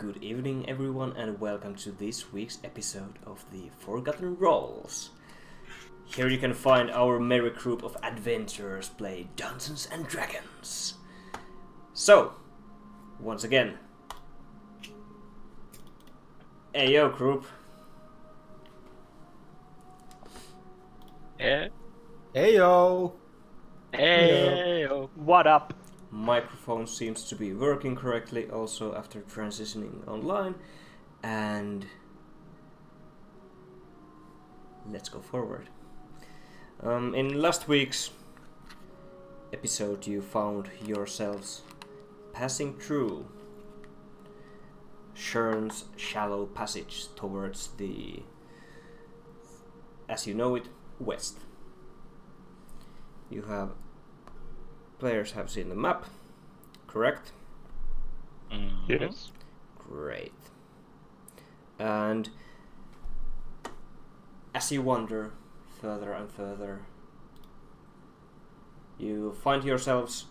Good evening everyone and welcome to this week's episode of the Forgotten Rolls. Here you can find our merry group of adventurers play Dungeons and Dragons. So, once again, Ayo group. Yeah. Heyo! Heyo. What up? Microphone seems to be working correctly also after transitioning online, and let's go forward. In last week's episode you found yourselves passing through Shern's shallow passage towards the, as you know it, west. Players have seen the map, correct? Yes. Great. And as you wander further and further, you find yourselves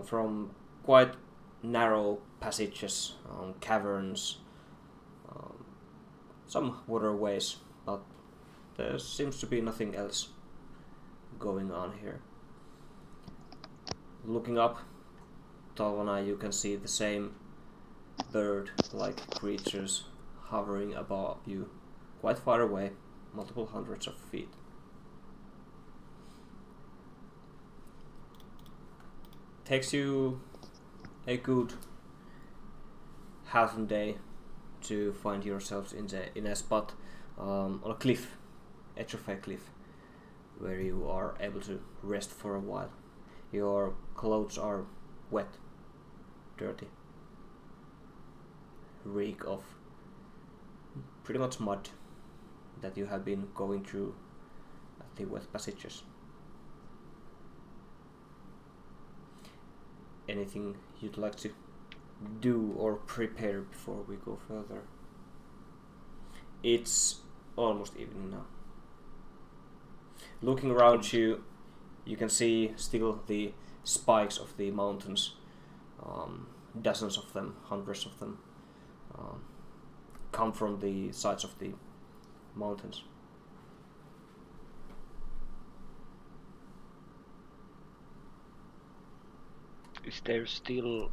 from quite narrow passages, caverns, some waterways, but there seems to be nothing else going on here. Looking up, Talvana, you can see the same bird-like creatures hovering above you, quite far away, multiple hundreds of feet. Takes you a good half a day to find yourselves in a spot on a cliff, edge of a cliff, where you are able to rest for a while. Your clothes are wet, dirty, reek of pretty much mud that you have been going through at the wet passages. Anything you'd like to do or prepare before we go further? It's almost evening now. Looking around you, you can see still the spikes of the mountains, dozens of them, hundreds of them, come from the sides of the mountains. Is there still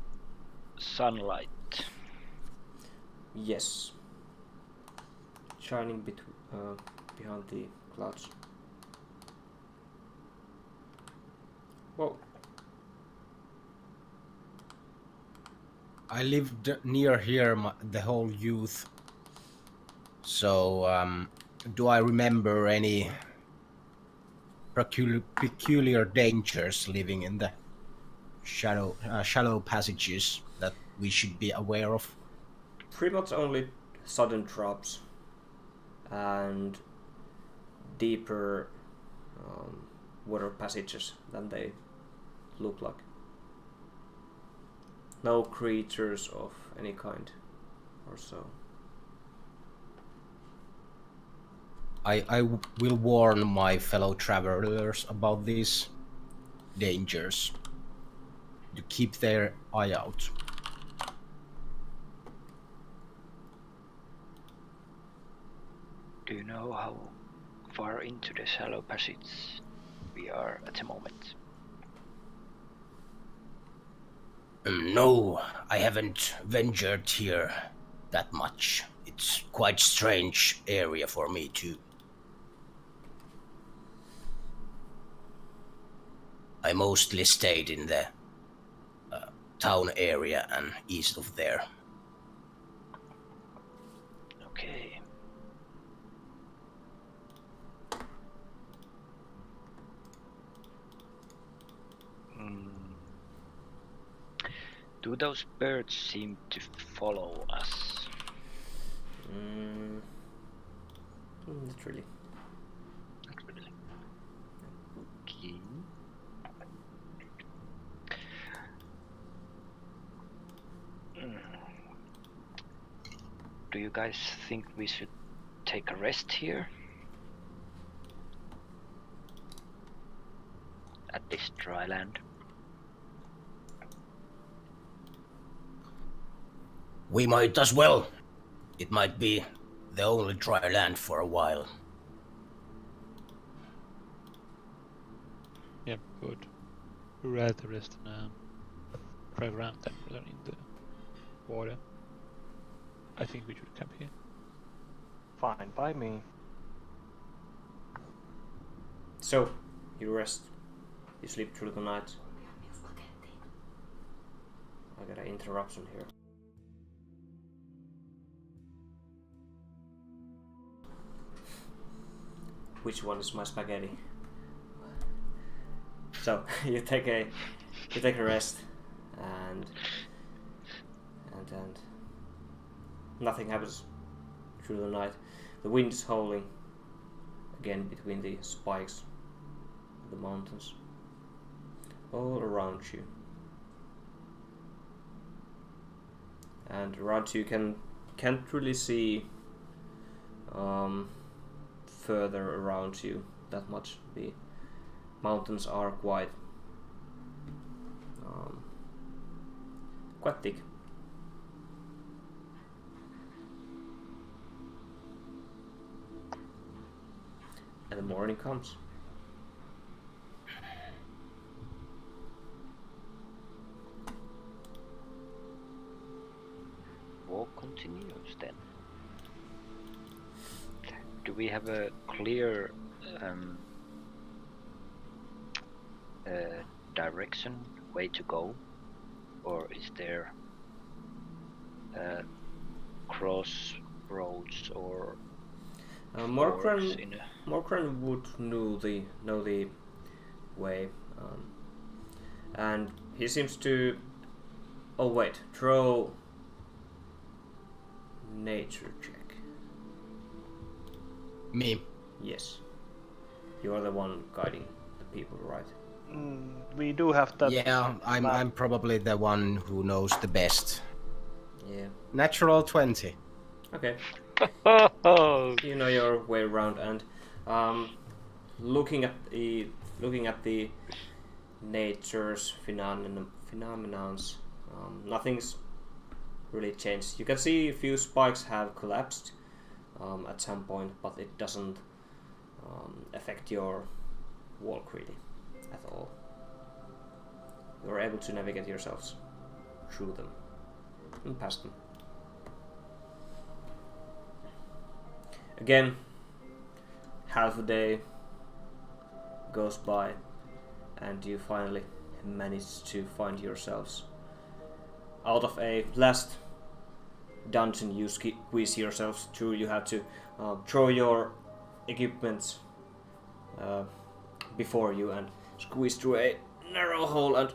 sunlight? Yes, shining behind the clouds. Whoa. I lived near here the whole youth. So, do I remember any peculiar dangers living in the shallow passages that we should be aware of? Pretty much only sudden drops and deeper water passages than they look like. No creatures of any kind or so. I will warn my fellow travelers about these dangers, to keep their eye out. Do you know how far into the shallow passage we are at the moment? No, I haven't ventured here that much. It's quite strange area for me too. I mostly stayed in the town area and east of there. Okay. Do those birds seem to follow us? Not really. Not really. Okay. Do you guys think we should take a rest here? At this dry land? We might as well. It might be the only dry land for a while. Yeah, good. Rather rest than drive around them rather in the water. I think we should camp here. Fine by me. So, you rest. You sleep through the night. I got an interruption here. Which one is my spaghetti? So you take a rest, and nothing happens through the night. The wind is howling again between the spikes of the mountains all around you, and around you can't really see further around you that much. The mountains are quite thick. And the morning comes. Walk continues then. Do we have a clear direction, way to go? Or is there crossroads or Morkran would know the way, and he seems to. Oh wait, throw nature check. Me. Yes, you are the one guiding the people, right? We do have that. Yeah, I'm probably the one who knows the best. Yeah. Natural 20. Okay. You know your way around, and looking at the nature's phenomenons, nothing's really changed. You can see a few spikes have collapsed at some point, but it doesn't affect your walk really at all. You're able to navigate yourselves through them and past them. Again, half a day goes by, and you finally manage to find yourselves out of a last dungeon you squeeze yourselves through. You have to throw your equipment before you and squeeze through a narrow hole, and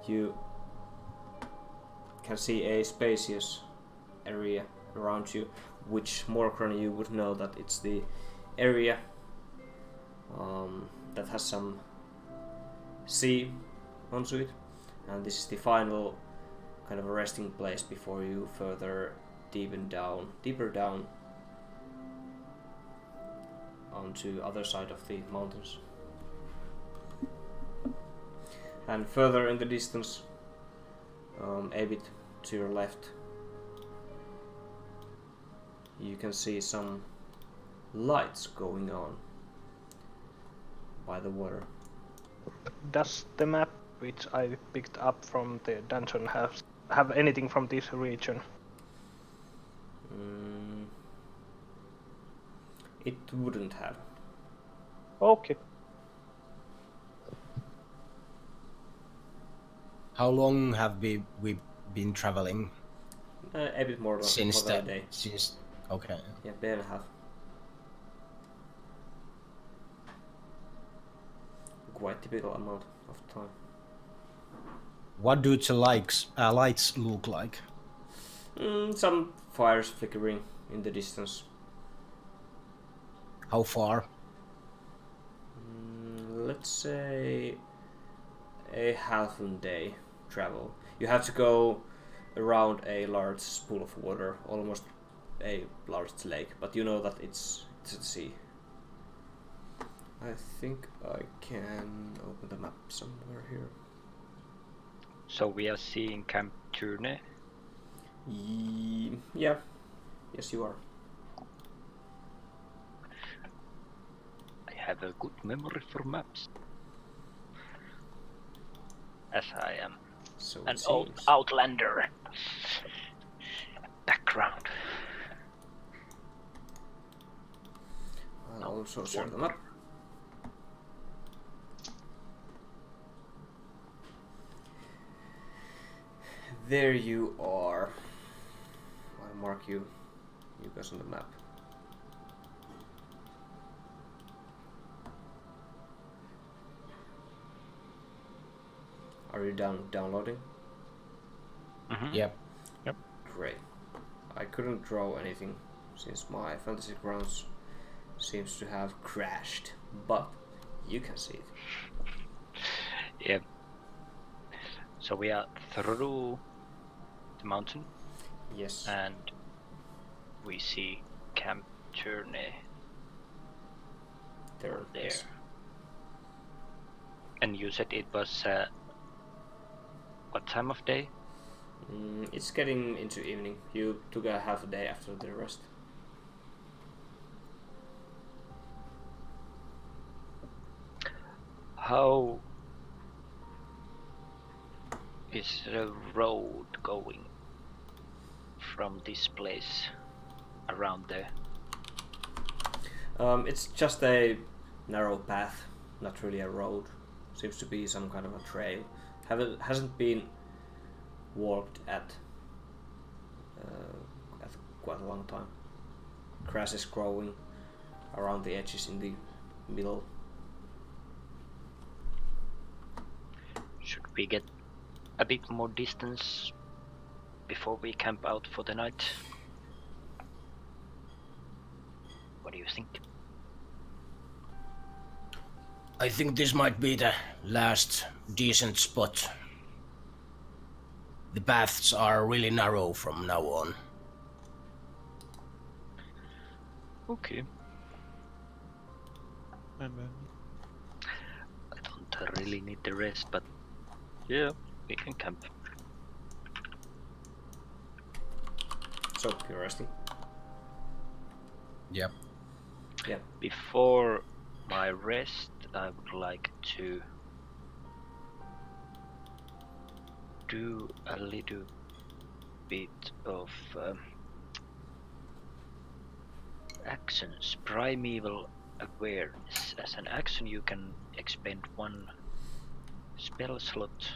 you can see a spacious area around you, which Morkran you would know that it's the area that has some sea onto it, and this is the final kind of a resting place before you further deeper down onto other side of the mountains. And further in the distance, a bit to your left, you can see some lights going on by the water. Does the map which I picked up from the dungeon have anything from this region? It wouldn't have. Okay. How long have we been traveling? A bit more than a day. Okay. Yeah, day and a half. Quite typical amount of time. What do the lights look like? Some fires flickering in the distance. How far? Let's say a half a day travel. You have to go around a large pool of water, almost a large lake, but you know that it's at sea. I think I can open the map somewhere here. So we are seeing Camp Turne Yeah. Yes, you are. I have a good memory for maps. As I am So an it old seems. outlander background. I'll No, also share one them up. There you are. I'll mark you guys on the map. Are you downloading? Mm-hmm. Yep. Great. I couldn't draw anything since my Fantasy Grounds seems to have crashed, but you can see it. Yep. So we are through the mountain Yes. and we see Camp Journey There. there. Yes. And you said it was what time of day? It's getting into evening. You took a half a day after the rest. How is the road going from this place around there? It's just a narrow path, not really a road. Seems to be some kind of a trail. Hasn't been walked at quite a long time. Grass is growing around the edges in the middle. Should we get a bit more distance before we camp out for the night? What do you think? I think this might be the last decent spot. The paths are really narrow from now on. Okay. And then I don't really need the rest, but yeah, we can camp. So you're resting. Yep. Yeah. Before my rest, I would like to do a little bit of actions. Primeval awareness. As an action, you can expend one spell slot,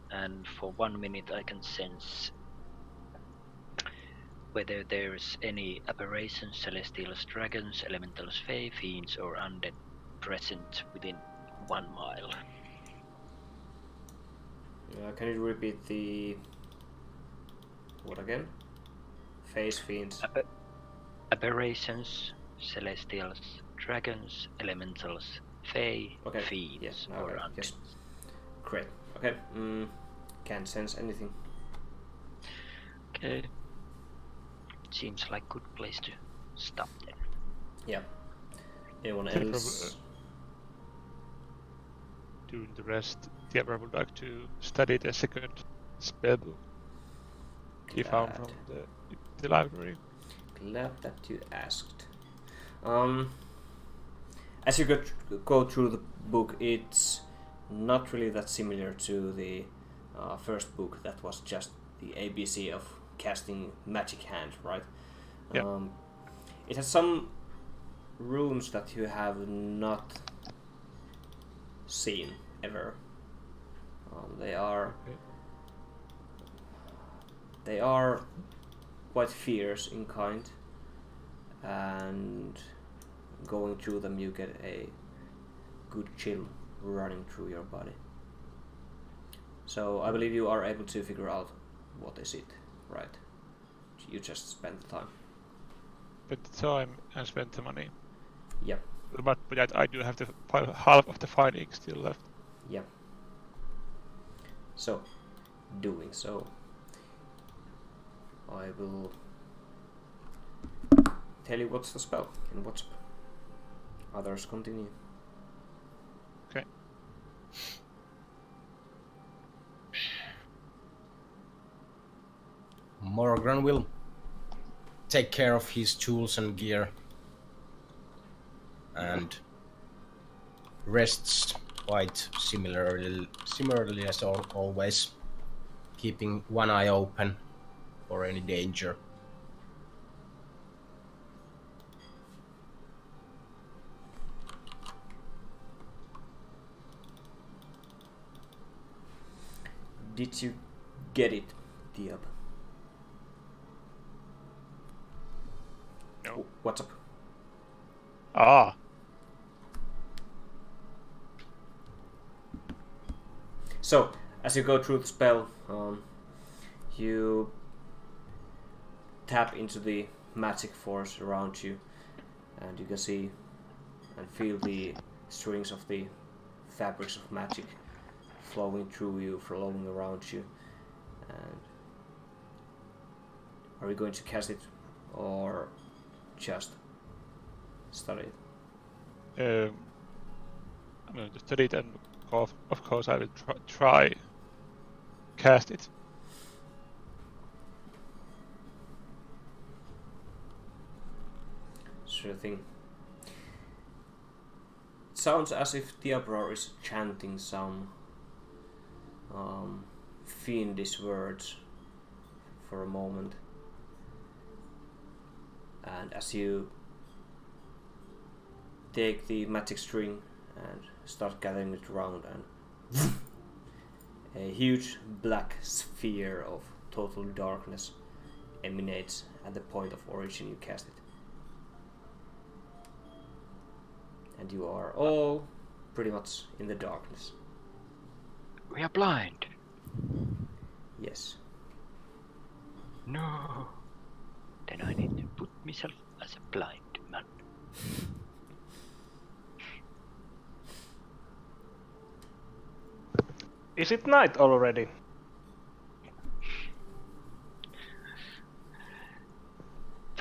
and for 1 minute I can sense whether there's any aberrations, celestials, dragons, elementals, fae, fiends, or undead present within 1 mile. Can you repeat the what again? Phase fiends. Aberrations, celestials, dragons, elementals, fae, Okay. fiends, Yes. or Okay. undead. Yes. Great. Okay. Can't sense anything. Okay. Seems like good place to stop then. Yeah. Anyone Can else? during the rest, Tiamat would like to study the second spellbook he found from the library. Glad that you asked. As you go through the book, it's not really that similar to the first book that was just the ABC of casting magic hand, right? Yeah. It has some runes that you have not seen ever. They are quite fierce in kind, and going through them you get a good chill running through your body. So I believe you are able to figure out what is it, right? You just spend the time. But the time and spent the money. Yep. But I do have half of the fighting still left. Yep. So, doing so, I will tell you what's the spell and what's others continue. Okay. Morgan will take care of his tools and gear and rests quite similarly as always, keeping one eye open for any danger. Did you get it, Diab? No. What's up? Ah. So, as you go through the spell, you tap into the magic force around you, and you can see and feel the strings of the fabrics of magic flowing through you, flowing around you. And are you going to cast it or just study it? I'm going to study it, and of course I will try cast it. Sure thing. It sounds as if Diabrar is chanting some fiendish words for a moment, and as you take the magic string and start gathering it around, and a huge black sphere of total darkness emanates at the point of origin you cast it, and you are all pretty much in the darkness. We are blind. Yes. No. Then I need to put myself as a blind man. Is it night already?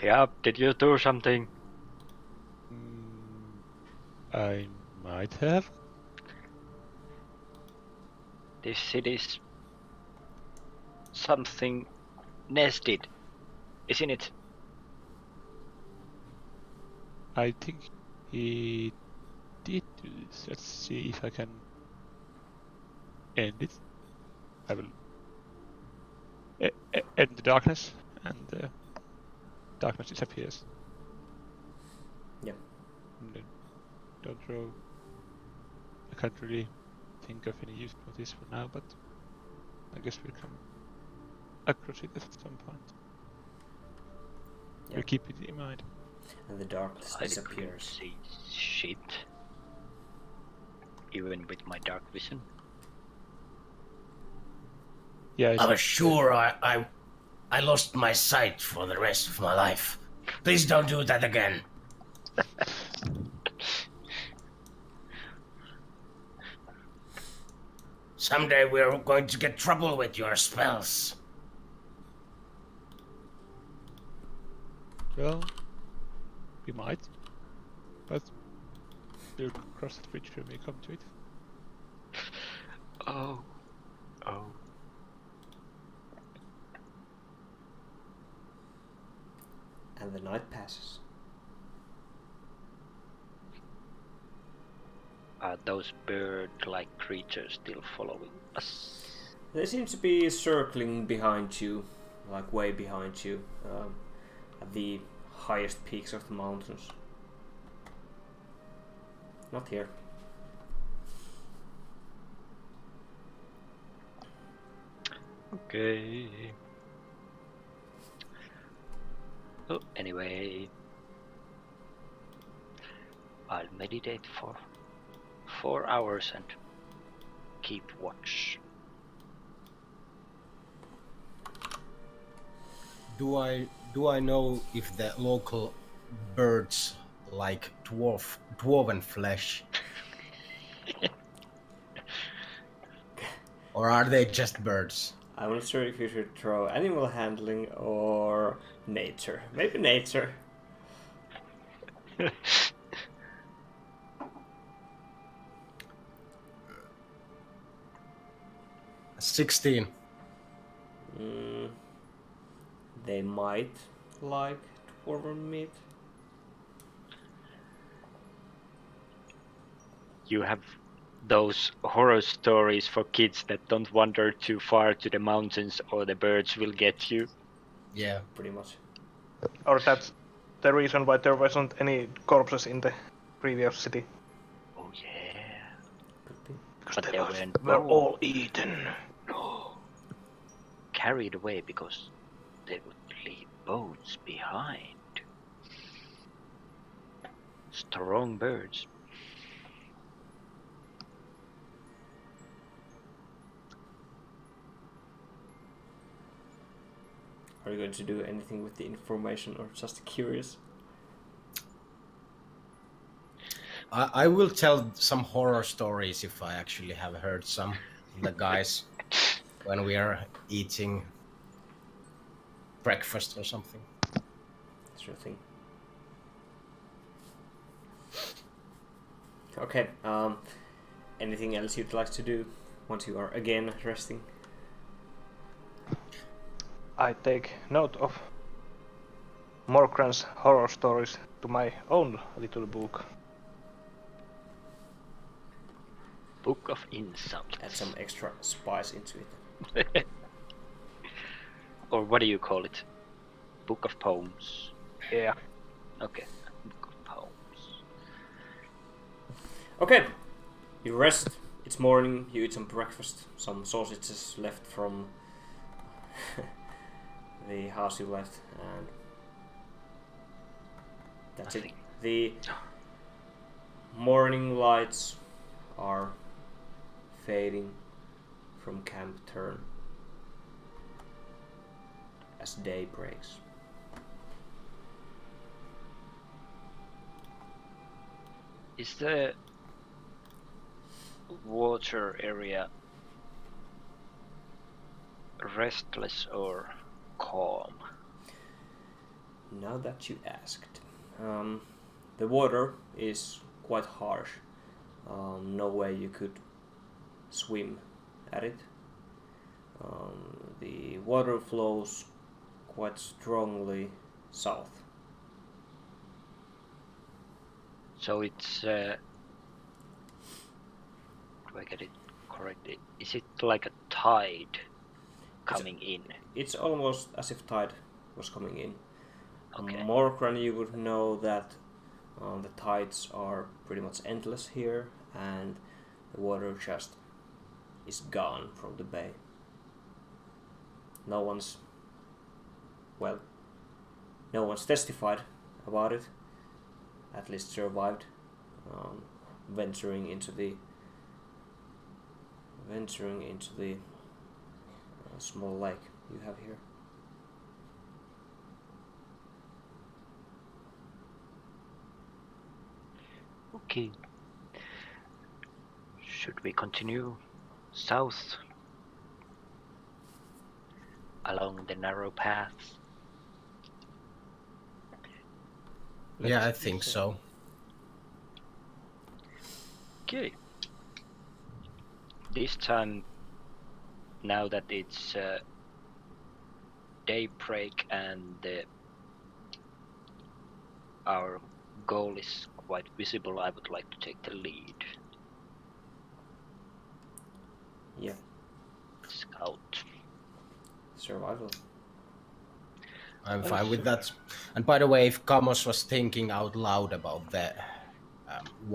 Yeah, did you do something? I might have. This city's something nested, isn't it? I think he did do this. Let's see if I can end it. I will end the darkness, and the darkness disappears. Yep. And then don't throw. I can't really think of any use for this for now, but I guess we'll come across it at some point. Yep. We'll keep it in mind. And the darkness I disappears. couldn't see shit, even with my dark vision. Yeah, I was sure I lost my sight for the rest of my life. Please don't do that again. Someday we're going to get trouble with your spells. well, we might, but we'll cross the bridge when we come to it. Oh. And the night passes. Are those bird-like creatures still following us? They seem to be circling behind you, like way behind you, at the highest peaks of the mountains. Not here. Okay. Oh, anyway, I'll meditate for 4 hours and keep watch. Do I know if the local birds like dwarven flesh? Or are they just birds? I'm not sure if you should throw animal handling or nature. Maybe nature. 16. they might like dwarven meat. You have those horror stories for kids that don't wander too far to the mountains or the birds will get you. Yeah. Pretty much. Or that's the reason why there wasn't any corpses in the previous city. Oh yeah. Could be. Because But they they were weren't all eaten. No. Carried away because they would leave bones behind. Strong birds. Are you going to do anything with the information or just curious? I will tell some horror stories if I actually have heard some from the guys when we are eating breakfast or something. Sure thing. Okay, anything else you'd like to do once you are again resting? I take note of Morkran's horror stories to my own little book. Book of Insults. Add some extra spice into it. Or what do you call it? Book of Poems. Yeah. Okay. Book of Poems. Okay, you rest. It's morning. You eat some breakfast. Some sausages left from the house you left, and that's it. The morning lights are fading from camp turn as day breaks. Is the water area restless or calm? Now that you asked, the water is quite harsh. No way you could swim at it. The water flows quite strongly south. So it's do I get it correctly? Is it like a tide coming in? It's almost as if tide was coming in. Okay. Morkran, you would know that the tides are pretty much endless here, and the water just is gone from the bay. No one's testified about it, at least survived venturing into the small lake you have here. Okay. Should we continue south along the narrow paths? Yeah, I think so. Okay. This time, now that it's daybreak and our goal is quite visible, I would like to take the lead. Yeah. Scout. Survival. I'm fine with that. And by the way, if Kamos was thinking out loud about the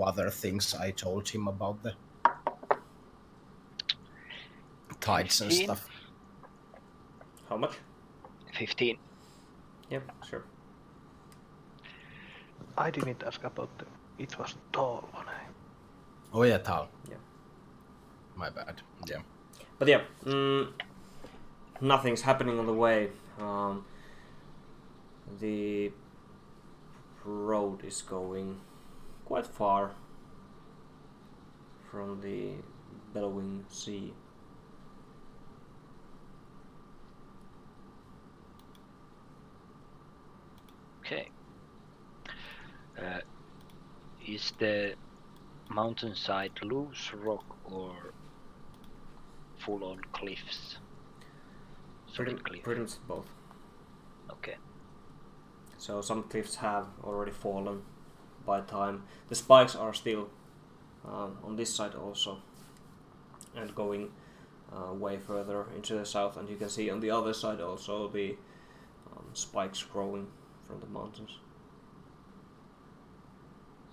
other things I told him about the tides and 15? stuff. How much? 15. Yeah, sure. I didn't ask about the... It was tall one. Oh yeah, Tal. Yeah. My bad. Yeah. But yeah, nothing's happening on the way. The road is going quite far from the bellowing sea. Okay. Is the mountainside loose rock or full-on cliffs? Solid cliff. Pretty much both. Okay. So some cliffs have already fallen by time. The spikes are still on this side also, and going way further into the south, and you can see on the other side also the spikes growing from the mountains.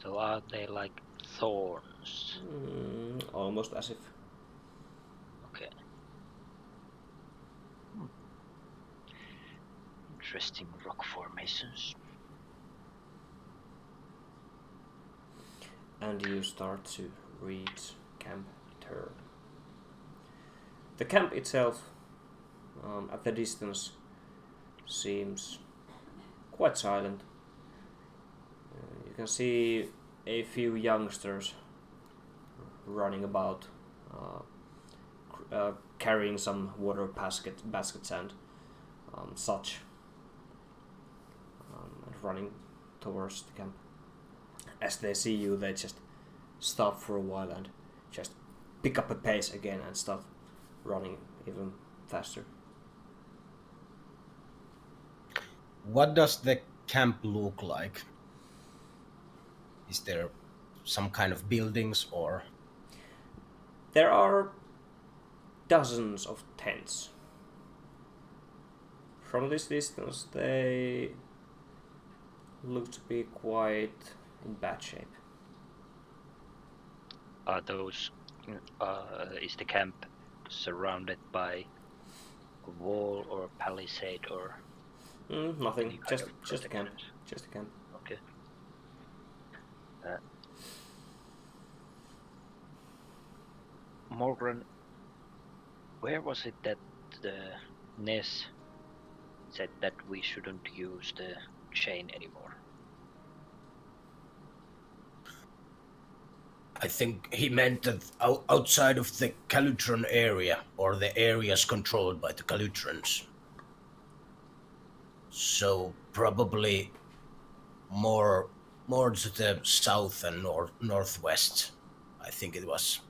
So are they like thorns? Almost as if. Okay. Interesting rock formations. And you start to reach Camp Turn. The camp itself, at the distance, seems quite silent. You can see a few youngsters running about, carrying some water baskets and such, and running towards the camp. As they see you, they just stop for a while and just pick up a pace again and start running even faster. What does the camp look like? Is there some kind of buildings or? There are dozens of tents. From this distance, they look to be quite in bad shape. Are those? Is the camp surrounded by a wall or palisade or? Nothing. Just a camp. protections? Just a camp. Okay. Morgan, where was it that the Ness said that we shouldn't use the chain anymore? I think he meant that outside of the Calutron area, or the areas controlled by the Calutrons. So probably more to the south and northwest, I think it was.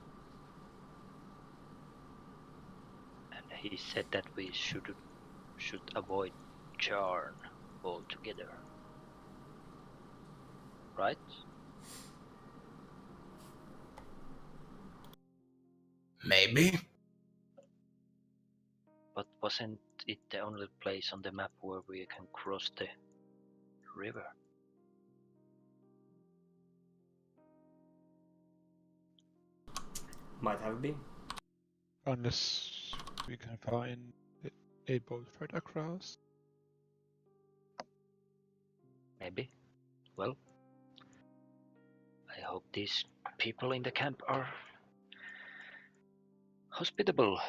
And he said that we should avoid Charn altogether. Right? Maybe. But wasn't it the only place on the map where we can cross the river? Might have been. Unless we can find a boat right across. Maybe. Well, I hope these people in the camp are hospitable.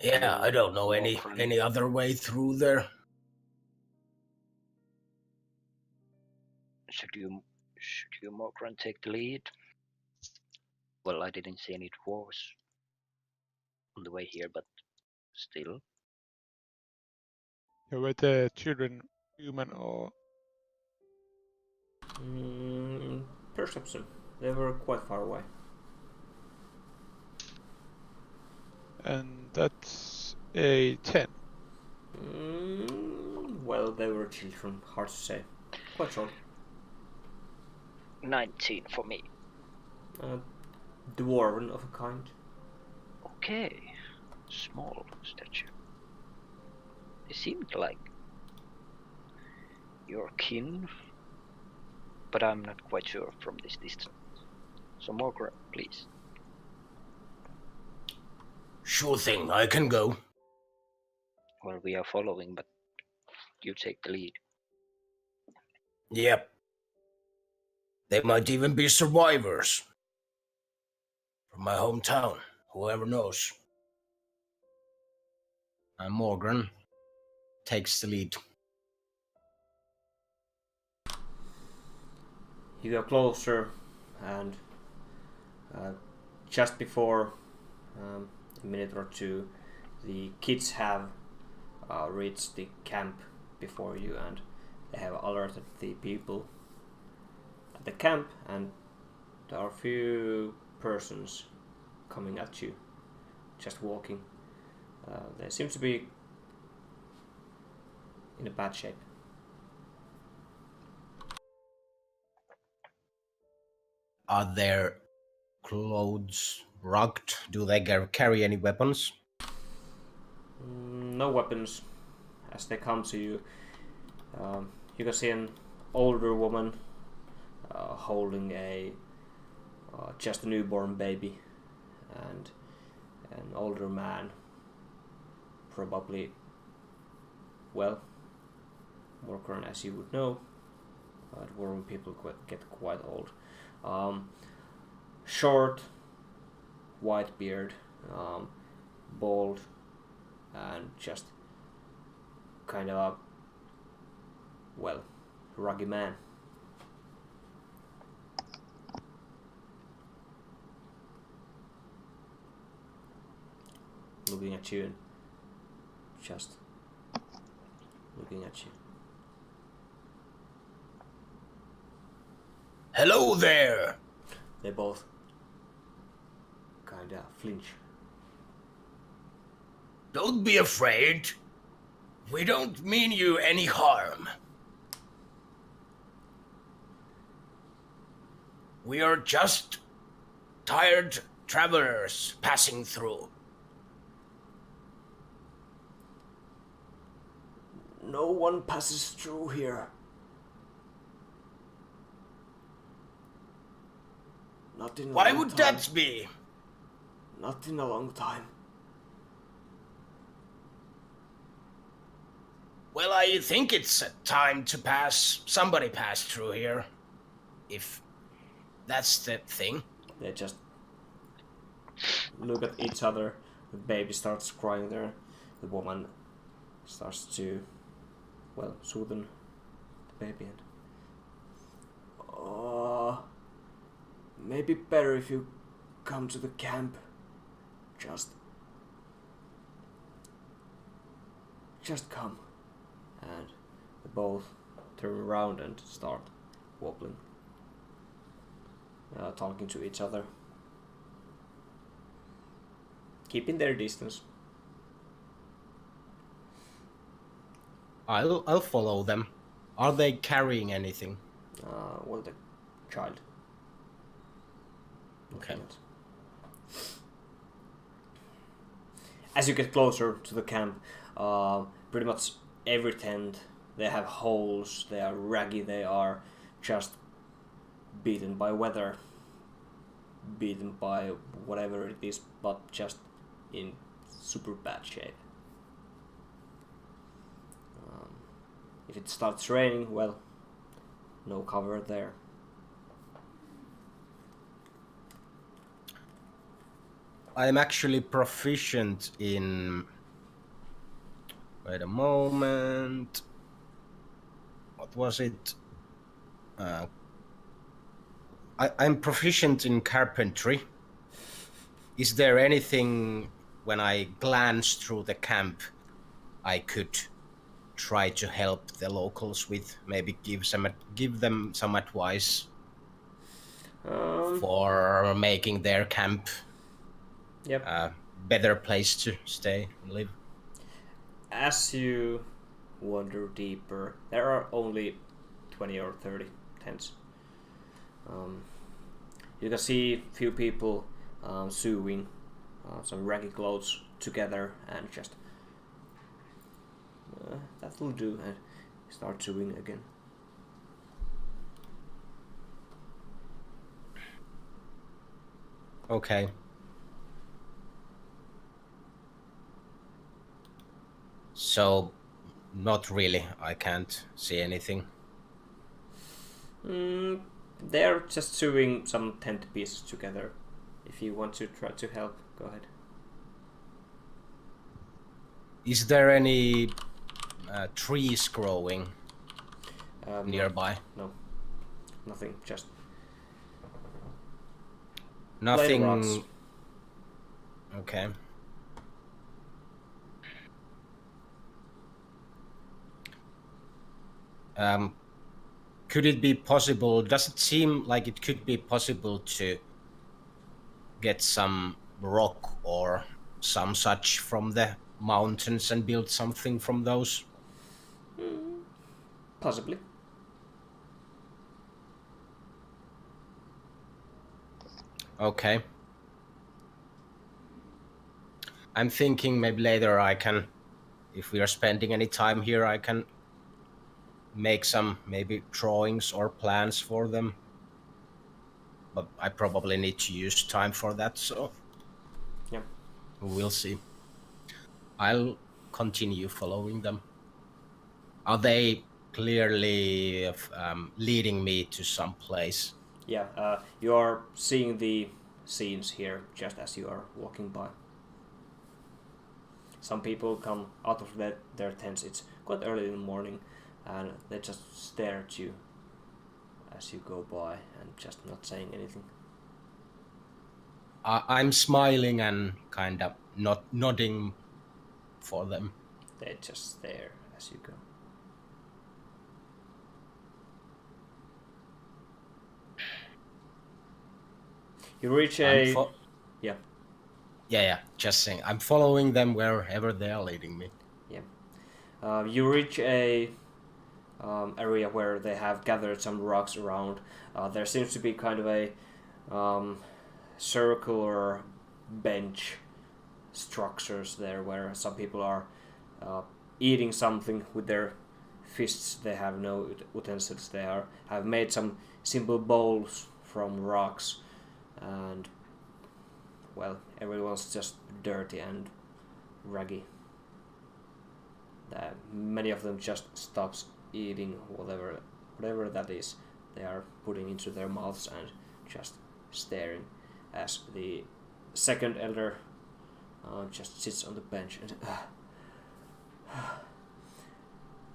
Yeah, I don't know any other way through there. Should you, Morgran, take the lead? Well, I didn't see any dwarves on the way here, but still. Were the children human or? Perception. They were quite far away. And that's a 10. Well, they were children. Hard to say. Quite short. 19 for me. Dwarven of a kind. Okay. Small statue. They seemed like your kin, but I'm not quite sure from this distance. So Morgran, please. Sure thing, I can go. Well, we are following, but you take the lead. Yep. They might even be survivors. From my hometown, whoever knows. And Morgan takes the lead. You go closer, and just before a minute or two, the kids have reached the camp before you, and they have alerted the people at the camp, and there are a few persons coming at you, just walking. They seem to be in a bad shape. Are their clothes rugged? Do they carry any weapons? No weapons as they come to you. You can see an older woman holding just a newborn baby, and an older man, probably, well, Warcron as you would know, but Warren people get quite old. Short, white beard, bald, and just kind of a, well, ruggy man. Looking at you and just looking at you. Hello there! They both kinda flinch. Don't be afraid. We don't mean you any harm. We are just tired travelers passing through. No one passes through here. Not in a Why long would time. that be? Not in a long time. Well, I think it's time to pass. Somebody passed through here. If that's the thing. They just look at each other. The baby starts crying there. The woman starts to, well, soothe the baby. And maybe better if you come to the camp. Just come. And they both turn around and start wobbling, talking to each other, keeping their distance. I'll follow them. Are they carrying anything? Well, the child. Okay. As you get closer to the camp, pretty much every tent, they have holes, they are raggy, they are just beaten by weather, beaten by whatever it is, but just in super bad shape. If it starts raining, well, no cover there. I'm actually proficient in... Wait a moment. What was it? I'm proficient in carpentry. Is there anything, when I glance through the camp, I could try to help the locals with? Maybe give them some advice for making their camp a better place to stay and live. As you wander deeper, there are only 20 or 30 tents. You can see a few people sewing some raggy clothes together, and just that will do, and start sewing again. Okay. So, not really. I can't see anything. They're just sewing some tent pieces together. If you want to try to help, go ahead. Is there any trees growing nearby? No, nothing. Just nothing. plain rocks. Okay. Could it be possible? Does it seem like it could be possible to get some rock or some such from the mountains and build something from those? Possibly. Okay. I'm thinking maybe later I can, if we are spending any time here, I can make some maybe drawings or plans for them. But I probably need to use time for that, so Yeah. we'll see. I'll continue following them. Are they clearly leading me to some place? Yeah, you are seeing the scenes here just as you are walking by. Some people come out of their tents. It's quite early in the morning, and they just stare at you as you go by and just not saying anything. I'm smiling and kind of nodding for them. They just stare as you go. You reach a... Yeah. Yeah, just saying. I'm following them wherever they are leading me. Yeah. You reach a area where they have gathered some rocks around. There seems to be kind of a circular bench structures there where some people are eating something with their fists. They have no utensils. They have made some simple bowls from rocks, and well, everyone's just dirty and raggy. Many of them just stops eating whatever that is they are putting into their mouths and just staring as the second elder just sits on the bench and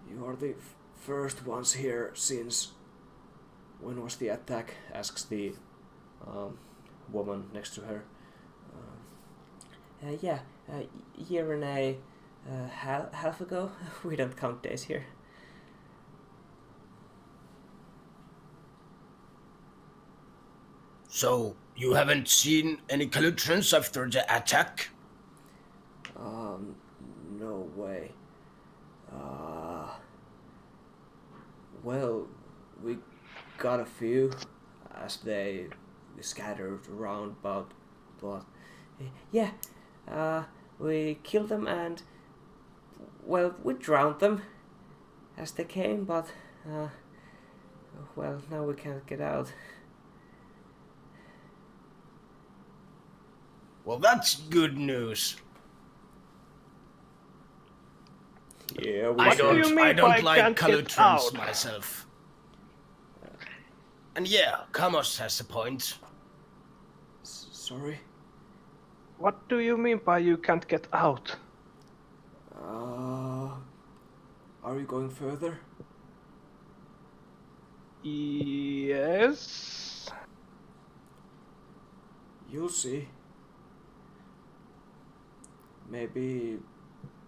you are the first ones here since... When was the attack? Asks the woman next to her. Yeah, year and a half ago. We don't count days here. So, you haven't seen any Calutrans after the attack? No way. Well, we got a few as they scattered around, but yeah, we killed them and, well, we drowned them as they came, but well, now we can't get out. Well, that's good news. Yeah, I do you don't mean by like can't get Calutrans out? myself. And yeah, Kamos has a point. Sorry. What do you mean by you can't get out? Are you going further? Yes. You'll see. Maybe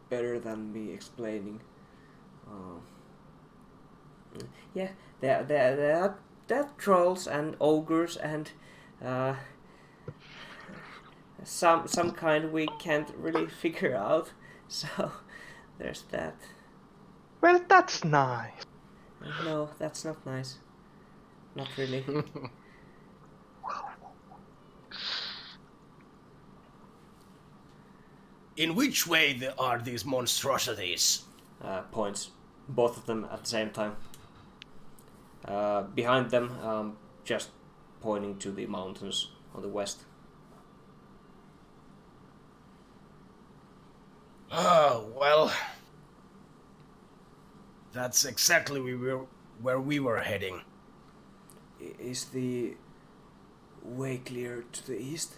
better than me explaining. Yeah, there are trolls and ogres and some kind we can't really figure out. So there's that. Well, that's nice. No, that's not nice. Not really. In which way are these monstrosities? Points. Both of them at the same time. Behind them, just pointing to the mountains on the west. Oh, well. That's exactly where we were heading. Is the way clear to the east?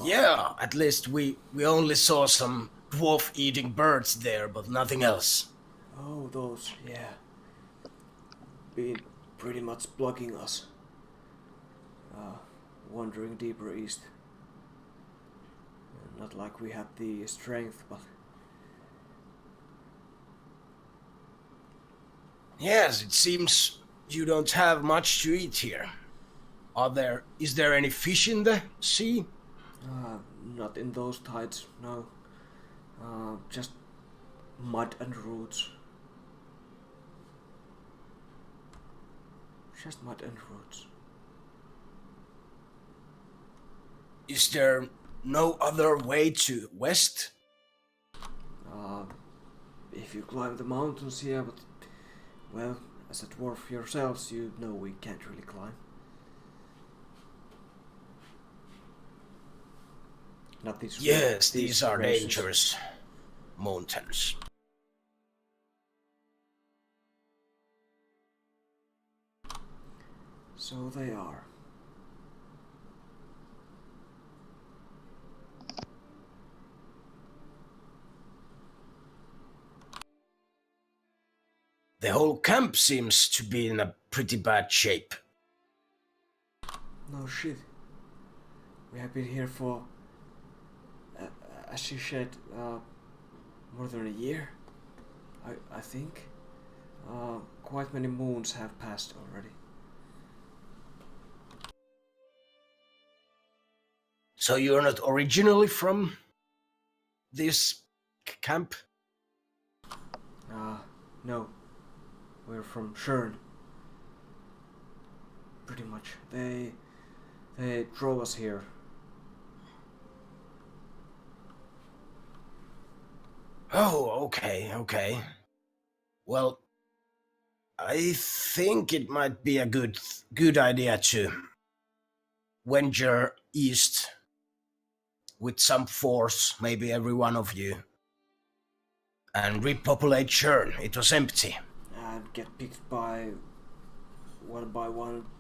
Yeah, at least we only saw some dwarf-eating birds there, but nothing else. Oh, those, yeah. Been pretty much blocking us. Wandering deeper east. Not like we had the strength, but... Yes, it seems you don't have much to eat here. Is there any fish in the sea? Not in those tides, no. Just mud and roots. Just mud and roots. Is there no other way to west? If you climb the mountains here, but well, as a dwarf yourselves, you know we can't really climb. Not these. Yes, these are races. dangerous mountains. So they are. The whole camp seems to be in a pretty bad shape. No shit. We have been here for, as she said, more than a year. I think. Quite many moons have passed already. So you're not originally from this camp? No. We're from Shern. Pretty much. They drove us here. Oh, okay. Well, I think it might be a good idea to venture east with some force, maybe every one of you, and repopulate Shern. It was empty. And get picked by one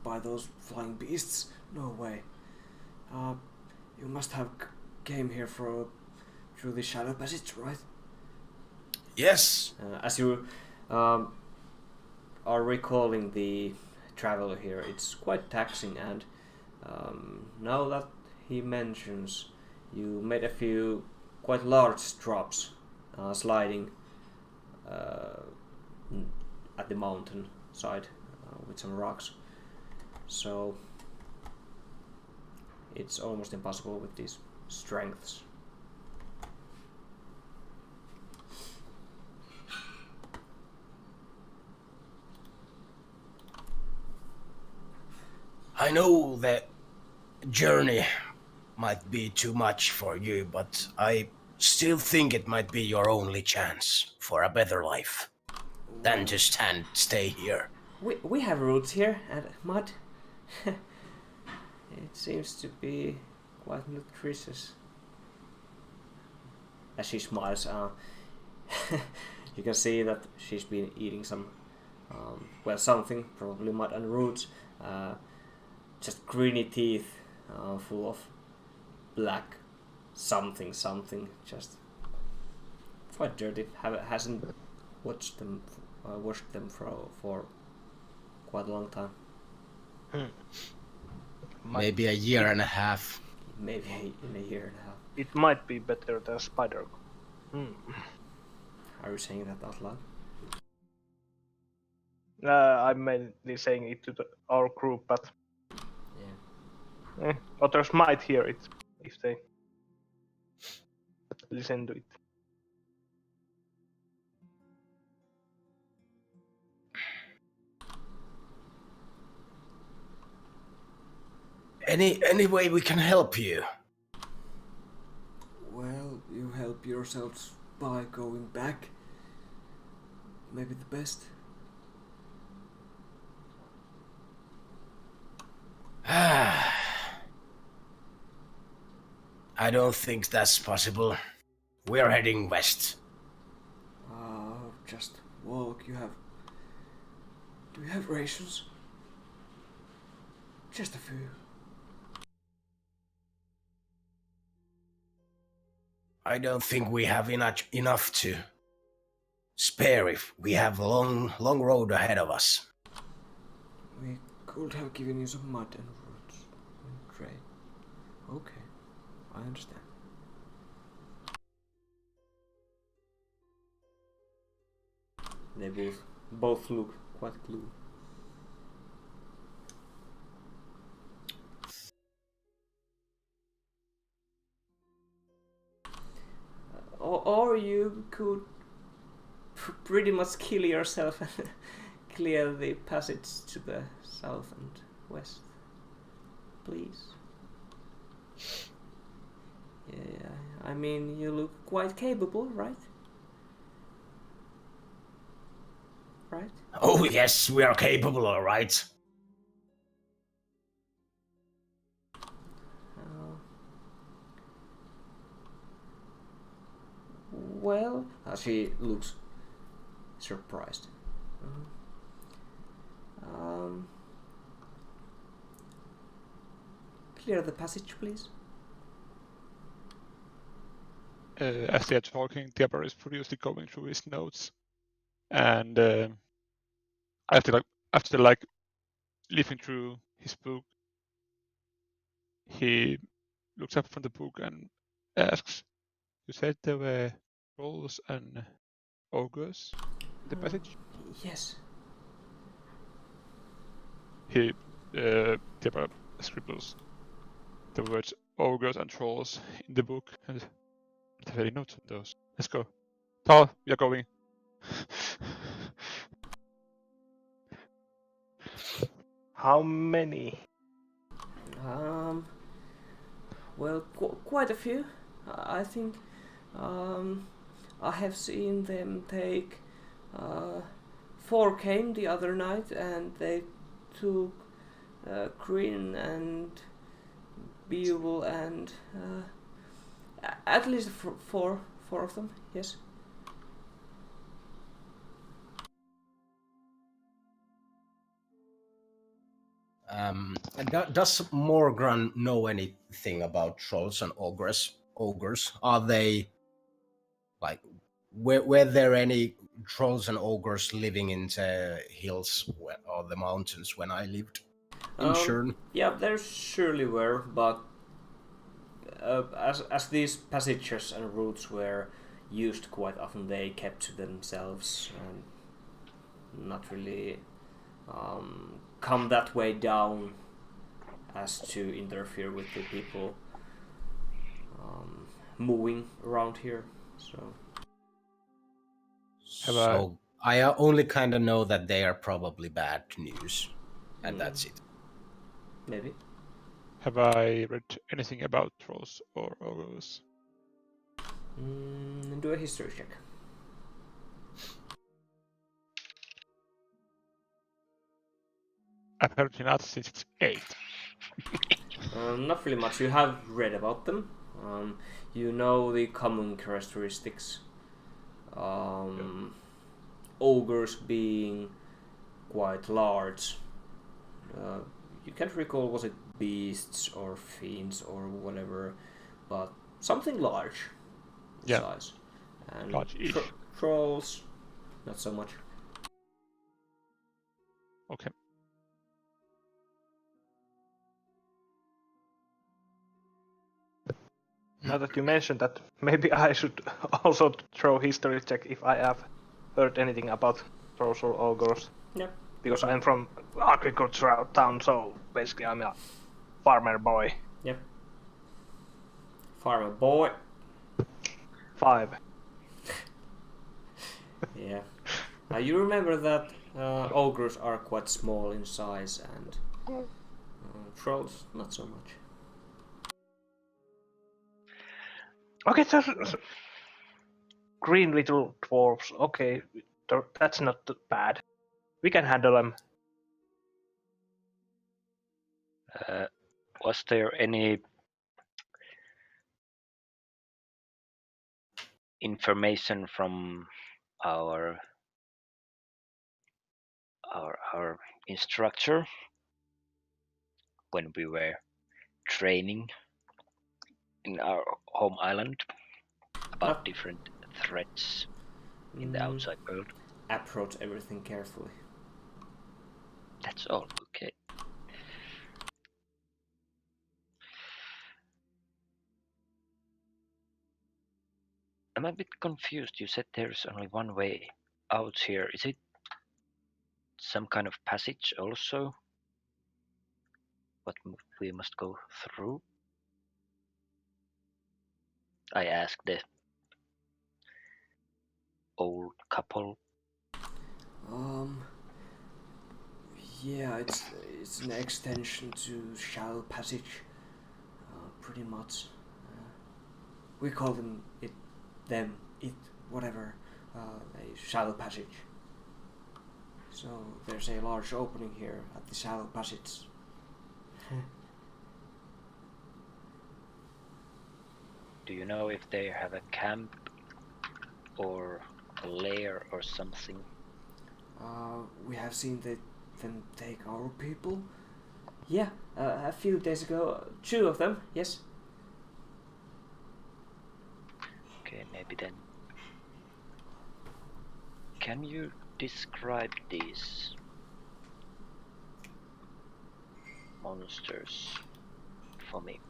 by those flying beasts? No way. You must have came here through the shadow passage, right? Yes. As you are recalling the travel here, it's quite taxing, and now that he mentions, you made a few quite large drops sliding at the mountain side with some rocks, so it's almost impossible with these strengths. I know that journey might be too much for you, but I still think it might be your only chance for a better life than to stay here. We have roots here and mud. It seems to be quite nutritious. As she smiles, you can see that she's been eating some, something, probably mud and roots. Just greeny teeth, full of black something, just quite dirty. Hasn't washed them for quite a long time. Maybe a year and a half. Maybe in a year and a half. It might be better than spider. Are you saying that out loud? I'm mainly saying it to our group, but Yeah. others might hear it if they listen to it. Any way we can help you? Well, you help yourselves by going back. Maybe the best. I don't think that's possible. We're heading west. Just walk. Do you have rations? Just a few. I don't think we have enough to spare if we have a long road ahead of us. We could have given you some mud and roots in trade. Okay, I understand. They both look quite gloomy. you could pretty much kill yourself and clear the passage to the south and west, please. Yeah, I mean, you look quite capable, right? Right? Oh yes, we are capable, all right. Well, she looks surprised. Clear the passage, please. As they are talking, Deborah is furiously going through his notes, and after leafing through his book, he looks up from the book and asks, "You said there were trolls and ogres in the passage?" Yes. Deborah scribbles the words ogres and trolls in the book, and not have any notes on those. Let's go. Tal, we are going. How many? Well, quite a few. I think I have seen them take 4 came the other night, and they took Green and Buell and at least four of them. Yes. Does Morgan know anything about trolls and ogres? Are they like were there any trolls and ogres living in the hills or the mountains when I lived in Shern? Yeah, there surely were, but as these passages and routes were used quite often, they kept to themselves and not really come that way down as to interfere with the people moving around here. So I only kind of know that they are probably bad news, and that's it. Maybe. Have I read anything about trolls or ogres? Do a history check. Apparently not, since it's 8. Not really much. You have read about them. You know the common characteristics. Ogres being quite large. You can't recall, was it beasts or fiends or whatever, but something large size. And large-ish. Trolls, not so much. Okay. Now that you mentioned that, maybe I should also throw history check if I have heard anything about trolls or ogres. Yep. Because I'm from agricultural town, so basically I'm a farmer boy. Yep. Farmer boy. 5. Yeah. You remember that ogres are quite small in size, and trolls not so much. Okay, so green little dwarves. Okay, that's not bad. We can handle them. Was there any information from our instructor when we were training in our home island about different threats in the outside world? Approach everything carefully. That's all. Okay. I'm a bit confused. You said there's only one way out here. Is it some kind of passage also? What we must go through? I asked the old couple? Yeah, it's an extension to Shallow Passage, pretty much. We call them it, whatever, a Shallow Passage. So there's a large opening here at the Shallow Passage. Do you know if they have a camp or a lair or something? We have seen them take our people. Yeah, a few days ago, 2 of them, yes. Okay, maybe then. Can you describe these monsters for me?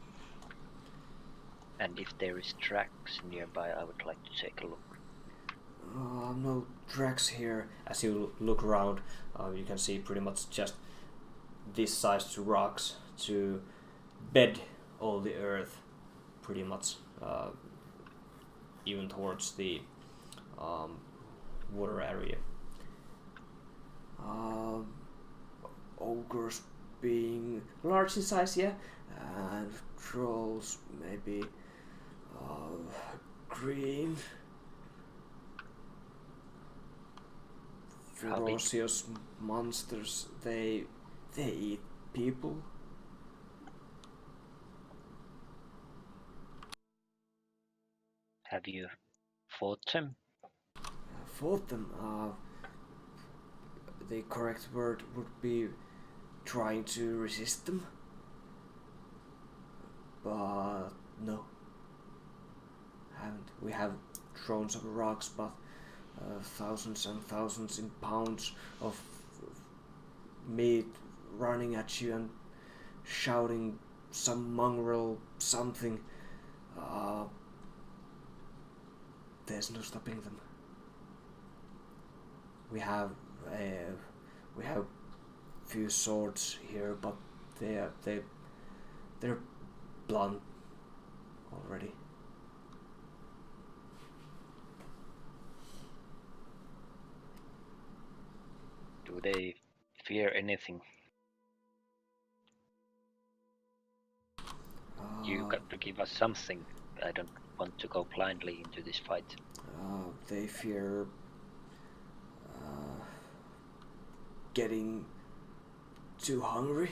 And if there is tracks nearby, I would like to take a look. No tracks here. As you look around, you can see pretty much just this size to rocks to bed all the earth, pretty much, even towards the water area. Ogres being large in size, yeah, and trolls maybe green. Ferocious monsters, they eat people. Have you fought them? Fought them? The correct word would be trying to resist them. But no. Haven't. We have thrown some rocks, but thousands and thousands in pounds of meat running at you and shouting some mongrel something. There's no stopping them. We have few swords here, but they're blunt already. Do they fear anything? You got to give us something. I don't want to go blindly into this fight. They fear getting too hungry.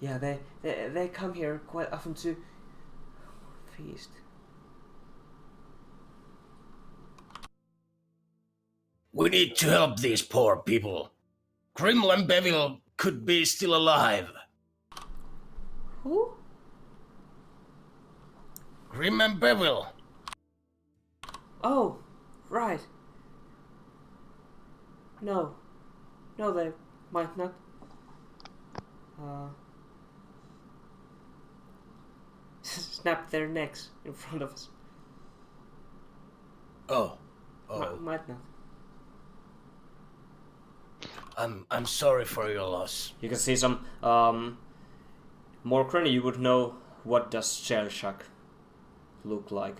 Yeah, they come here quite often to feast. We need to help these poor people. Grimble and Bevel could be still alive. Who? Grim and Bevel. Oh, right. No, they might not. Snap their necks in front of us. Oh. Might not. I'm sorry for your loss. You can see some more crony. You would know what does shell shock look like.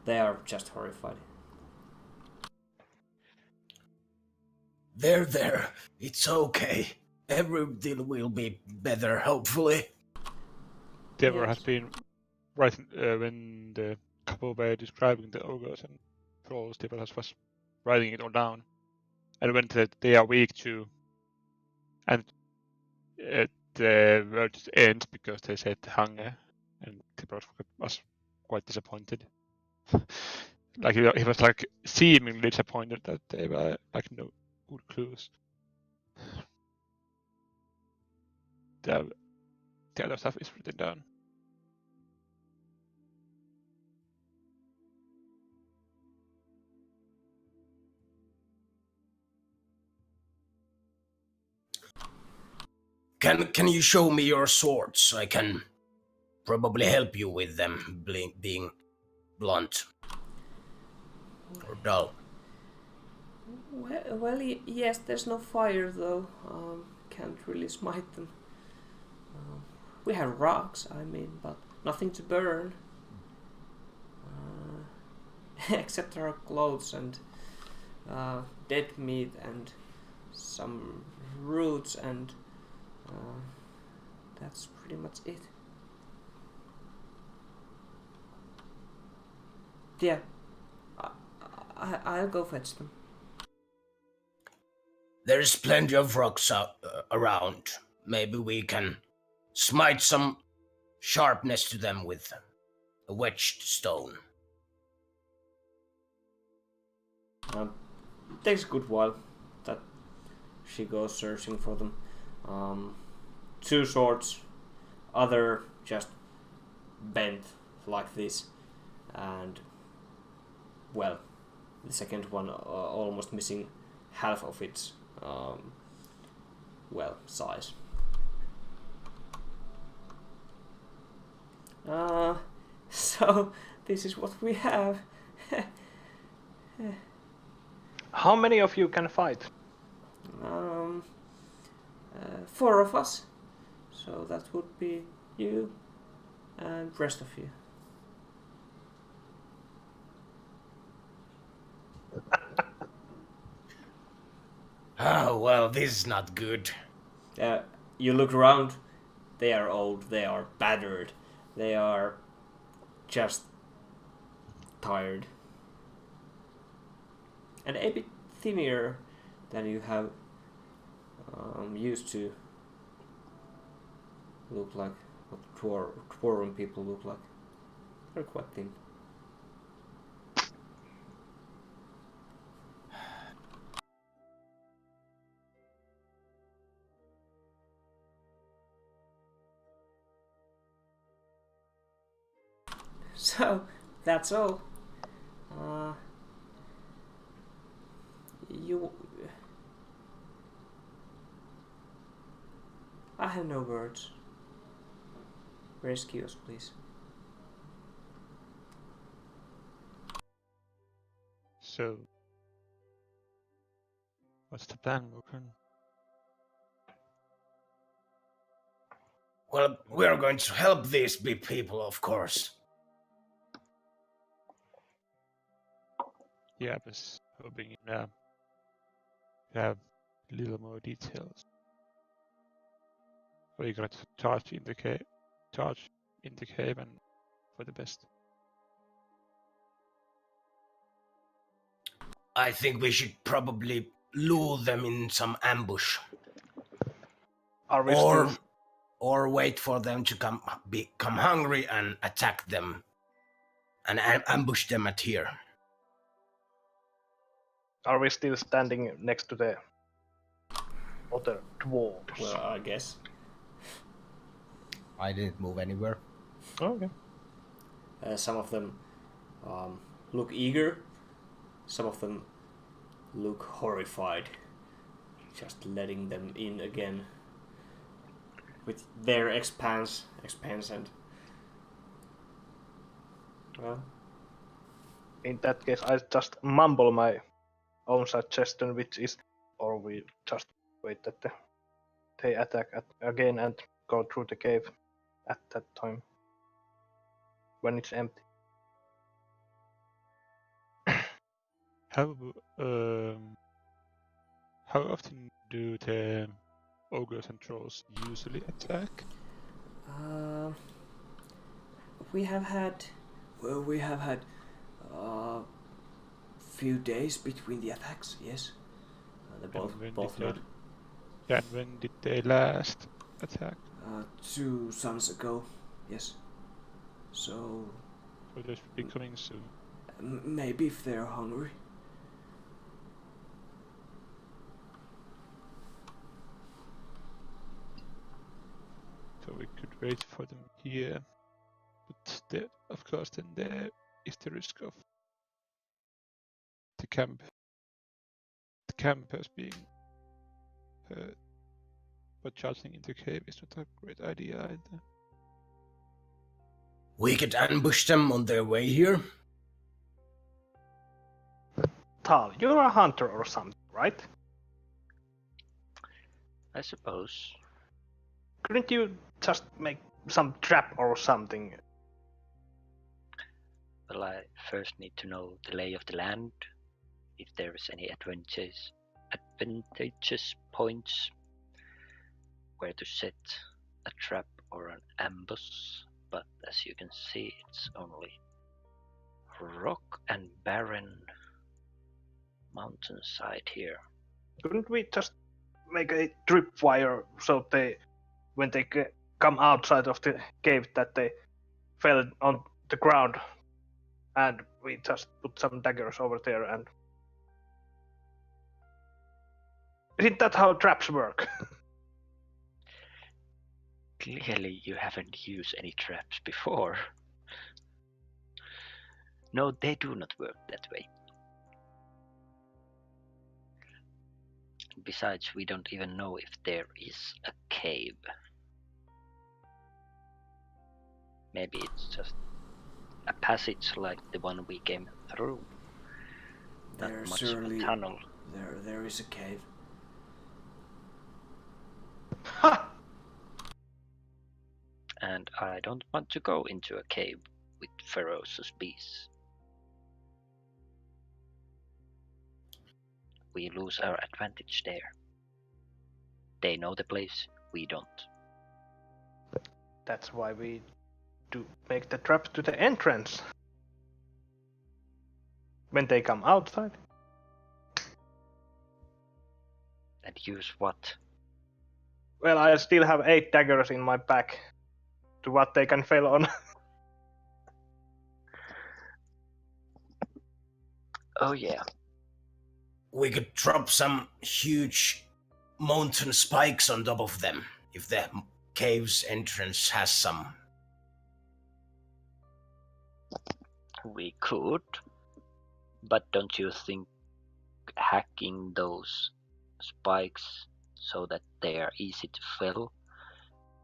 They are just horrified. There. It's okay. Everything will be better, hopefully. Deborah has been writing when the couple were describing the ogres and trolls. Deborah was writing it all down, and when they are weak too, and the word just ends because they said hunger, and Deborah was quite disappointed. Like he was like seemingly disappointed that they were like no good clues. The other stuff is written down. Can you show me your swords? I can probably help you with them being blunt or dull. Well, yes. There's no fire though. Can't really smite them. We have rocks, but nothing to burn. except our clothes and dead meat and some roots, and that's pretty much it. Yeah, I'll go fetch them. There's plenty of rocks around. Maybe we can smite some sharpness to them with a wedged stone. Takes a good while that she goes searching for them. 2 swords, other just bent like this, and well, the second one almost missing half of its size. So this is what we have. How many of you can fight? 4 of us. So that would be you and rest of you. Oh, well, this is not good. You look around, they are old, they are battered, they are just tired. And a bit thinner than you have used to look like, what Dwarven people look like. They're quite thin. So, that's all. I have no words. Rescue us, please. So, what's the plan, Mukun? Well, we're going to help these big people, of course. Yeah, I was hoping to have a little more details. We're going to charge in the cave and for the best. I think we should probably lure them in some ambush. Are we still... Or wait for them to become hungry and attack them and ambush them at here. Are we still standing next to the other dwarves? Well, I guess. I didn't move anywhere. Oh, okay. Some of them look eager. Some of them look horrified. Just letting them in again. With their expanse and... Well... In that case, I just mumble my own suggestion, which is... Or we just wait that they attack again and go through the cave at that time. When it's empty. How often do the ogres and trolls usually attack? We have had few days between the attacks. Yes, they both not. Yeah, and when did they last attack? 2 suns ago. Yes. So they should be coming soon. Maybe if they're hungry. So we could wait for them here, but of course then there is the risk of the campers being hurt. But charging into the cave is not a great idea either. We could ambush them on their way here. Tal, you're a hunter or something, right? I suppose. Couldn't you just make some trap or something? Well, I first need to know the lay of the land, if there is any advantageous points where to set a trap or an ambush, but as you can see, it's only rock and barren mountainside here. Couldn't we just make a tripwire so when they come outside of the cave, that they fell on the ground, and we just put some daggers over there and... Isn't that how traps work? Clearly you haven't used any traps before. No, they do not work that way. Besides, we don't even know if there is a cave. Maybe it's just a passage like the one we came through. Not There's much of a surely tunnel. there is a cave. Ha! And I don't want to go into a cave with ferocious beasts. We lose our advantage there. They know the place, we don't. That's why we do make the trap to the entrance. When they come outside. And use what? Well, I still have 8 daggers in my pack. To what they can fail on. Oh yeah. We could drop some huge mountain spikes on top of them if the cave's entrance has some. We could. But don't you think hacking those spikes so that they are easy to fill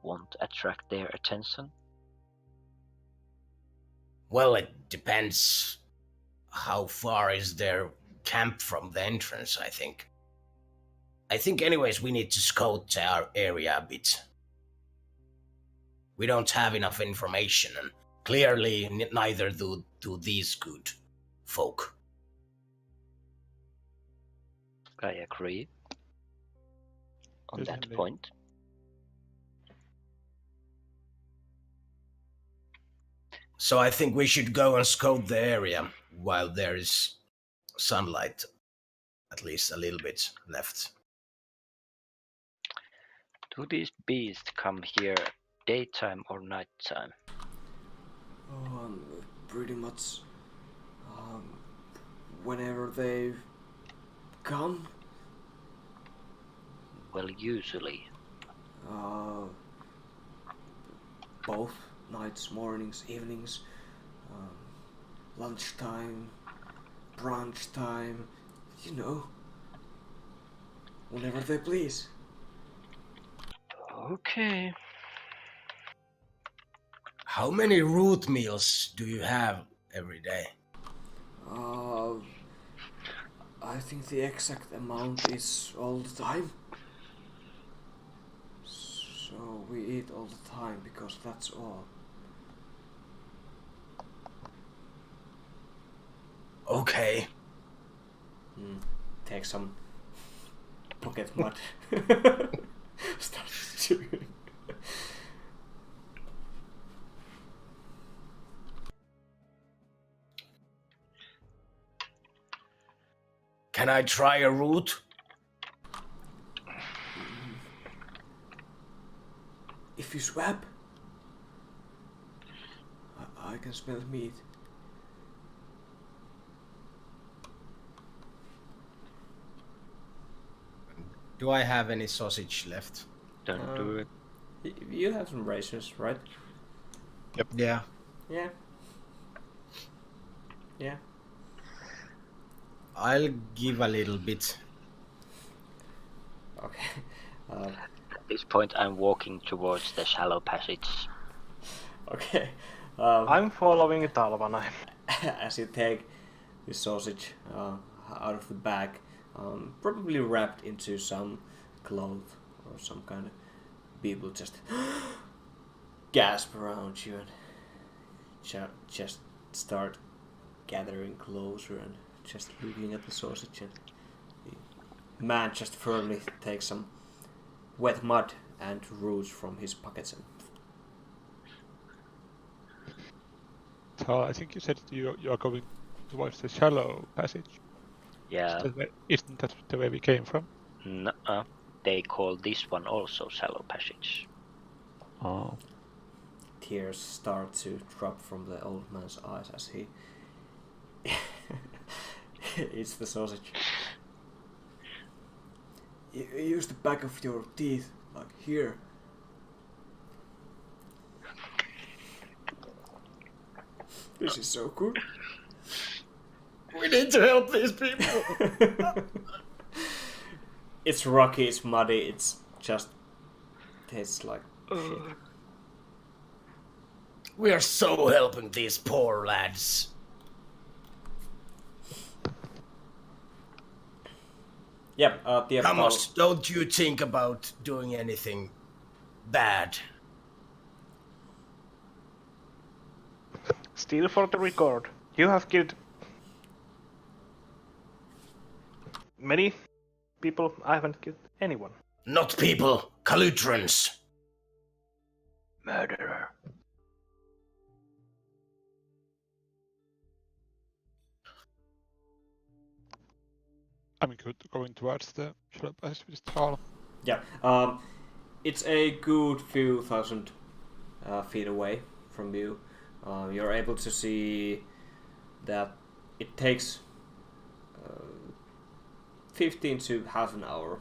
won't attract their attention? Well, it depends how far is their camp from the entrance, I think. I think anyways we need to scout our area a bit. We don't have enough information, and clearly neither do these good folk. I agree on that Definitely. point. So I think we should go and scout the area while there is sunlight, at least a little bit left. Do these beasts come here daytime or nighttime? Pretty much whenever they come. Well, usually. Both nights, mornings, evenings, lunchtime, brunch time, whenever they please. Okay. How many root meals do you have every day? I think the exact amount is all the time. So we eat all the time because that's all. Okay. Take some pocket mud. Start chewing. Can I try a root? If you swap, I can smell meat. Do I have any sausage left? Don't do it. You have some raisins, right? Yeah. Yeah. Yeah. I'll give a little bit. Okay. At this point, I'm walking towards the shallow passage. Okay. I'm following Talvana. As you take the sausage out of the bag, probably wrapped into some cloth or some kind of, people just gasp around you and just start gathering closer and just looking at the sausage, and the man just firmly takes some wet mud and roots from his pockets and So I think you said you are going towards the shallow passage. Yeah. Isn't that the way we came from? Nuh-uh. They call this one also shallow passage. Oh. tears start to drop from the old man's eyes as he eats the sausage. Use the back of your teeth, like here. This is so good. We need to help these people. It's rocky, it's muddy, it's just tastes like shit. We are so helping these poor lads. Yep, the Ramos, don't you think about doing anything bad? Still for the record, you have killed many people. I haven't killed anyone. Not people, Calutrans. Murderer. I'm good going towards the shallow passage with Tall. Yeah, it's a good few thousand feet away from you. You're able to see that it takes 15 to half an hour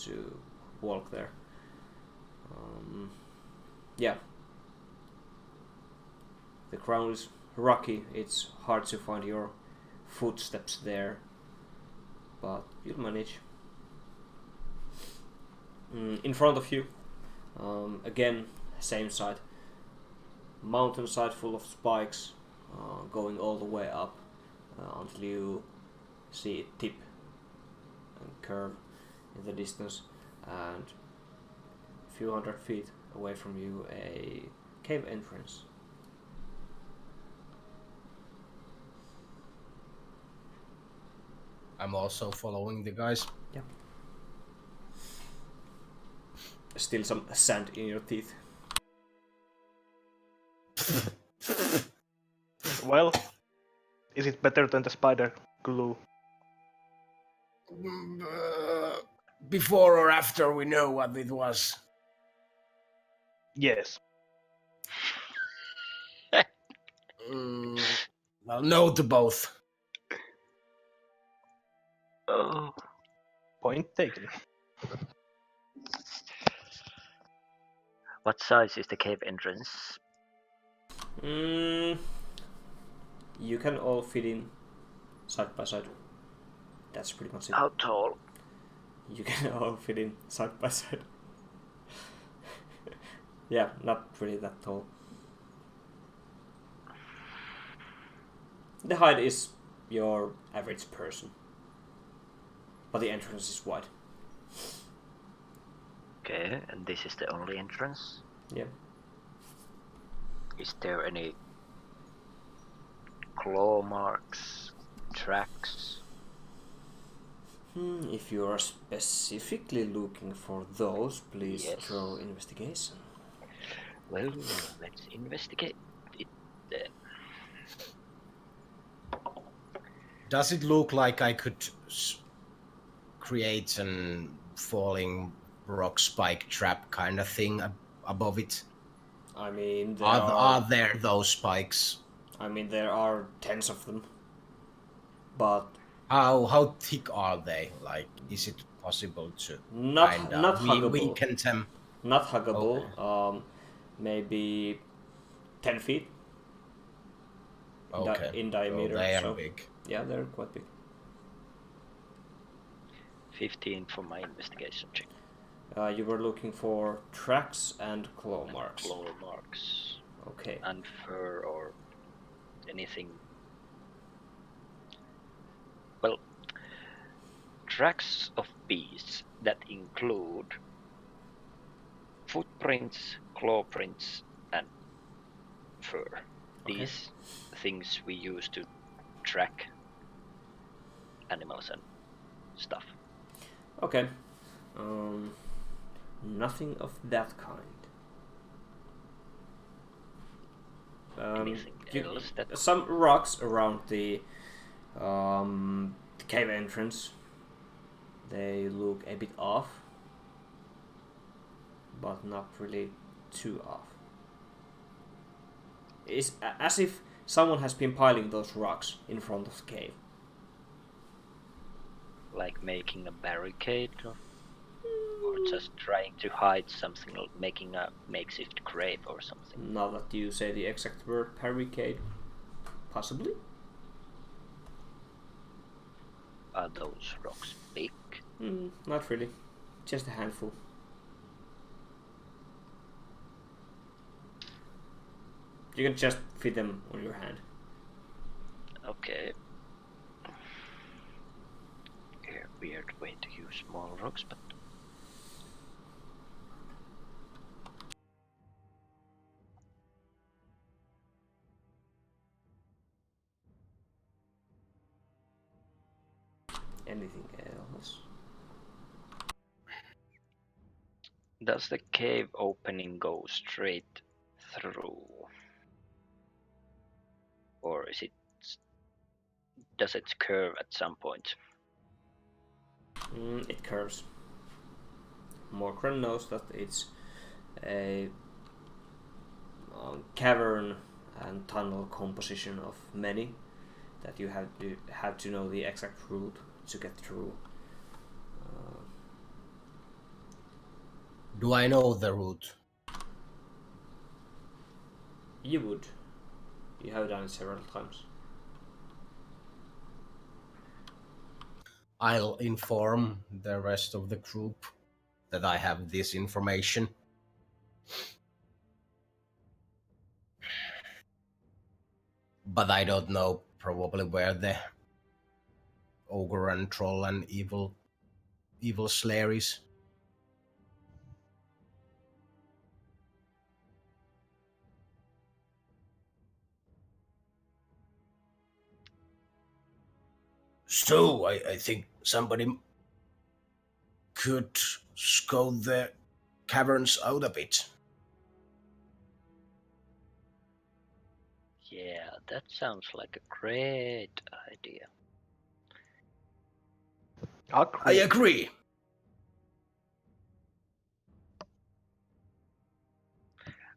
to walk there. Yeah. The ground is rocky, it's hard to find your footsteps there, but you'll manage. In front of you, again, same side. Mountainside full of spikes, going all the way up until you see it tip and curve in the distance, and a few hundred feet away from you, a cave entrance. I'm also following the guys. Yep. Still some sand in your teeth. Well, is it better than the spider glue? Before or after we know what it was? Yes. Well, no to both. Oh. Point taken. What size is the cave entrance? You can all fit in side by side. That's pretty much it. How tall? You can all fit in side by side. Yeah, not really that tall. The height is your average person, but the entrance is wide. Okay, and this is the only entrance? Yeah. Is there any claw marks, tracks? If you are specifically looking for those, please Yes. throw investigation. Well, let's investigate it then. Does it look like I could create an falling rock spike trap kind of thing above it? I mean, Are there those spikes? I mean, there are tens of them, but How thick are they? Like, is it possible to not huggable. weaken them? Not huggable. Okay. Maybe 10 feet Okay. in diameter. So they are so big. yeah, they're quite big. 15 for my investigation check. You were looking for tracks and claw marks. Claw marks. Okay. And fur or anything. Well, tracks of beasts that include footprints, claw prints, and fur. Okay. These things we use to track animals and stuff. Okay. Nothing of that kind. Anything else that... Some rocks around the cave entrance. They look a bit off, but not really too off. It's as if someone has been piling those rocks in front of the cave. Like making a barricade? Or just trying to hide something, making a makeshift grave or something? Now that you say the exact word, barricade. Possibly? Are those rocks big? Not really. Just a handful. You can just fit them on your hand. Okay. Yeah, weird way to use small rocks, but... Anything else? Does the cave opening go straight through? Or does it curve at some point? It curves. Morkran knows that it's a cavern and tunnel composition of many, that you have to know the exact route to get through. Do I know the route? You would. You have done it several times. I'll inform the rest of the group that I have this information. But I don't know probably where the ogre and troll and evil slayer is. So I think somebody could scout the caverns out a bit. Yeah, that sounds like a great idea. I agree.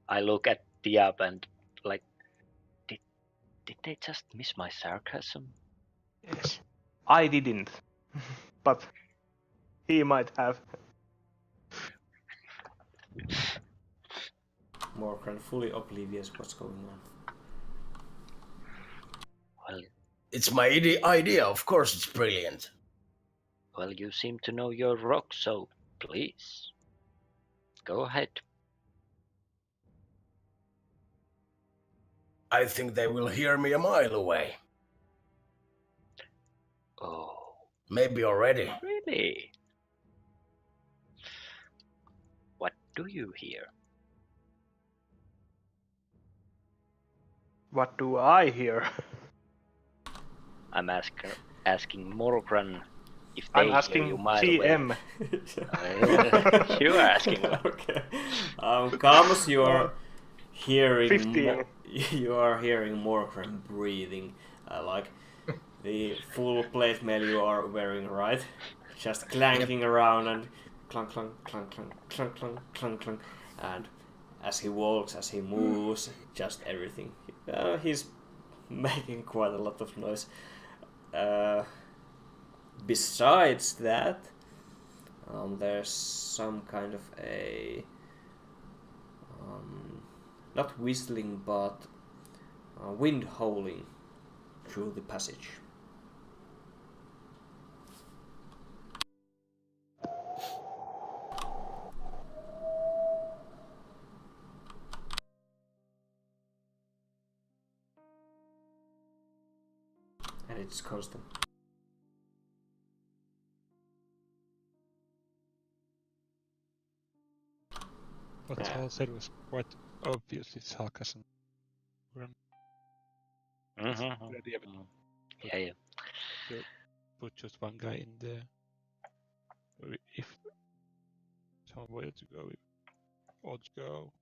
I look at Diab and like, did they just miss my sarcasm? Yes. I didn't. But he might have. Morkran fully oblivious what's going on. Well, It's my idea, of course it's brilliant. well, you seem to know your rock, so please, go ahead. I think they will hear me a mile away. Oh, Maybe already. really? What do you hear? What do I hear? I'm asking Morgran if I'm they asking hear you mile GM. away. You are asking one. Okay. Camus, you are hearing 15. You are hearing Morkran breathing, like the full plate mail you are wearing, right? Just clanking around and clunk, clunk, clunk, clunk, clunk, clunk, clunk, clunk, and as he walks, as he moves, just everything. He's making quite a lot of noise. Besides that, there's some kind of a not whistling, but wind howling through the passage. And it's constant. What Hall said was quite obviously sarcasm. Mm-hmm. Yeah. So put just one guy in there. Or if someone wanted to go, or to go.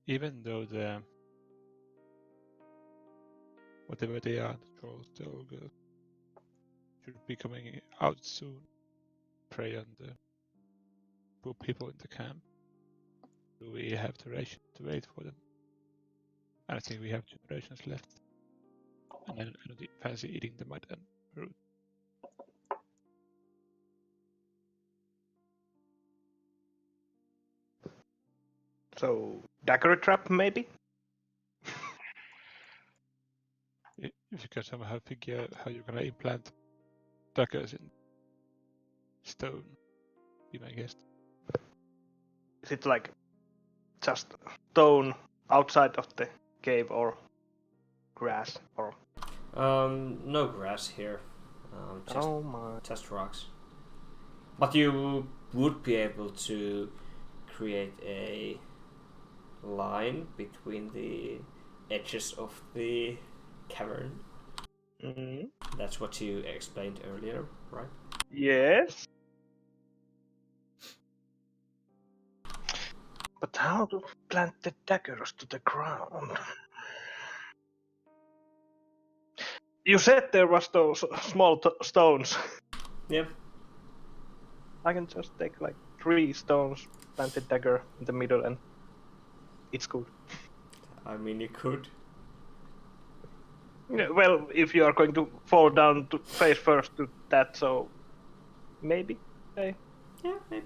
Even though the whatever they are, the trolls, the ogres, should be coming out soon. Prey on the poor people in the camp. Do we have the ration to wait for them? I think we have 2 rations left. And I don't fancy eating the mud and fruit. So, dagger trap maybe? If you can somehow figure out how you're gonna implant daggers in stone, be my guest. Is it like just stone outside of the cave or grass or? No grass here. Just rocks. But you would be able to create a line between the edges of the cavern. Mm-hmm. That's what you explained earlier, right? Yes. But how to plant the daggers to the ground? You said there was those small stones. Yeah. I can just take like 3 stones, plant the dagger in the middle, and it's good. I mean, you could. Yeah, well, if you are going to fall down to face first to that, so maybe Yeah, maybe.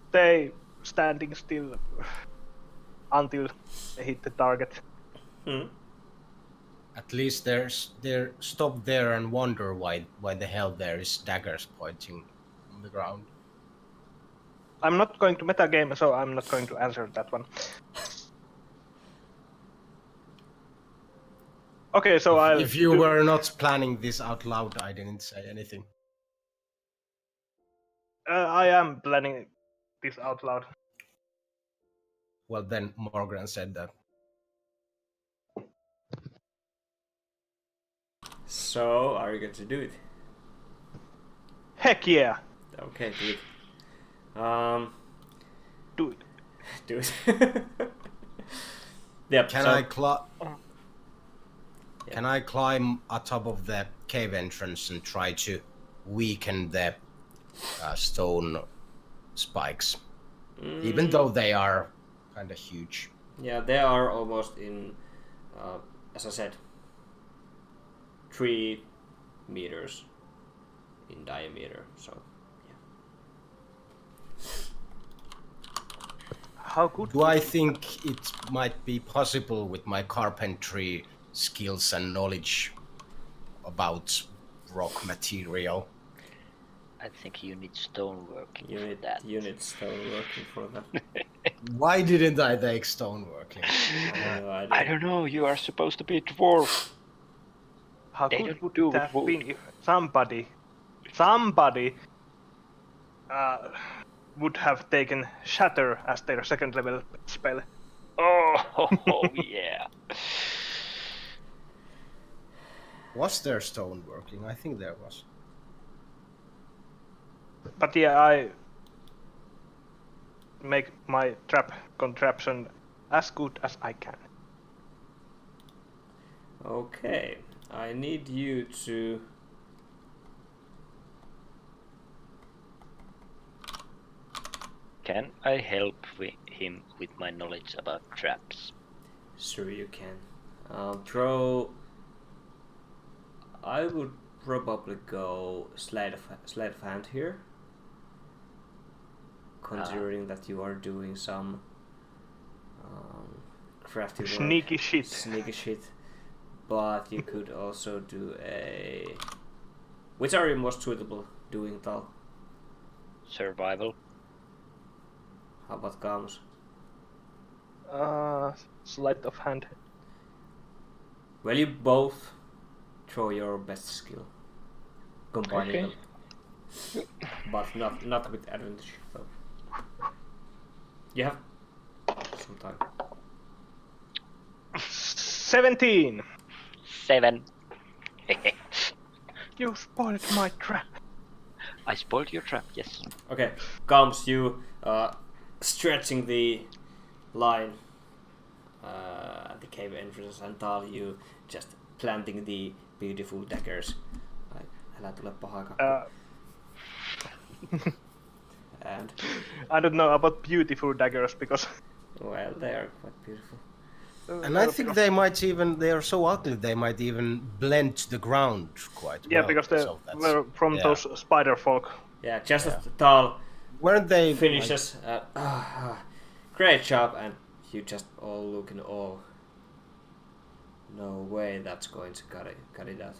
stay standing still until they hit the target. At least they're stop there and wonder why the hell there is daggers pointing on the ground. I'm not going to metagame, so I'm not going to answer that one. Okay, so If you were not planning this out loud, I didn't say anything. I am planning this out loud. Well, then Morgan said that. So, are you going to do it? Heck yeah! Okay, do it. Do it. Do it. Yep. Can I climb atop of the cave entrance and try to weaken the stone spikes, even though they are kind of huge? Yeah, they are almost in, as I said, 3 meters in diameter. So, yeah. How good? Do I think it might be possible with my carpentry skills and knowledge about rock material? I think you need stonework. You need stoneworking for that. Why didn't I take stoneworking? I don't know. You are supposed to be a dwarf. How They good don't would do it have wood. been if somebody would have taken Shatter as their 2nd level spell? Oh yeah. Was there stoneworking? I think there was. But yeah, I make my trap contraption as good as I can. Okay, I need you to... Can I help him with my knowledge about traps? Sure you can. Throw... I would probably go sleight of hand here. Considering that you are doing some crafty work. Sneaky shit. But you could also do a... Which are you most suitable doing, Tal? Survival. How about comms? Sleight of hand. Well, you both throw your best skill. Combining them. But not with advantage, though. You have some time. 17! 7. You spoiled my trap. I spoiled your trap, yes. Okay, comes you stretching the line at the cave entrance, and Tal, you just planting the beautiful daggers. Älä tule pahaa kakku. And I don't know about beautiful daggers because. well, they are quite beautiful. And I think they are so ugly they might even blend to the ground quite well. Yeah, because they were from those spider folk. Yeah, just as Tal weren't they finishes. Great job, and you just all look in awe. No way that's going to cut it out.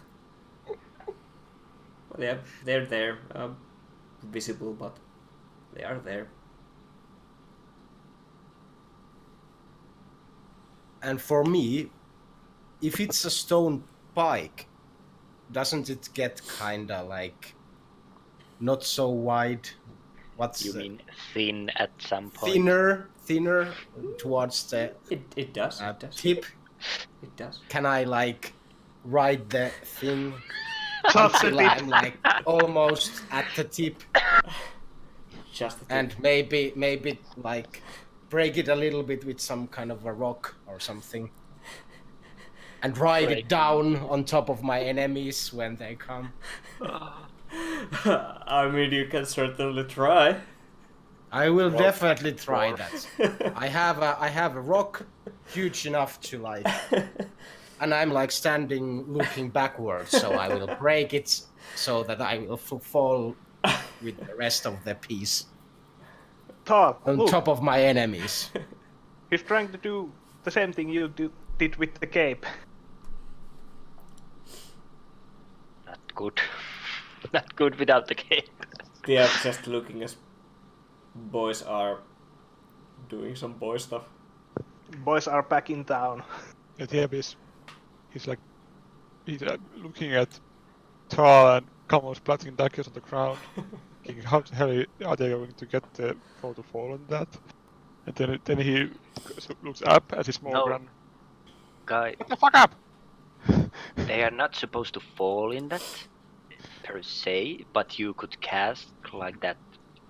Well, yeah, they're there, visible, but they are there. And for me, if it's a stone pike, doesn't it get kinda like not so wide? You mean thin at some point? Thinner towards the It does. It does. tip. It does. Can I like ride the thing Just until I'm like almost at the tip, Just the tip. and maybe like break it a little bit with some kind of a rock or something, and ride it down on top of my enemies when they come. I mean, you can certainly try. I will definitely try that. I have a rock huge enough to like, and I'm like standing looking backwards, so I will break it so that I will fall with the rest of the piece Tal, on look, top of my enemies. he's trying to do the same thing you did with the cape. Not good. Not good without the cape. They are just looking as boys are doing some boy stuff. Boys are back in town. And he's looking at Tal and Camo's planting daggers on the ground. Thinking, how the hell are they going to get the foe to fall on that? And then he looks up at his Morgan. Guy, What the fuck up? they are not supposed to fall in that per se, but you could cast like that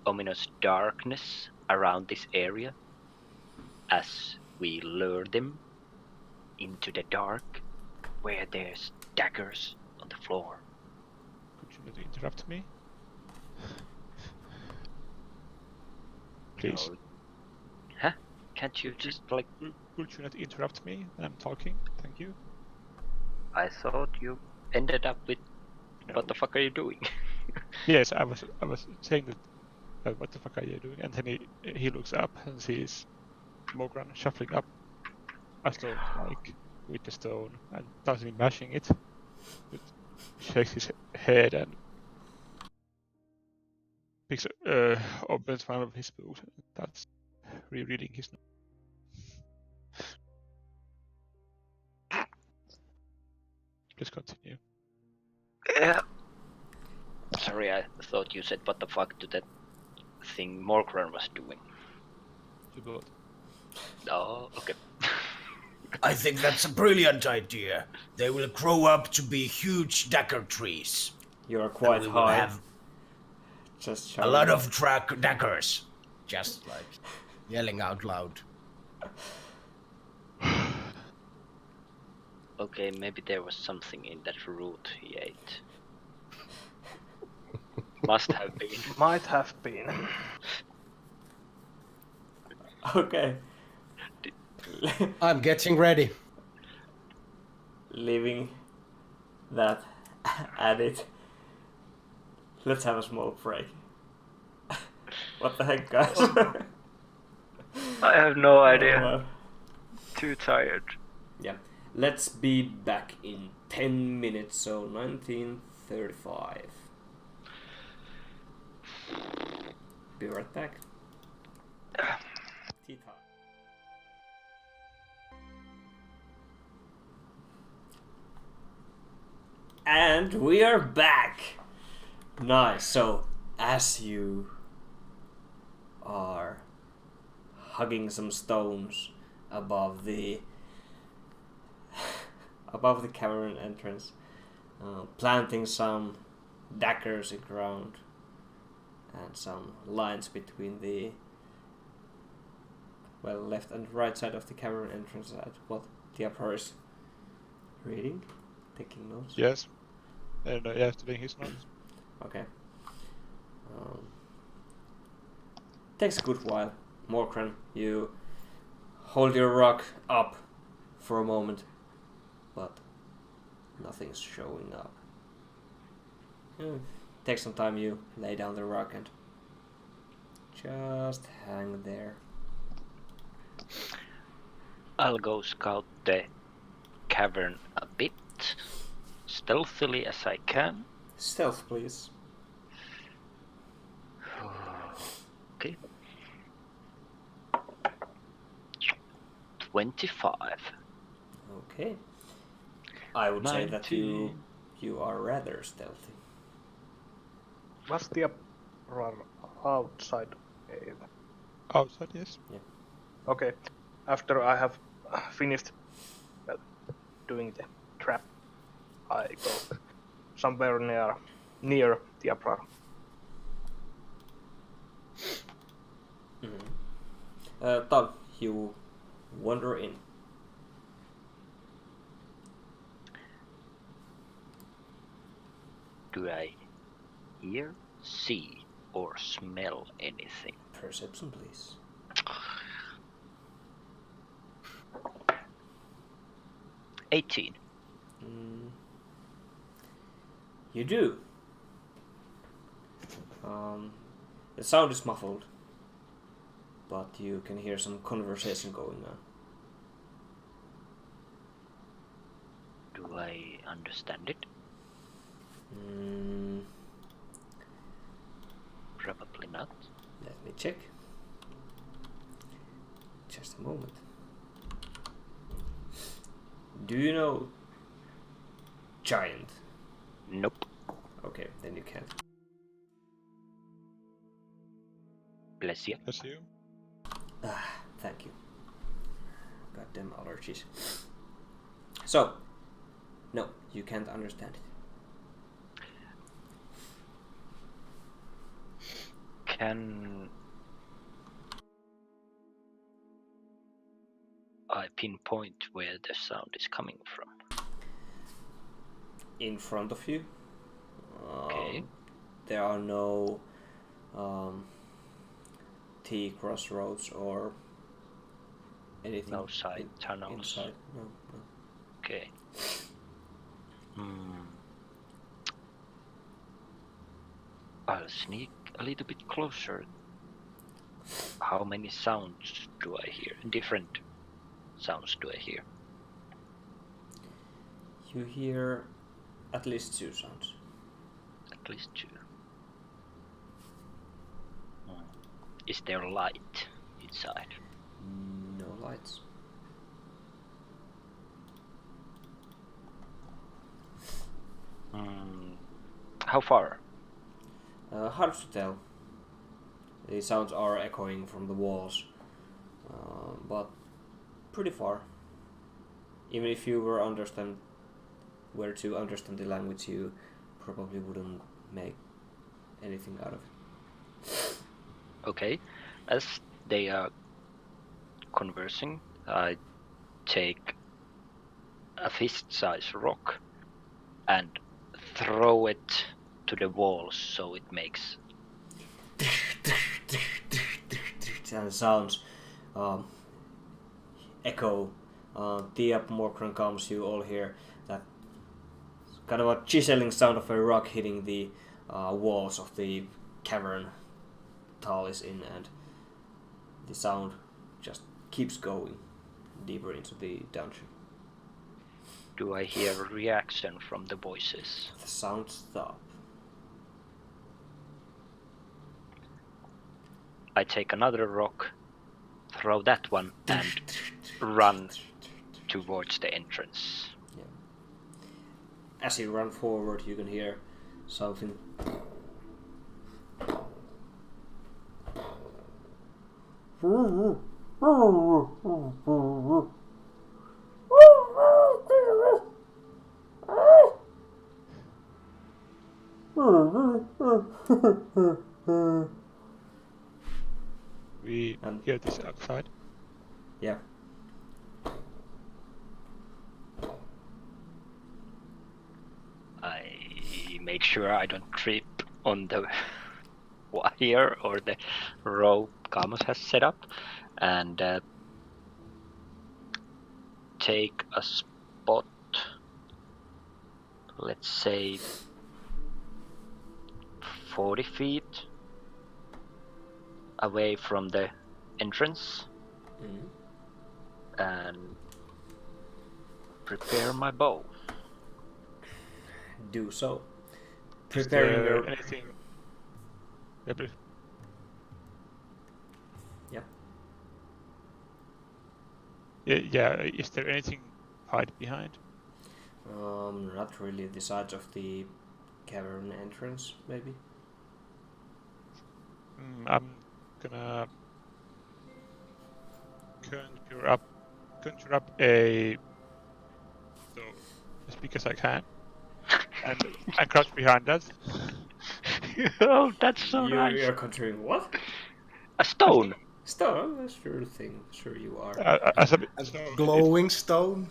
ominous darkness around this area as we lure them into the dark where there's daggers on the floor. Could you not interrupt me? Please. No. Huh? Can't you just like... Could you not interrupt me when I'm talking? Thank you. I thought you ended up with... What the fuck are you doing? Yes, I was saying that what the fuck are you doing? And then he looks up and sees Mogran shuffling up a stone like with the stone and doesn't mashing it. But shakes his head and picks opens one of his books and starts rereading his notes. Please continue. Yeah. Sorry, I thought you said what the fuck to that thing Morgran was doing. You both. Oh, okay. I think that's a brilliant idea. They will grow up to be huge dagger trees. You are quite We will high. have Just a lot of daggers. Just like yelling out loud. Okay, maybe there was something in that root he ate. Must have been. Might have been. Okay. I'm getting ready. Leaving that at it. Let's have a small break. What the heck, guys? I have no idea. Oh, well. Too tired. Yeah. Let's be back in 10 minutes, so 1935. Be right back. Tea time. And we are back! Nice, so as you are hugging some stones above the above the cavern entrance, planting some daggers in ground and some lines between the left and right side of the cavern entrance at what the Emperor is reading, taking notes. Yes. And yeah, taking his notes. Okay. Takes a good while. Morkran, you hold your rock up for a moment, but nothing's showing up. Take some time, you lay down the rock and just hang there. I'll go scout the cavern a bit, stealthily as I can. Stealth, please. Okay. 25. Okay. I would say that 19. you are rather stealthy. Was the uproar outside cave? Outside, yes. Okay. After I have finished doing the trap, I go somewhere near the uproar. Todd, you wander in. Do I hear, see, or smell anything? Perception, please. $18. You do. The sound is muffled, but you can hear some conversation going on. Do I understand it? Probably not. Let me check. Just a moment. Do you know giant? Nope. Okay, then you can't. Bless you. That's you. Thank you. Goddamn allergies. So, no, you can't understand it. Can I pinpoint where the sound is coming from? In front of you, Okay. there are no T crossroads or anything. No side tunnels. Inside. No. Okay. I'll sneak a little bit closer. How many sounds do I hear? Different sounds do I hear? You hear at least 2 sounds. At least 2. Is there light inside? No lights. How far? Hard to tell. The sounds are echoing from the walls, but pretty far. Even if you were to understand the language, you probably wouldn't make anything out of it. Okay. As they are conversing, I take a fist-sized rock and throw it to the walls so it makes and sounds echo. The Morkran comes, you all hear that kind of a chiseling sound of a rock hitting the walls of the cavern Tal is in, and the sound just keeps going deeper into the dungeon. Do I hear a reaction from the voices? The sound stops. I take another rock, throw that one, and run towards the entrance. Yeah. As you run forward, you can hear something. We hear this outside. Yeah. I make sure I don't trip on the wire or the rope Camus has set up, and take a spot, let's say 40 feet away from the entrance, and prepare my bow. Do so. Is Preparing there your... anything? Yeah, please. Yeah. Is there anything hide behind? Not really. The sides of the cavern entrance, maybe. I'm gonna conjure up a stone as big as I can, and crouch behind that. Oh, that's so nice. You're conjuring what? A stone. Stone? That's sure thing. Sure you are. As a Glowing stone?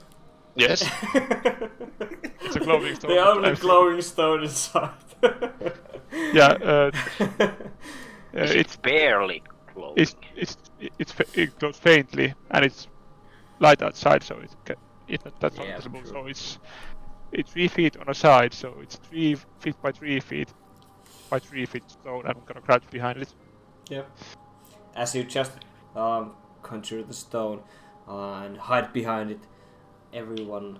Yes. It's a glowing stone. The only glowing stone inside. Yeah. It's barely glowing. It glows faintly, and it's light outside, so it's not that Yeah, noticeable. true. So it's 3 feet on a side, so it's 3 feet by 3 feet by 3 feet stone. I'm gonna crouch behind it. Yep. As you just conjure the stone and hide behind it, everyone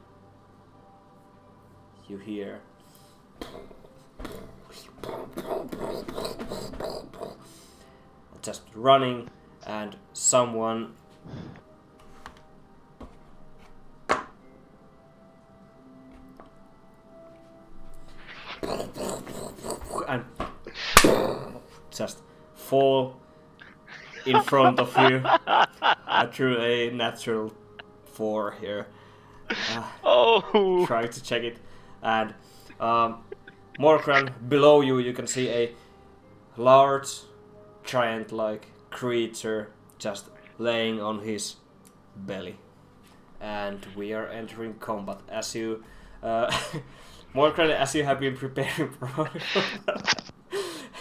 you hear just running, and someone and just fall in front of you. I drew a natural 4 here. Oh! Trying to check it. And Morgran, below you, you can see a large, giant-like creature just laying on his belly. And we are entering combat. As you, Morgran, as you have been preparing for that,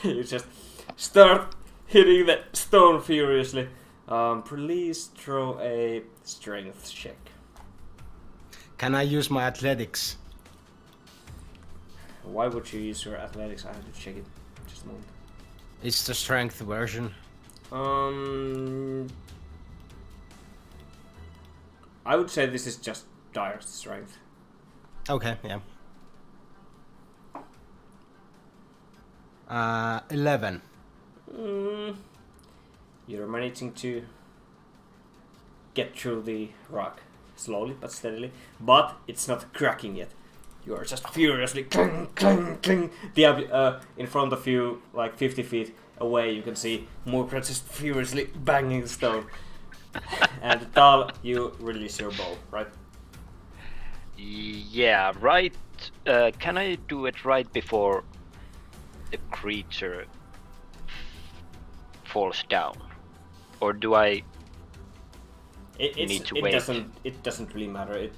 you just start hitting the stone furiously. Please throw a strength check. Can I use my athletics? Why would you use your athletics? I have to check it. Just a moment. It's the strength version. I would say this is just dire strength. Okay, yeah. 11. You're managing to get through the rock slowly but steadily, but it's not cracking yet. You are just furiously cling, cling, cling. In front of you, like 50 feet away, you can see Morgran just furiously banging the stone. And Tal, you release your bow, right? Yeah, right. Can I do it right before the creature falls down? Or do I need to wait? It doesn't really matter. It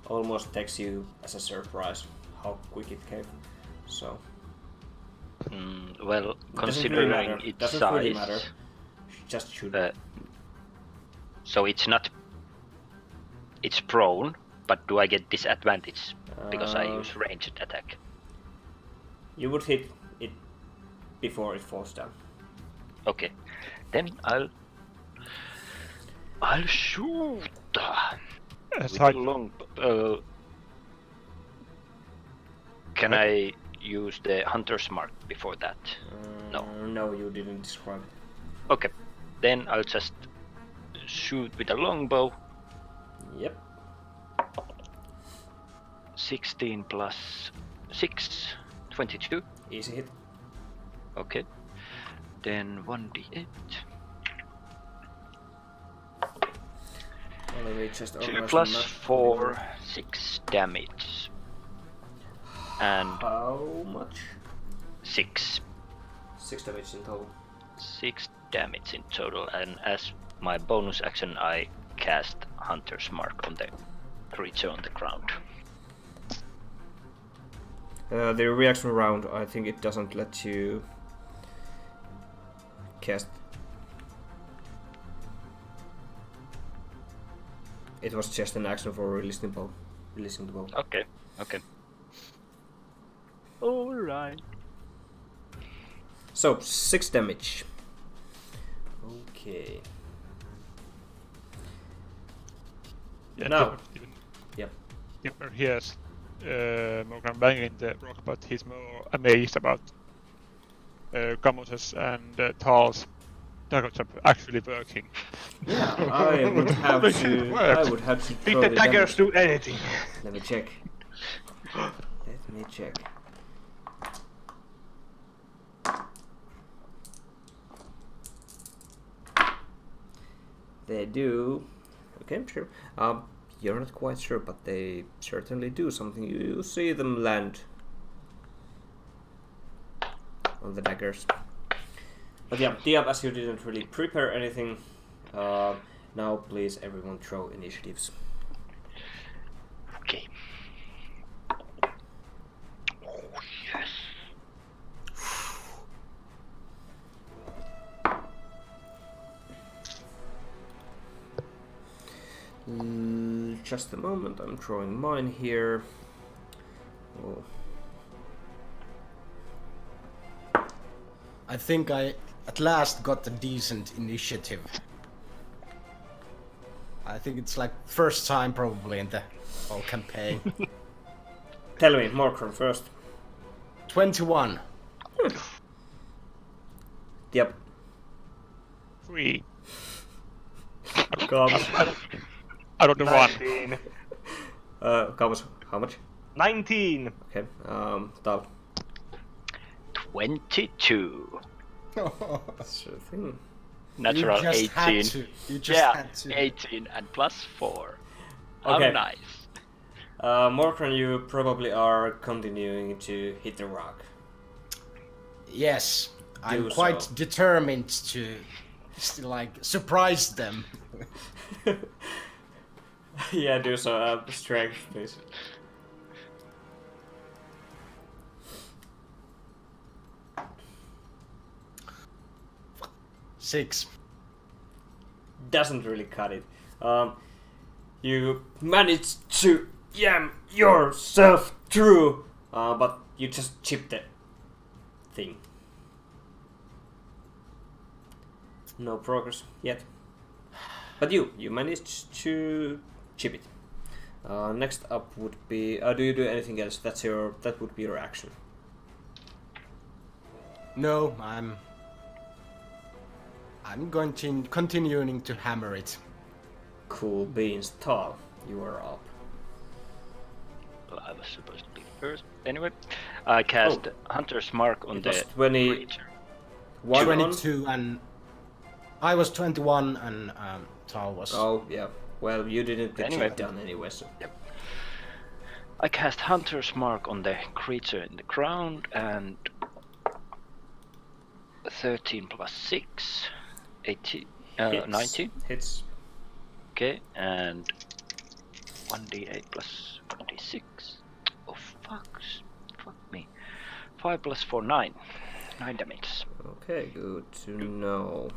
almost takes you as a surprise how quick it came. So. Well, Considering considering its doesn't size, really matter. Just shoot. So it's not. It's prone, but do I get disadvantage because I use ranged attack? You would hit it before it falls down. Okay, then I'll shoot. With a long. Can I use the hunter's mark before that? No. No, you didn't describe it. Okay, then I'll just shoot with a longbow. Yep. 16 plus 6, 22. Easy hit. Okay. Then 1d8. Let me just 2 plus 4, 6 damage. And how much? 6. 6 damage in total. 6 damage in total, and as my bonus action, I cast Hunter's Mark on the creature on the ground. The reaction round, I think it doesn't let you cast. It was just an action for releasing the bow. Okay. Alright. So 6 damage. Okay. Yeah, Now. Yep. Timber hears Morgan banging the rock, but he's more amazed about Camus's and Tal's dagger jump actually working. Yeah, I would have to. Did throw the the daggers damage. do anything? Let me check. They do. Okay, sure. You're not quite sure, but they certainly do something. You see them land on the daggers. But yeah, Diab, as you didn't really prepare anything, now please everyone throw initiatives. Okay. Oh, yes. Just a moment, I'm throwing mine here. Oh. I think I at last got a decent initiative. I think it's like first time probably in the whole campaign. Tell me, Morkron first. 21. Yep. 3. Comes. I don't know one. 19. Comes. How much? 19. Okay. Tal. 22. Sure thing. Natural You just 18. had to. You just Yeah, had to. 18 and plus 4. Okay. How nice. Morkron, you probably are continuing to hit the rock. Yes, I'm Do quite so. determined to surprise them. Yeah, do so. Strength, please. Six. Doesn't really cut it. You managed to jam yourself through, but you just chipped the thing. No progress yet. But you managed to chip it. Next up would be. Do you do anything else? That would be your action. No, I'm going to continuing to hammer it. Cool beans, Tal. You are up. Well, I was supposed to be first. Anyway, I cast Hunter's Mark on It the was 20. creature. 22 and I was 21 and Tal was. Oh yeah. Well, you didn't get Anyway. it done anyway, so. I cast Hunter's Mark on the creature in the ground, and 13 plus 6, 18, Hits. 19. Hits. Okay, and 1d8 plus 1d6. Oh fuck me. 5 plus 4, 9. 9 damage. Okay, good to know.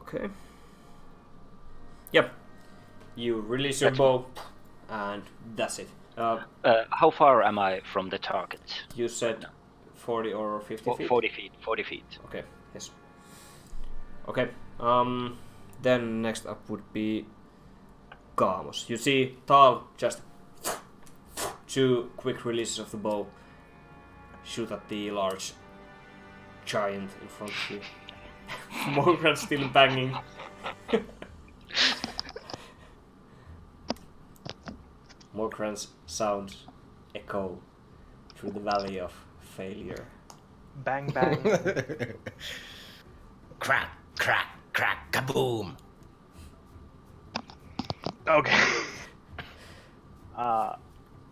Okay. Yep. You release your bow, and that's it. How far am I from the target? You said 40 or 50 feet? 40 feet. 40 feet. Okay, yes. Okay, then next up would be Gamos. You see Tal just 2 quick releases of the bow shoot at the large giant in front of you. Morgan still banging. Morgran's sounds echo through the valley of failure. Bang bang. Crack, crack, crack, kaboom. Okay.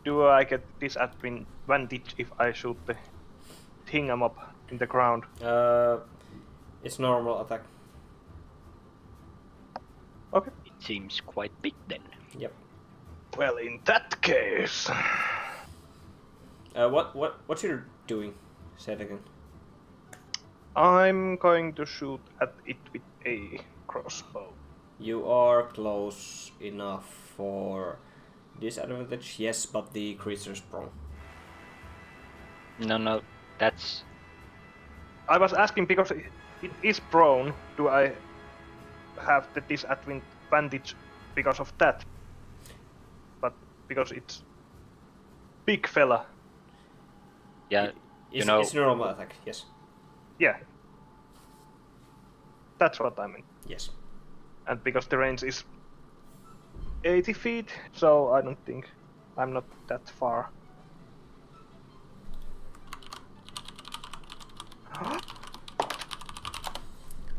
Do I get disadvantage if I shoot the thingam-up in the ground? It's normal attack. Okay. It seems quite big then. Yep. Well, in that case... What you're doing? Say it again. I'm going to shoot at it with a crossbow. You are close enough for disadvantage, yes, but the creature's prone. No, that's... I was asking because it is prone, do I have the disadvantage because of that? But because it's big fella. Yeah, It's normal attack, yes. Yeah. That's what I mean. Yes. And because the range is 80 feet, so I don't think I'm not that far.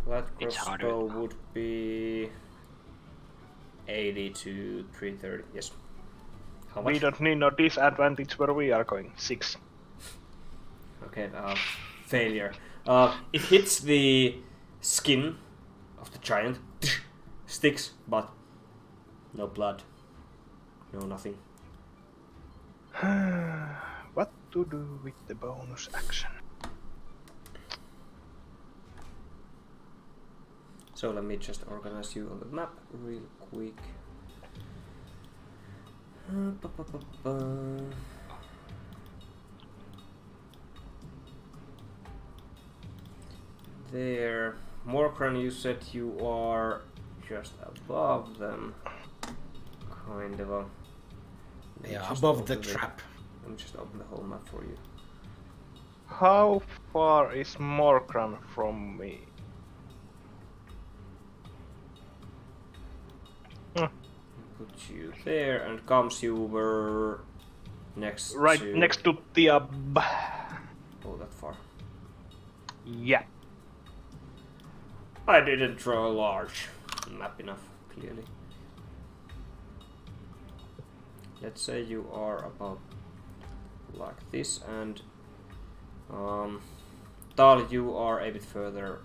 Light It's harder. crossbow would be 80 to 330, yes. How much? We don't need no disadvantage where we are going. 6. Okay, failure. It hits the skin of the giant, sticks, but no blood, no nothing. What to do with the bonus action? So let me just organize you on the map real quick. There. Morkran, you said you are just above them. Kind of a... Yeah, just above the open trap. Let me just open the whole map for you. How far is Morkran from me? Put you there, and comes you over next Right to... next to the Oh, that far. Yeah. I didn't draw a large map enough, clearly. Let's say you are about like this, and Tal, you are a bit further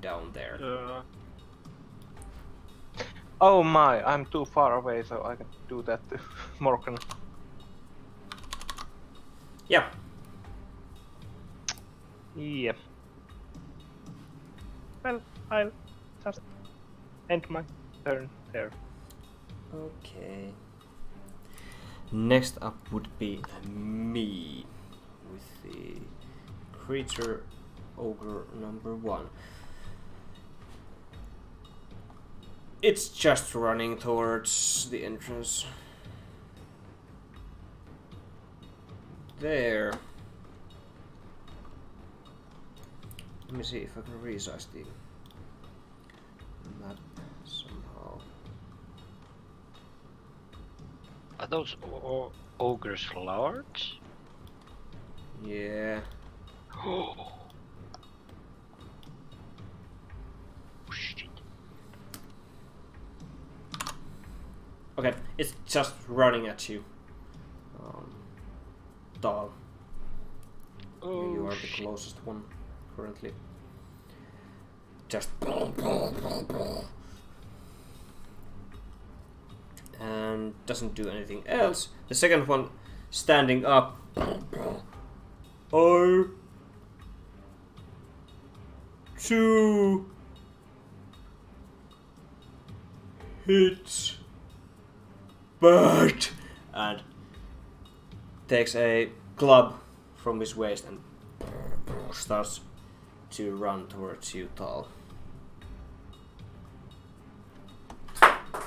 down there. Oh my, I'm too far away, so I can do that to Morgan. Yeah. Yeah. Well, I'll just end my turn there. Okay. Next up would be me with the creature ogre number 1. It's just running towards the entrance. There. Let me see if I can resize the map somehow. Are those ogres large? Yeah. Oh shit. Okay, it's just running at you. Dal. You are the closest one currently. Just and doesn't do anything else. The second one standing up. Or 2 hits bad and takes a club from his waist and starts to run towards you, Tal.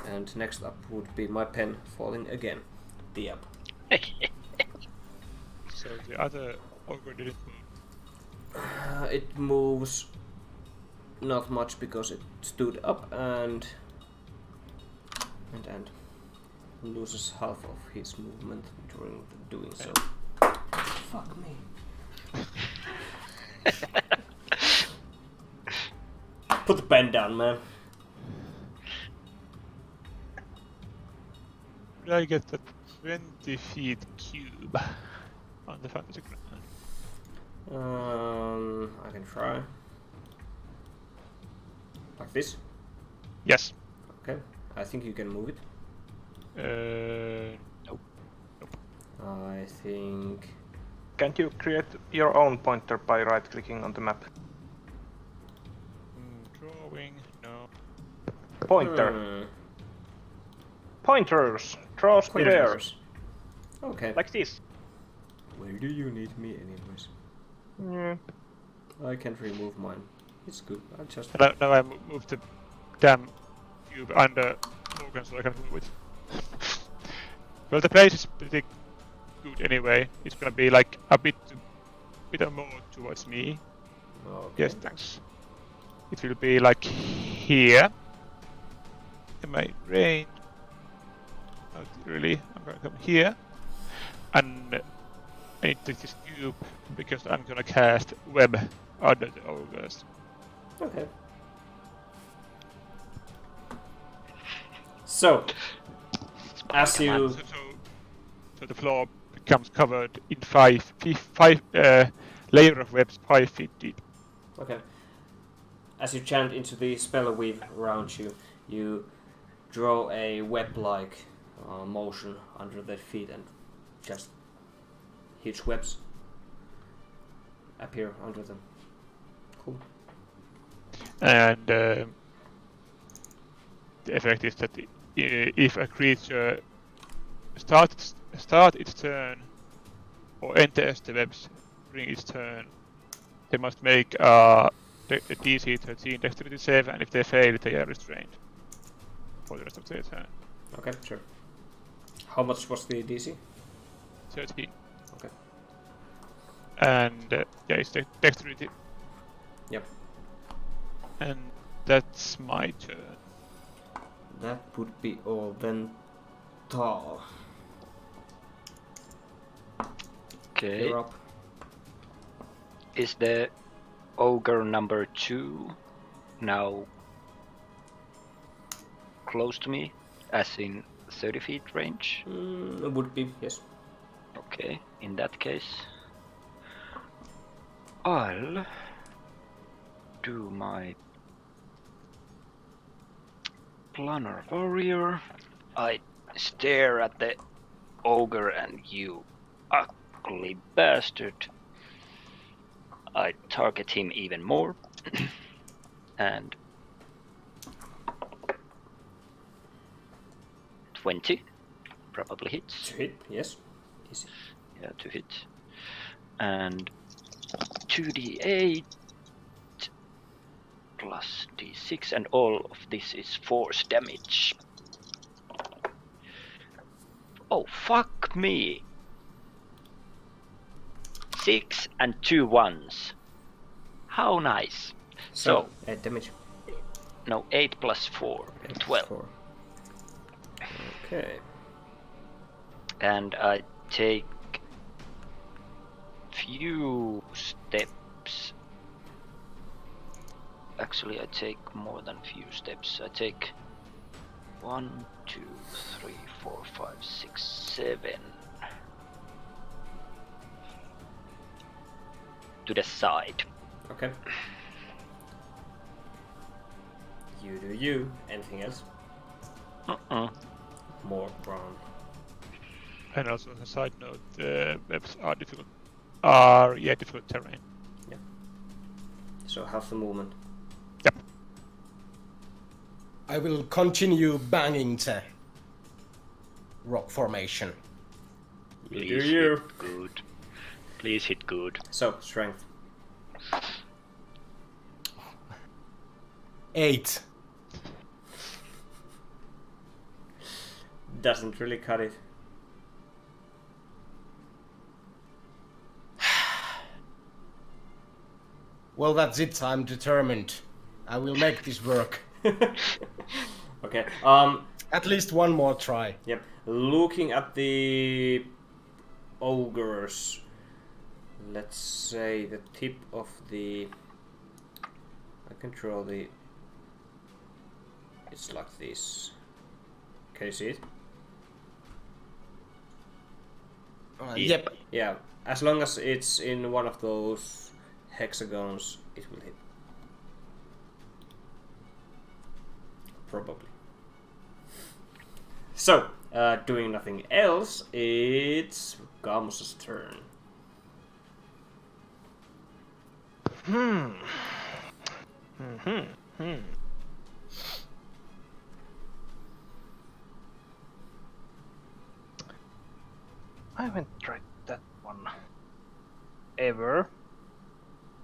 And next up would be my pen falling again. Diab. So the other ogre didn't move. It moves not much because it stood up and loses half of his movement during doing so. Fuck me. Put the pen down, man. Did I get a 20 feet cube on the fantasy ground? I can try. Like this? Yes. Okay. I think you can move it. Nope. I think... Can't you create your own pointer by right-clicking on the map? Drawing, no. Pointer. Pointers! Draw squares! Pointers. Okay. Like this. Where do you need me anyways? Yeah. I can't remove mine. It's good. I just... Now I moved the damn cube under Morgan so I can move it. Well, the place is pretty good anyway. It's gonna be like a bit more towards me. Okay. Yes, thanks. It will be like here. In my range. Not really. I'm gonna come here. And I need to take this cube because I'm gonna cast web under the ogres. Okay. So, as you... So the floor becomes covered in five layer of webs 5 feet deep. Okay. As you chant into the spell weave around you, you draw a web-like motion under their feet and just huge webs appear under them. Cool. And the effect is that if a creature starts its turn or enters the webs during its turn, they must make a DC 13 dexterity save, and if they fail, they are restrained for the rest of their turn. Okay, sure. How much was the DC? 13. Okay. And yeah, it's dexterity. Yep. And that's my turn. That would be all then. Tall. Okay. You're up. Is the ogre number 2 now close to me, as in 30 feet range? It would be, yes. Okay, in that case, I'll do my Planner Warrior. I stare at the ogre and you ugly bastard. I target him even more. And 20 probably hits. To hit, yes. Easy. Yeah, to hit. And 2d8 plus d6, and all of this is force damage. Oh, fuck me! 6 and 2 1s. How nice. So 8 damage. no, 8 plus 4, 12. 4. Okay. And I take few steps. Actually, I take more than few steps. I take 1, 2, 3, 4, 5, 6, 7 to the side. Okay. You do you. Anything else? More brown. And also as a side note, the webs are difficult terrain. So half the movement. Yep. I will continue banging the rock formation. Please do you. hit good. Please hit good. So, strength. 8. Doesn't really cut it. Well, that's it. I'm determined. I will make this work. Okay. At least one more try. Yep. Looking at the ogres, let's say the tip of the... I can draw the... It's like this. Can you see it? Yep. Yeah, as long as it's in one of those hexagons, it will hit. Probably. So, doing nothing else, it's Gamus's turn. I haven't tried that one ever.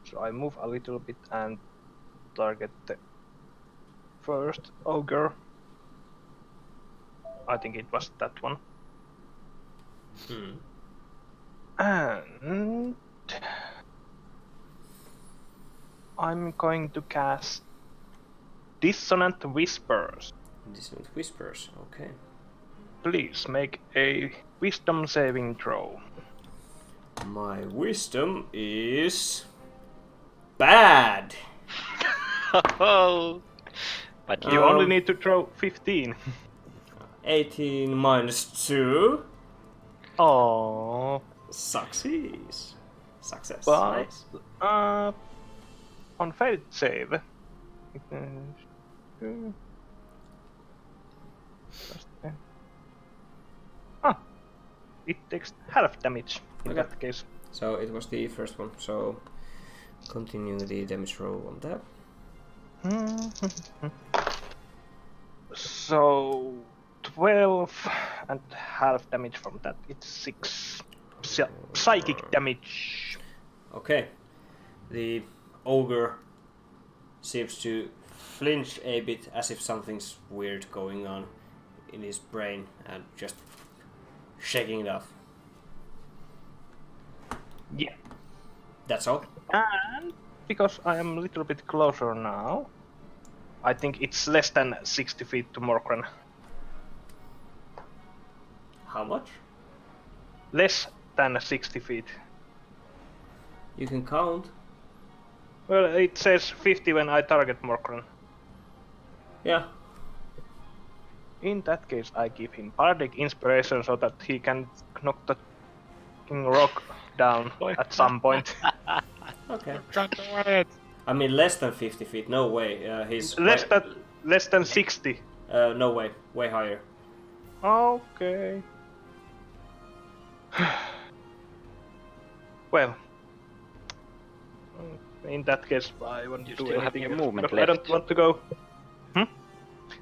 So I move a little bit and target the first ogre. I think it was that one. And I'm going to cast Dissonant Whispers. Dissonant Whispers, okay. Please make a wisdom saving throw. My wisdom is bad. Oh, but You only need to throw 15. 18 minus 2. Oh, Succeeds. Success. but Nice. on failed save. It takes half damage in Okay. that case. So it was the first one. So continue the damage roll on that. So 12 and half damage from that. It's 6 psychic damage. Okay. The ogre seems to flinch a bit as if something's weird going on in his brain and just shaking it off. Yeah. That's all. And because I am a little bit closer now, I think it's less than 60 feet to Morkran. How much? Less than 60 feet. You can count. Well, it says 50 when I target Morkran. Yeah. In that case, I give him Bardic Inspiration so that he can knock the fucking rock down at some point. Okay. Can't do it. I mean, less than 50 feet. No way. He's Less than 60. no way. Way higher. Okay. Well, in that case, I won't You do still have anything. your movement Because I don't left. want to go.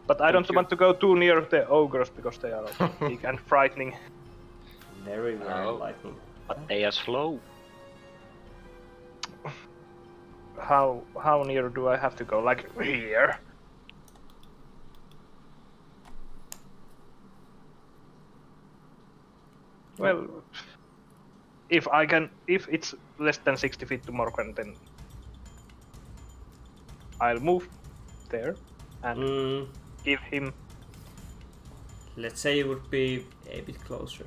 But I don't want to go too near the ogres because they are big and frightening. Very, very Oh. lightning. But they are slow. How near do I have to go? Like here? Well, if it's less than 60 feet to Morgan, then I'll move there and give him. Let's say it would be a bit closer.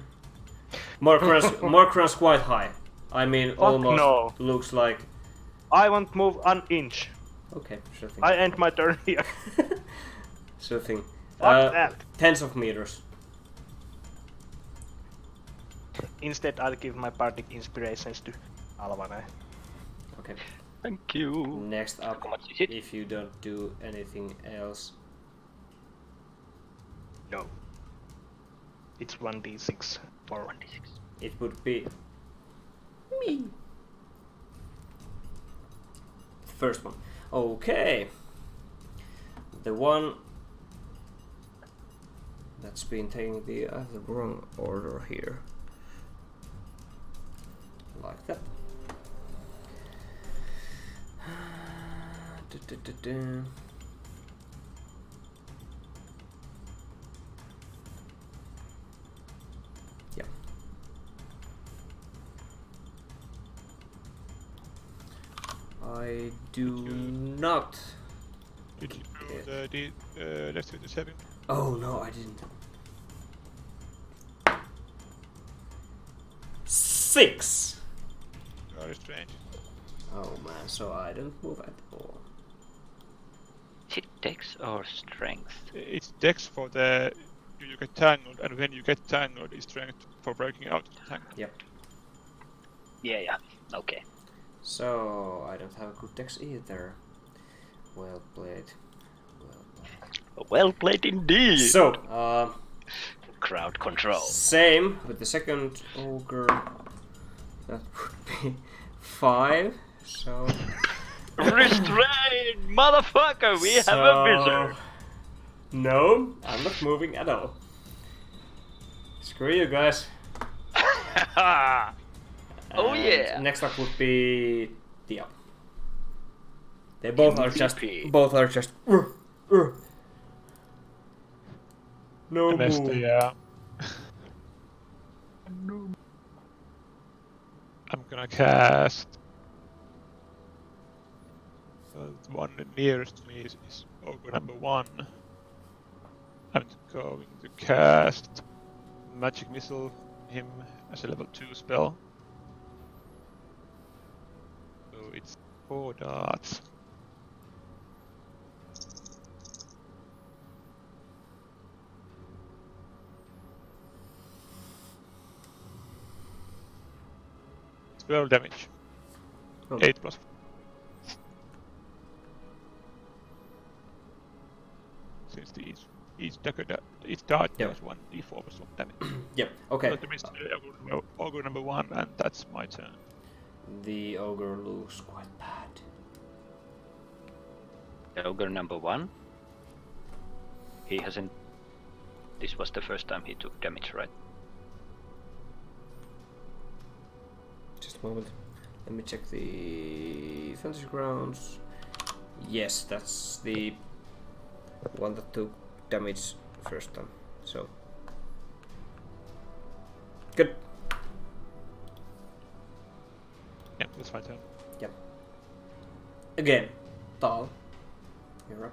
Morkran's quite high. I mean, almost no. looks like. I won't move an inch. Okay, sure thing. I end my turn here. Sure thing. Fuck that. Tens of meters. Instead, I'll give my Bardic Inspirations to Alvana. Okay. Thank you. Next up, How much is it? if you don't do anything else. No. It's 1d6 for 1d6. It would be me. First one. Okay. The one that's been taking the wrong order here. Like that. Yeah. I do not. Did you roll the let's do the 7? Oh no, I didn't. 6. Very strange. Oh man, so I don't move at all. Is it dex or strength? It's dex for the you get tangled, and when you get tangled, it's strength for breaking out of the tangle. Yep. Yeah. Okay. So I don't have a good dex either. Well played. Well played indeed. So, Crowd control. same with the second ogre. That would be 5. So. Restrain, motherfucker! We have a wizard. No, I'm not moving at all. Screw you guys. Oh And yeah. Next up would be Tia. They both are just. MVP. Both are just. No Unless move. they, I'm gonna cast. The one nearest to me is ogre number 1. I'm going to cast magic missile him as a level 2 spell. So it's 4 darts. It's 12 damage. Oh. 8 plus. Since each dart Yep. does 1d4 plus 1 damage. Yep. Okay. So there is ogre number 1, and that's my turn. The ogre looks quite bad. Ogre number 1. He hasn't. This was the first time he took damage, right? Just a moment. Let me check the fantasy grounds. Yes, that's the one that took damage first time. So good. Yeah, that's my turn. Yep. Again, Tal. You're up.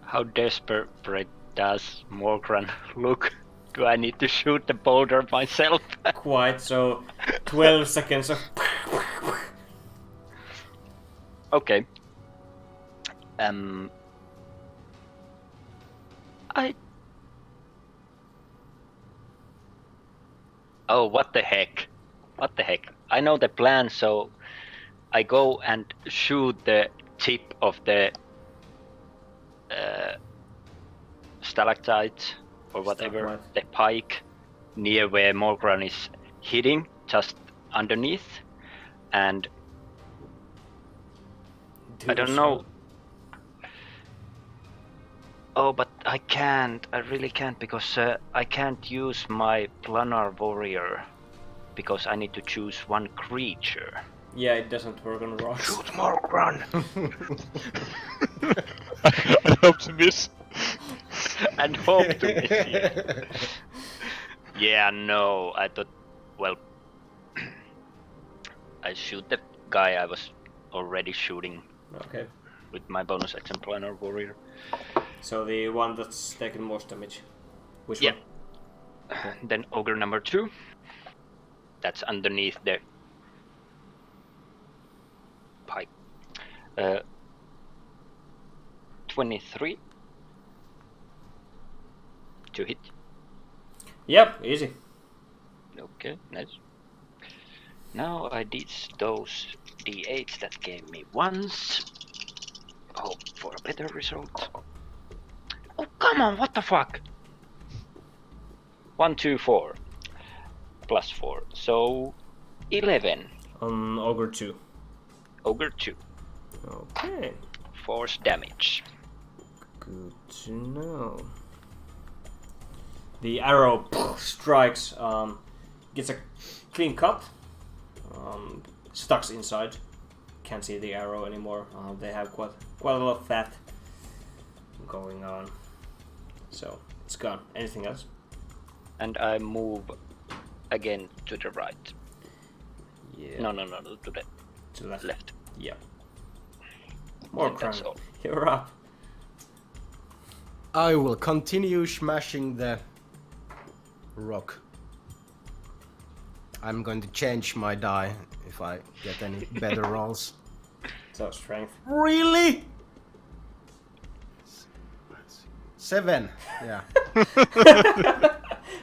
How desperate does Morgran look? Do I need to shoot the boulder myself? Quite. So 12 seconds of. Okay. Oh, what the heck? What the heck? I know the plan, so I go and shoot the tip of the stalactite or whatever, Stalagmite. the pike, near where Morgran is hitting, just underneath. And I don't know. Oh, but I can't. I really can't, because I can't use my planar warrior because I need to choose one creature. Yeah, it doesn't work on rocks. Shoot Morgran! I hope to miss. And hope to miss it. Yeah, no, I thought, well, I shoot the guy I was already shooting Okay. with my bonus action planar warrior. So the one that's taken most damage. Which Yeah. one? Okay. Then ogre number 2. That's underneath the pipe. 23 to hit. Yep, easy. Okay, nice. Now I did those d8s that gave me ones. Hope for a better result. Oh, come on, what the fuck? 1, 2, 4. Plus 4. So 11. On ogre 2. Ogre 2. Okay. Force damage. Good to know. The arrow strikes, gets a clean cut, stuck inside. Can't see the arrow anymore. They have quite a lot of fat going on, so it's gone. Anything else? And I move again to the right. Yeah. No, to the To the left. left. Yeah. More And that's crime. all. You're up. I will continue smashing the rock. I'm going to change my die if I get any better rolls. So strength. Really? 7. Yeah.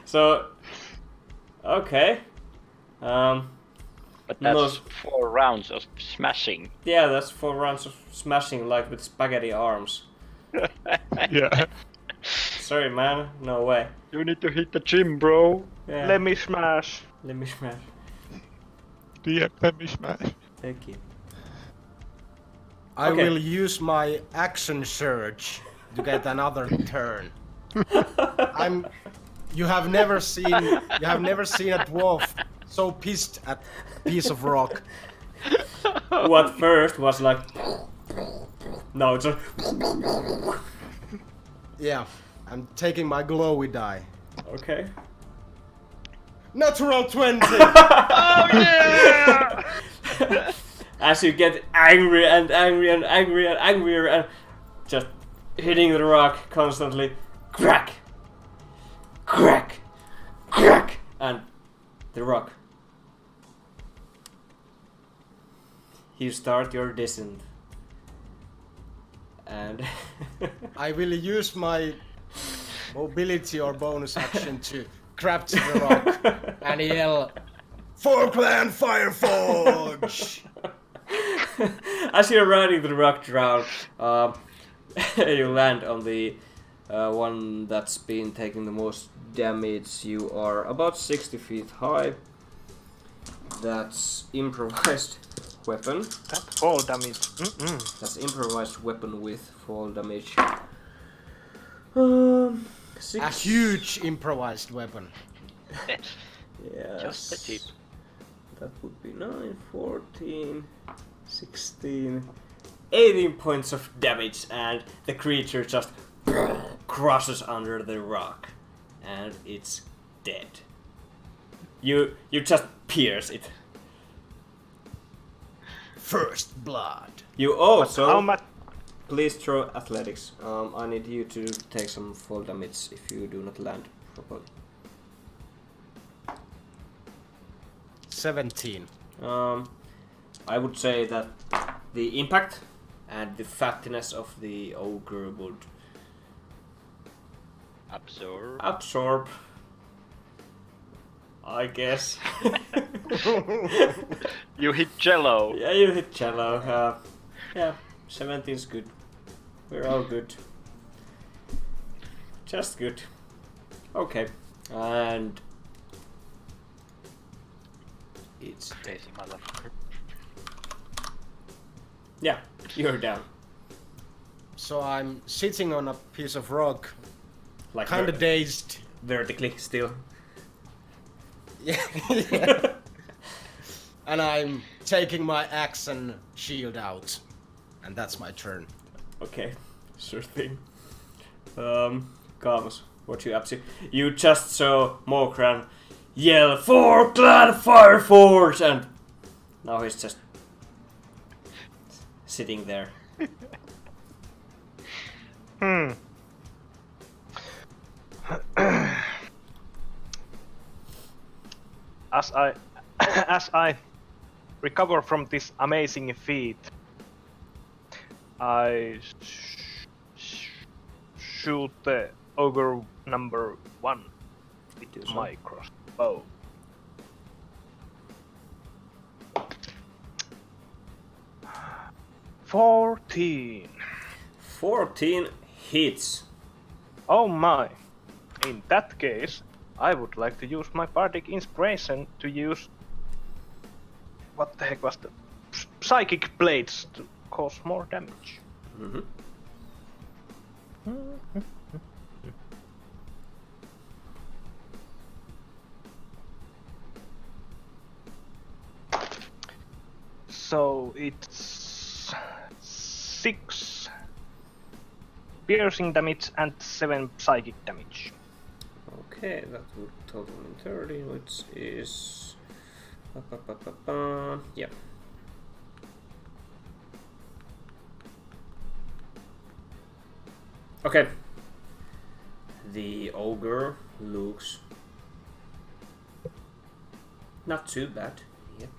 So, okay. But that's 4 rounds of smashing. Yeah, that's 4 rounds of smashing, like with spaghetti arms. Yeah. Sorry, man. No way. You need to hit the gym, bro. Yeah. Let me smash. Let me smash. Let me smash. Thank you. I Okay. will use my action surge to get another turn. You have never seen a dwarf so pissed at a piece of rock. What first was like... No, it's a... Yeah, I'm taking my glowy die. Okay. Natural 20! Oh yeah! As you get angry and angry and angry and angrier and just hitting the rock constantly. Crack! Crack! Crack! And the rock. You start your descent. And... I will use my mobility or bonus action to grab to the rock and yell, "For Clan Fireforge!" As you're riding the rock down, you land on the one that's been taking the most damage. You are about 60 feet high. That's improvised weapon. That fall damage. That's improvised weapon with fall damage. A huge improvised weapon. Yes. Just the tip. That would be 9, 14, 16, 18 points of damage, and the creature just crushes under the rock, and it's dead. You just pierce it. First blood. You also... How much? Please throw athletics. I need you to take some fall damage if you do not land properly. 17. I would say that the impact and the fatness of the ogre would absorb, I guess. You hit Jello. Yeah, you hit cello. Yeah, 17's good. We're all good. Just good. Okay, and it's Crazy motherfucker. yeah, you're down. So I'm sitting on a piece of rock, Like kind of dazed. vertically still. Yeah. And I'm taking my axe and shield out. And that's my turn. Okay, sure thing. Kalmas, what you up to? You just saw Mokran yell, "For Clan Fireforge!" and now he's just sitting there. As I recover from this amazing feat, I shoot the ogre number 1 with my crossbow. $14. 14 hits. Oh my! In that case, I would like to use my bardic inspiration to use... What the heck was the... Psychic blades to cause more damage. Mm-hmm. So it's 6 piercing damage and 7 psychic damage. Okay, that would total in 30, which is... Yeah. Okay. The ogre looks not too bad yet.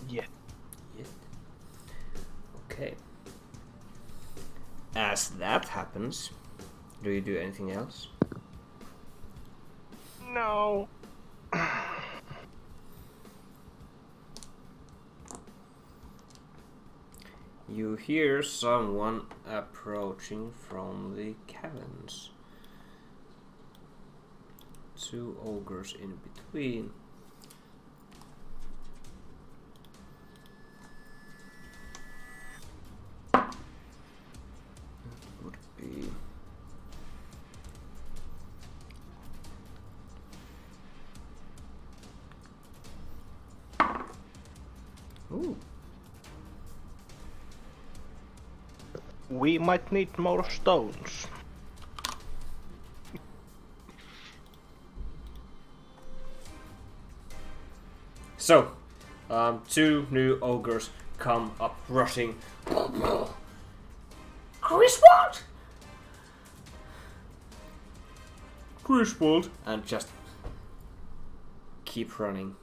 Yeah. Okay. As that happens, Do you do anything else? No. You hear someone approaching from the caverns. 2 ogres in between. Would be ooh. We might need more stones. So, 2 new ogres come up rushing. Griswold! Griswold! And just keep running.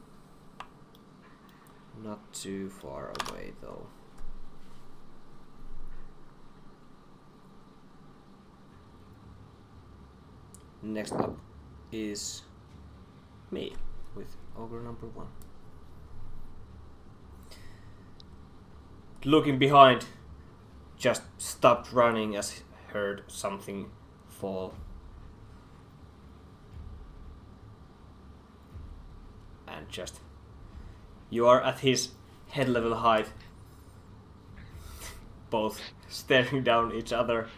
Not too far away though. Next up is me with ogre number 1. Looking behind, just stopped running as heard something fall. And just you are at his head level height, both staring down each other,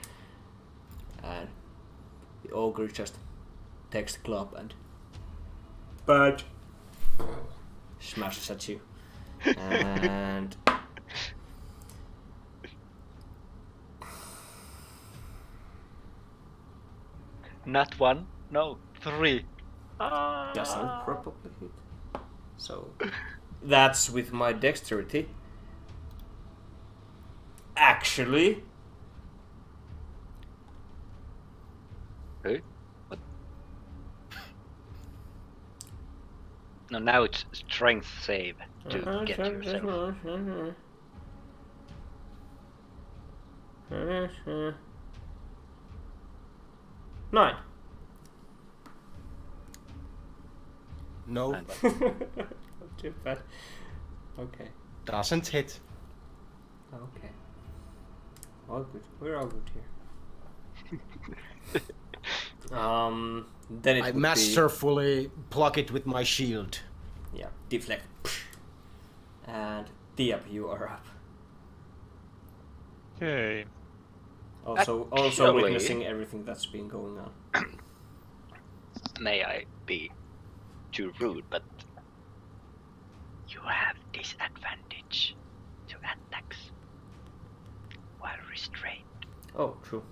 and the ogre just takes the club and bad smashes at you. And Not 1, no, 3. doesn't probably hit. So that's with my dexterity. Actually, Hey? What? No, now it's strength save to get yourself. 9. No, And Not too bad. Okay. doesn't hit. Okay. All good. We're all good here. Then it I would be, masterfully block it with my shield. yeah, deflect. And Diab, you are up. Okay. Also Actually- witnessing everything that's been going on. may I be too rude, but you have disadvantage to attacks while restrained. Oh, true.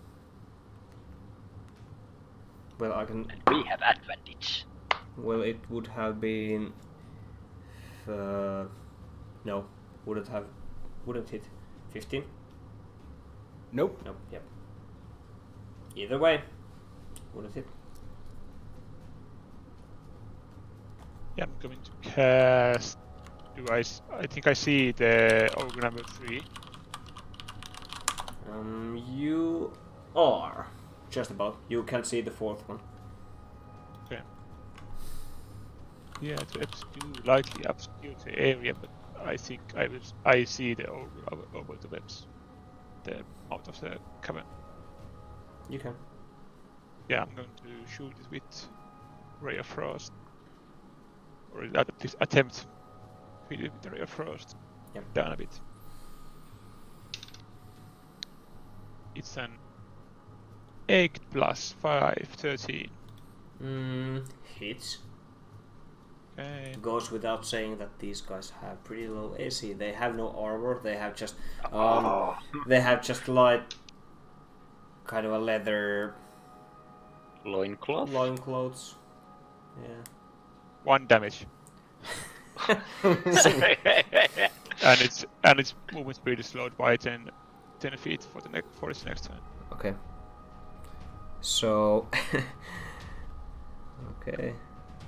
Well, I can. And we have advantage. Well, it would have been. No, wouldn't hit 15. Nope. Nope. Yep. Either way, wouldn't hit. Yeah, I'm going to cast. I think I see the ogre number 3. You are just about. You can see the 4th one. Okay. Yeah, to lightly obscure the area, but I think I see the ogre over the webs. The out of the cavern. You can. Yeah, I'm going to shoot it with Ray of Frost. Or at least attempt to hit it with the Ray of Frost. Yep. Down a bit. It's an 8 plus 5, 13. Hits. Okay. Goes without saying that these guys have pretty low AC. They have no armor. They have just they have just light, kind of a leather Loincloth? loincloths. Yeah. 1 damage. And its movement speed is slowed by 10 feet for its next turn. Okay. So. Okay.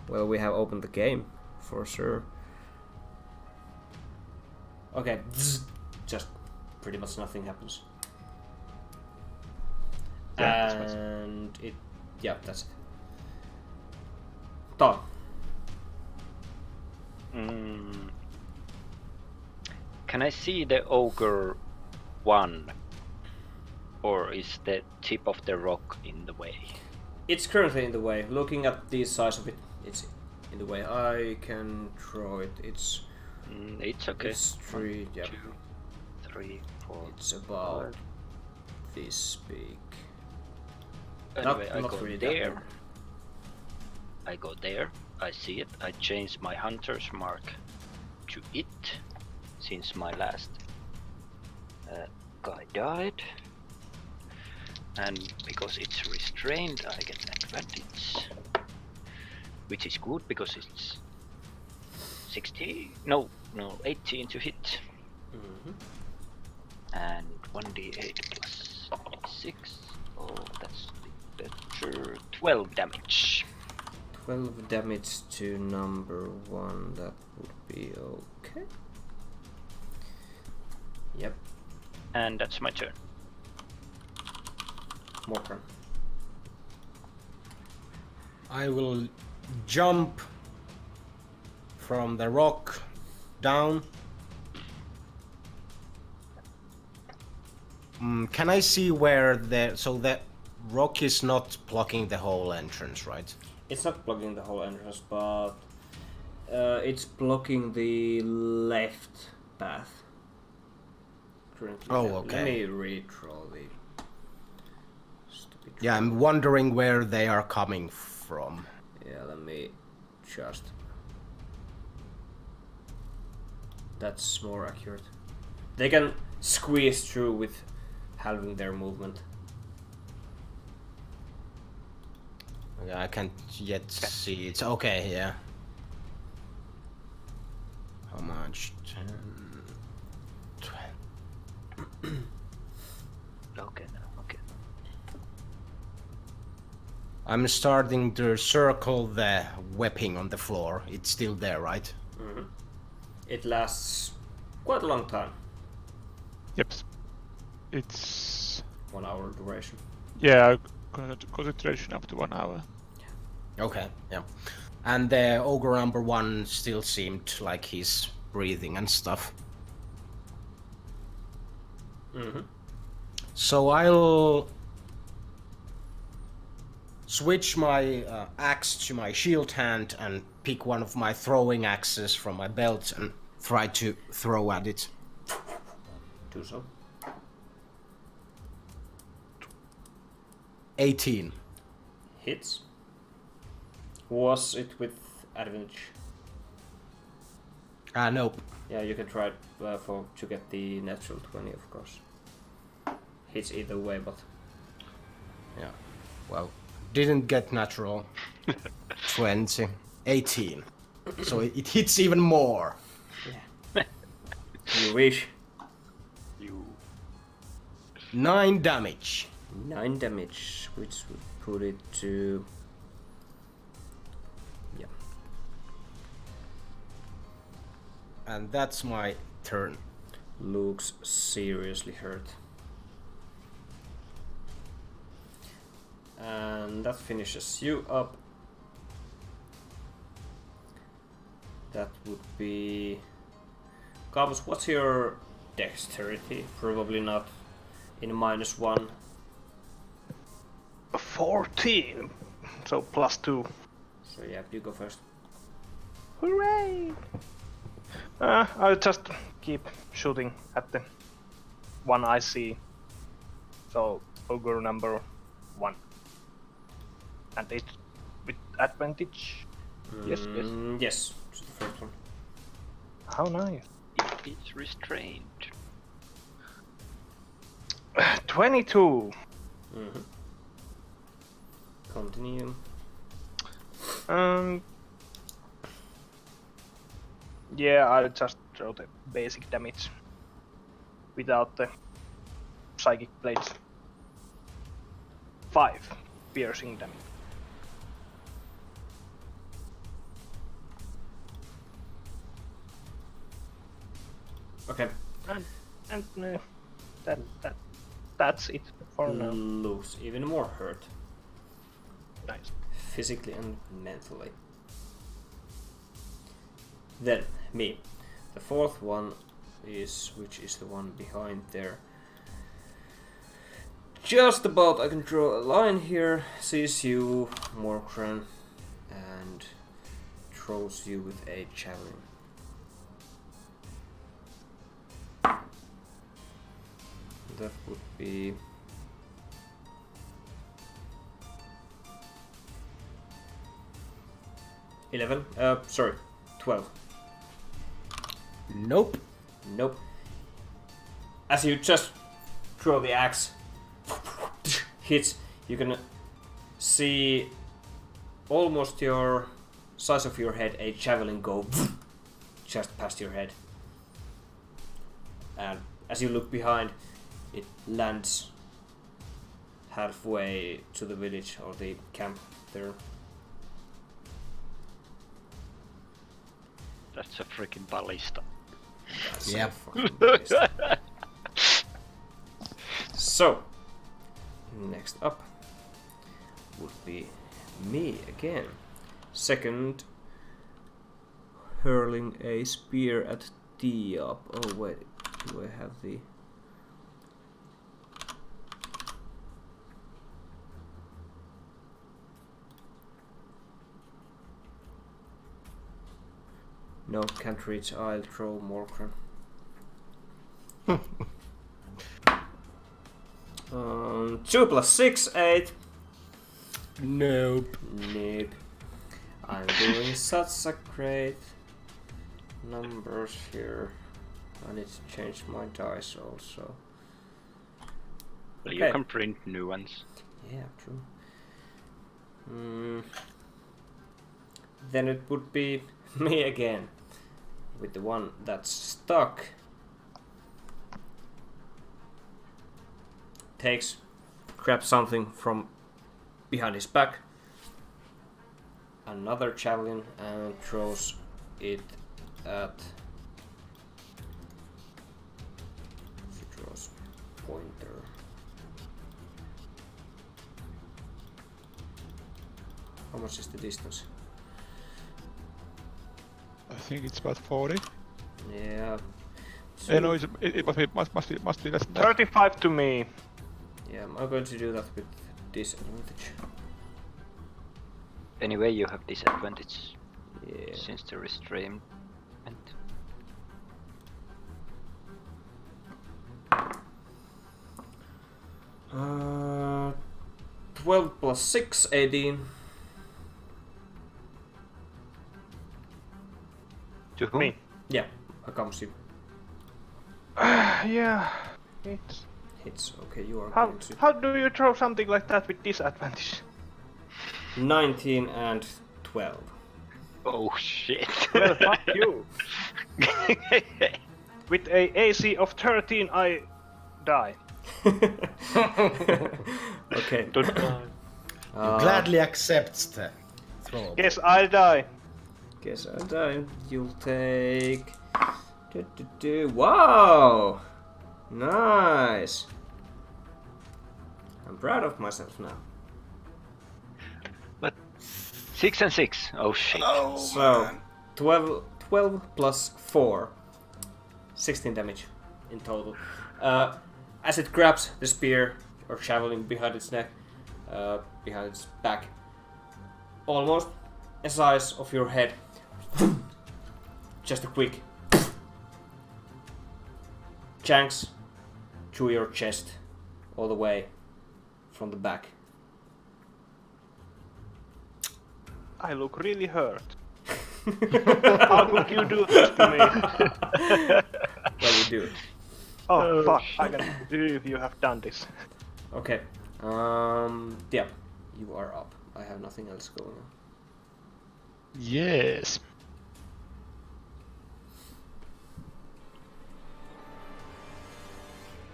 Well, we have opened the game for sure. Okay. Just pretty much nothing happens. And it... Yeah, that's it. Tom. Can I see the ogre one? Or is the tip of the rock in the way? It's currently in the way. Looking at the size of it, it's in the way. I can draw it. It's okay. It's 3, 1, yeah. 2, 3, 4. It's about this big. Anyway, I not go really there. that I go there. I see it. I change my hunter's mark to it, since my last guy died. And because it's restrained, I get advantage, which is good because it's 18 to hit. And 1d8 plus 6. Oh, that's better. 12 damage. 12 damage to number 1. That would be okay. Yep. And that's my turn. More turn. I will jump from the rock down. Can I see where the rock is not blocking the whole entrance, right? It's not blocking the whole entrance, but it's blocking the left path. Currently. Oh, okay. Let me redraw the stupid. Yeah, I'm wondering where they are coming from. Yeah, let me just. That's more accurate. They can squeeze through with halving their movement. Yeah, I can't yet see it. Okay, yeah. How much? 10, 20. Okay. I'm starting to circle the webbing on the floor. It's still there, right? Mm-hmm. It lasts quite a long time. Yep. It's 1 hour duration. yeah, concentration up to 1 hour. Okay, yeah. And the ogre number 1 still seemed like he's breathing and stuff. Mm-hmm. So I'll switch my axe to my shield hand and pick one of my throwing axes from my belt and try to throw at it. Do so. 18. Hits. Was it with advantage? Nope. Yeah, you can try to get the natural 20, of course. Hits either way, but Yeah. Well, didn't get natural. 20. 18. So it hits even more. you wish. 9 damage. 9 damage, which would put it to... Yeah. And that's my turn. Looks seriously hurt. And that finishes you up. That would be... Gabus, what's your dexterity? Probably not in -1. 14. So +2. So yeah, you go first. Hooray! I'll just keep shooting at the one I see. So ogre number 1. And it's with advantage. Yes. Yes, it's the first one. How nice. It's restrained. 22. Mm-hmm. Continue. Yeah, I'll just throw the basic damage without the psychic blades. 5 piercing damage. Okay. And that that's it for now. Looks even more hurt, Nice. physically and mentally. Then me. The fourth one is, which is the one behind there. Just about, I can draw a line here, sees you, Morkran, and throws you with a javelin. That would be 11. 12. Nope. Nope. As you just throw the axe, hits, you can see almost your size of your head, a javelin go just past your head. And as you look behind, it lands halfway to the village or the camp there. That's a freaking ballista. That's Yep. so fucking nice. So, next up would be me again. Second, hurling a spear at Diop. Oh wait, do I have the... No, can't reach. I'll throw Morkran. 2 plus 6, 8. Nope. Nope. I'm doing such a great numbers here. I need to change my dice also. Well, Okay. you can print new ones. Yeah, true. Then it would be me again. With the one that's stuck. Grabs something from behind his back. Another javelin and throws it at... She throws pointer. How much is the distance? I think it's about 40. Yeah. No, it must be less than that. 35 to me. Yeah, I'm going to do that with disadvantage. Anyway, you have disadvantage Yeah. since the restraint. 12 plus 6, 18. To whom? Me. Yeah, how comes you? Yeah. It's... Hits. Okay, you are How going to... how do you throw something like that with disadvantage? 19 and 12. Oh shit. Well, fuck you. With a AC of 13, I die. Okay. You gladly accepts the throw. Guess I die. Guess I die. You'll take... Wow! Nice! I'm proud of myself now. But 6 and 6. Oh shit. Oh, So, man. 12 plus 4. 16 damage in total. As it grabs the spear or javelin behind its neck, behind its back, almost the size of your head. Just a quick janks through your chest, all the way from the back. I look really hurt. How could you do this to me? Well, you do it. Oh fuck, I gotta believe you have done this. Okay. Yeah, you are up. I have nothing else going on. Yes.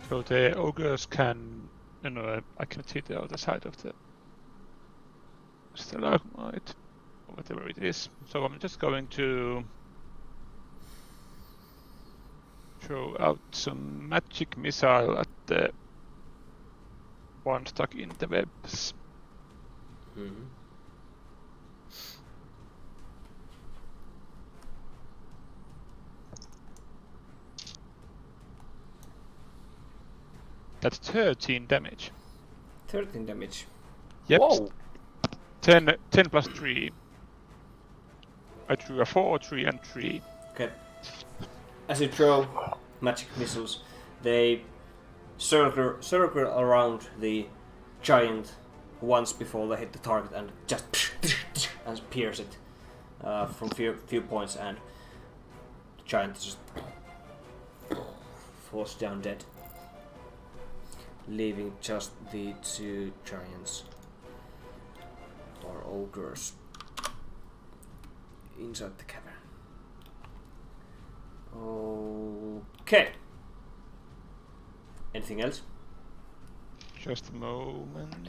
So the ogres can, I can see the other side of the stalagmite, or whatever it is. So I'm just going to throw out some magic missile at the one stuck in the webs. Mm-hmm. That's 13 damage. 13 damage. Yep. Whoa! 10 plus 3. I drew a 4, 3, and 3. Okay. As you throw magic missiles, they circle around the giant once before they hit the target and just and pierce it from few points, and the giant just falls down dead, leaving just the two giants or ogres inside the cavern. Okay. Anything else? Just a moment.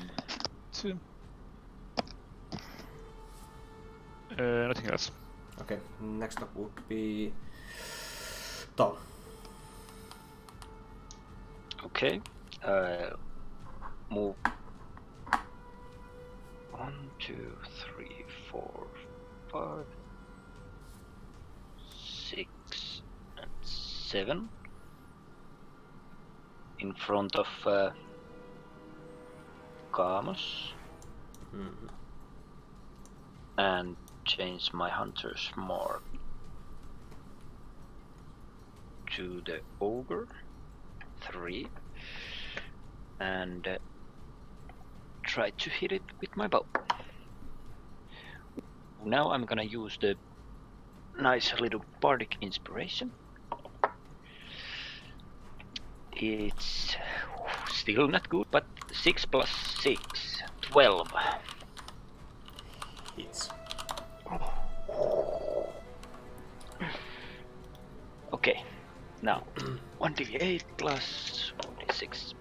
Nothing else. Okay, next up would be Tom. Okay. Move 1, 2, 3, 4, 5, 6, and 7 in front of Camus. Mm-hmm. And change my hunter's mark to the ogre 3 and try to hit it with my bow. Now I'm gonna use the nice little bardic inspiration. It's still not good, but 6 plus 6, 12. Hits. Okay, now 1d8 plus 1d6.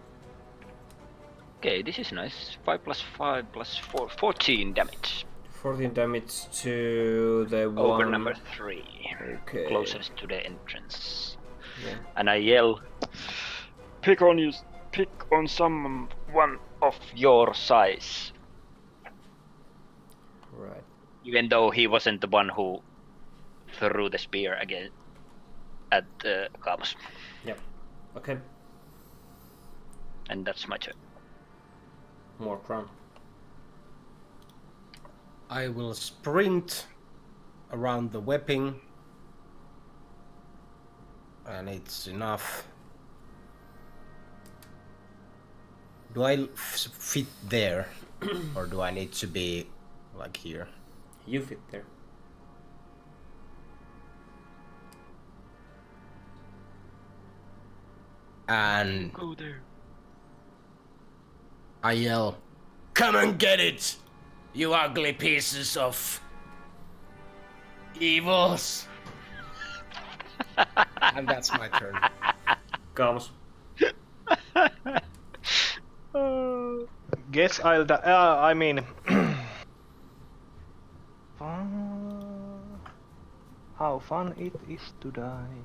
Okay, this is nice. 5 plus 5 plus 4, 14 damage. 14 damage to the Ogre one. number 3, Okay. closest to the entrance. Yeah. And I yell, pick on someone of your size. Right. Even though he wasn't the one who threw the spear again at Camus. Yep. Okay. And that's my turn. More crown. I will sprint around the webbing, and it's enough. Do I fit there, or do I need to be like here? You fit there. And Go there. I yell, "Come and get it, you ugly pieces of evils!" And that's my turn. Comes. Guess I'll I mean... how fun it is to die.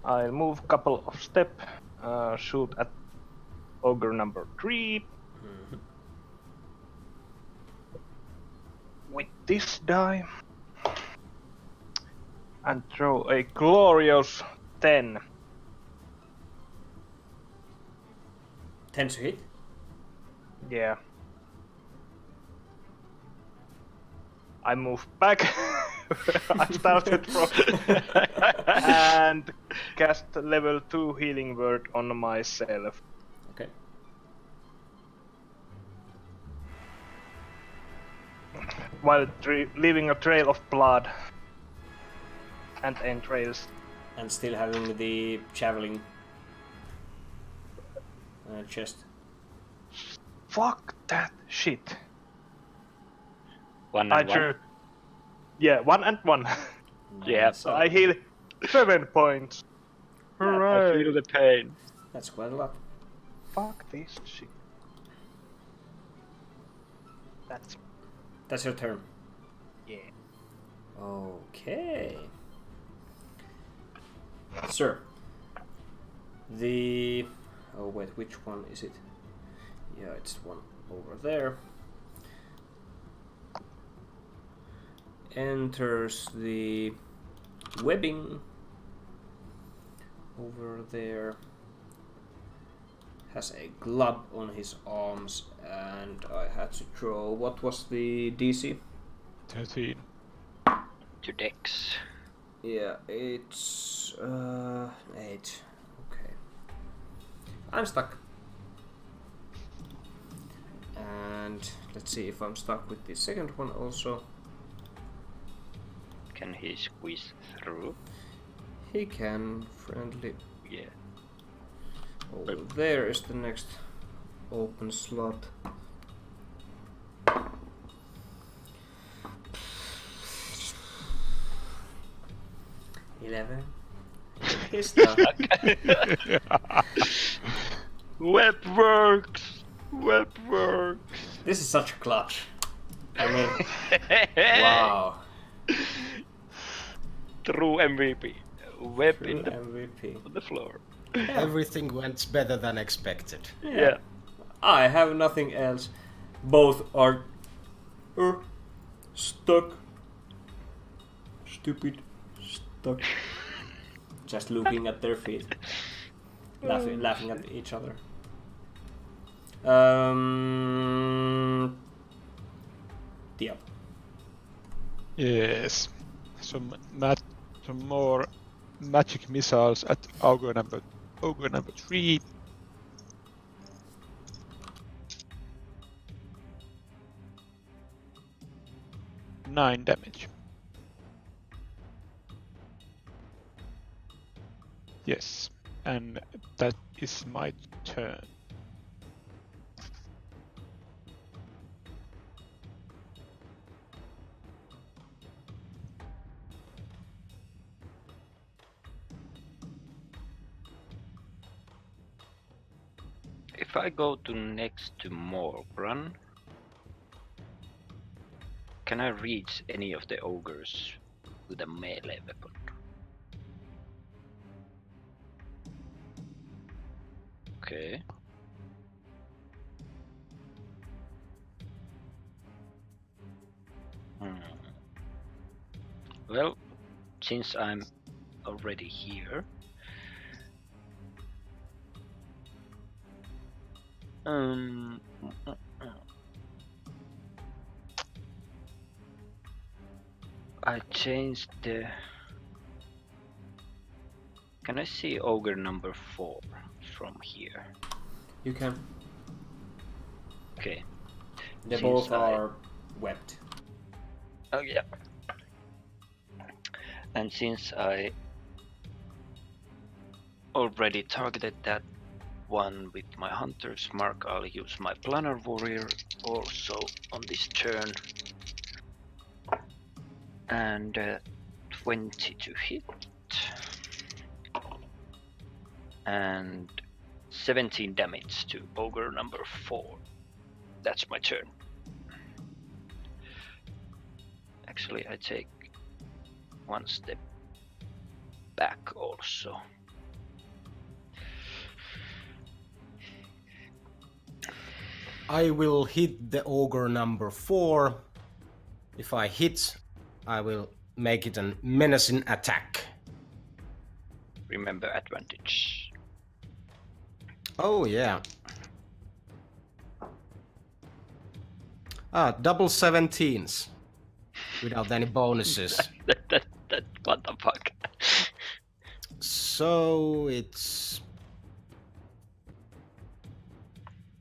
I'll move couple of step, shoot at ogre number 3. With this die. And throw a glorious 10. 10 to hit. Yeah. I move back. I started from and cast level 2 healing word on myself. Okay. While leaving a trail of blood and entrails. And still having the javelin chest. Fuck that shit. 1 I and 1. drew. Yeah, 1 and 1. Yeah, So I heal 7 points. I Hooray! feel the pain. That's quite a lot. Fuck this shit. That's your turn. Yeah. Okay. Sir. Oh wait, which one is it? Yeah, it's one over there. Enters the webbing over there. Has a glove on his arms, and I had to draw. What was the DC? 13. To Dex. Yeah, it's 8. Okay. I'm stuck. And let's see if I'm stuck with the second one also. Can he squeeze through? He can, friendly. Yeah. Over there is the next open slot. $11. He's stuck. Web works! Web works! This is such a clutch. I mean, wow. True MVP. Web True in the, MVP. on the floor. Yeah. Everything went better than expected. Yeah. I have nothing else. Both are stuck. Stupid. Stuck. Just looking at their feet. Laughing at each other. Yeah. Yes. Some more magic missiles at Ogre number 3. Nine damage. Yes, and that is my turn. If I go to next to Morgran, can I reach any of the ogres with a melee weapon? Okay. Well, since I'm already here, I changed the... Can I see ogre number 4 from here? You can. Okay. They Since both I- are webbed. Oh yeah. And since I already targeted that one with my hunter's mark, I'll use my planner warrior also on this turn. And 20 to hit. And 17 damage to ogre number 4. That's my turn. Actually, I take one step back also. I will hit the ogre number 4. If I hit, I will make it a menacing attack. Remember advantage. Oh yeah. Double 17s. Without any bonuses. that what the fuck? So it's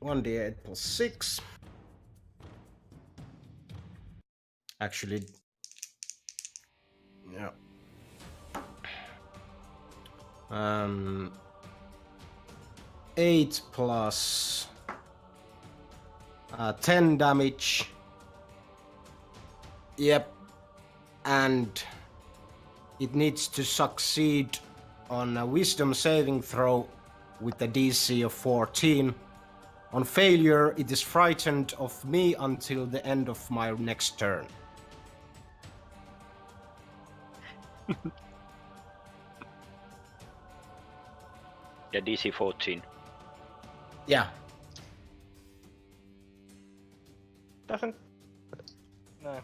1d8 plus 6. Actually, yeah. 8 plus 10 damage. Yep. And it needs to succeed on a wisdom saving throw with a DC of 14. On failure, it is frightened of me until the end of my next turn. Yeah, DC 14. Yeah. doesn't. No.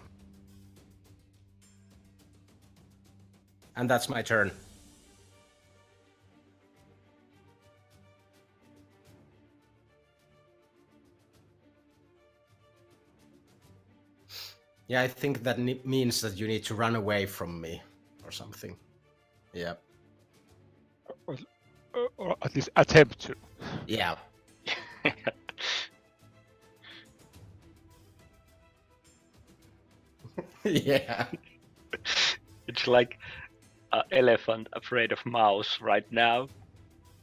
And that's my turn. Yeah, I think that means that you need to run away from me or something. Yeah. Or at least attempt to. Yeah. Yeah. It's like an elephant afraid of mouse right now.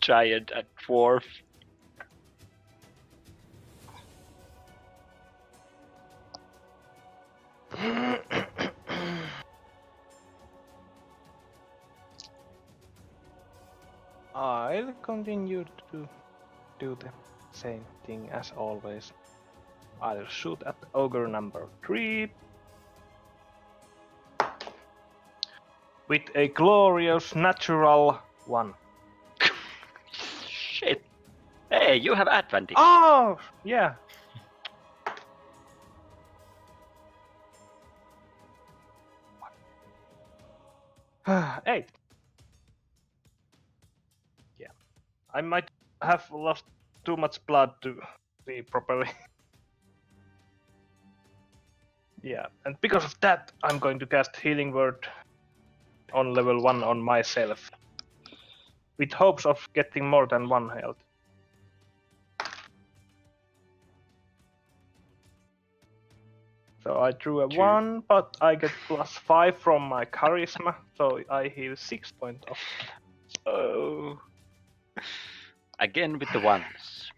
Giant and dwarf. I'll continue to do the same thing as always. I'll shoot at ogre number 3. With a glorious natural 1. Shit. Hey, you have advantage. Oh, yeah. Eight. Yeah. I might have lost too much blood to see properly. Yeah, and because of that, I'm going to cast Healing Word on level 1 on myself. With hopes of getting more than 1 health. So I drew a 1, but I get +5 from my charisma, so I heal 6 points of. Oh. Again with the ones.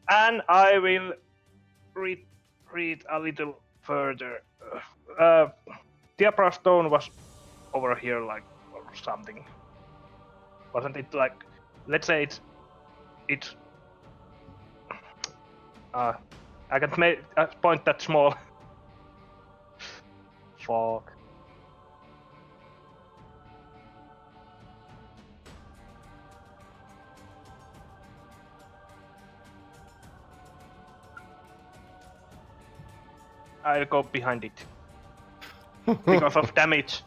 And I will read a little further. Diabra Stone was over here, like, or something. Wasn't it like? Let's say it's. I can't make a point that small. Fuck. I'll go behind it. Because of damage.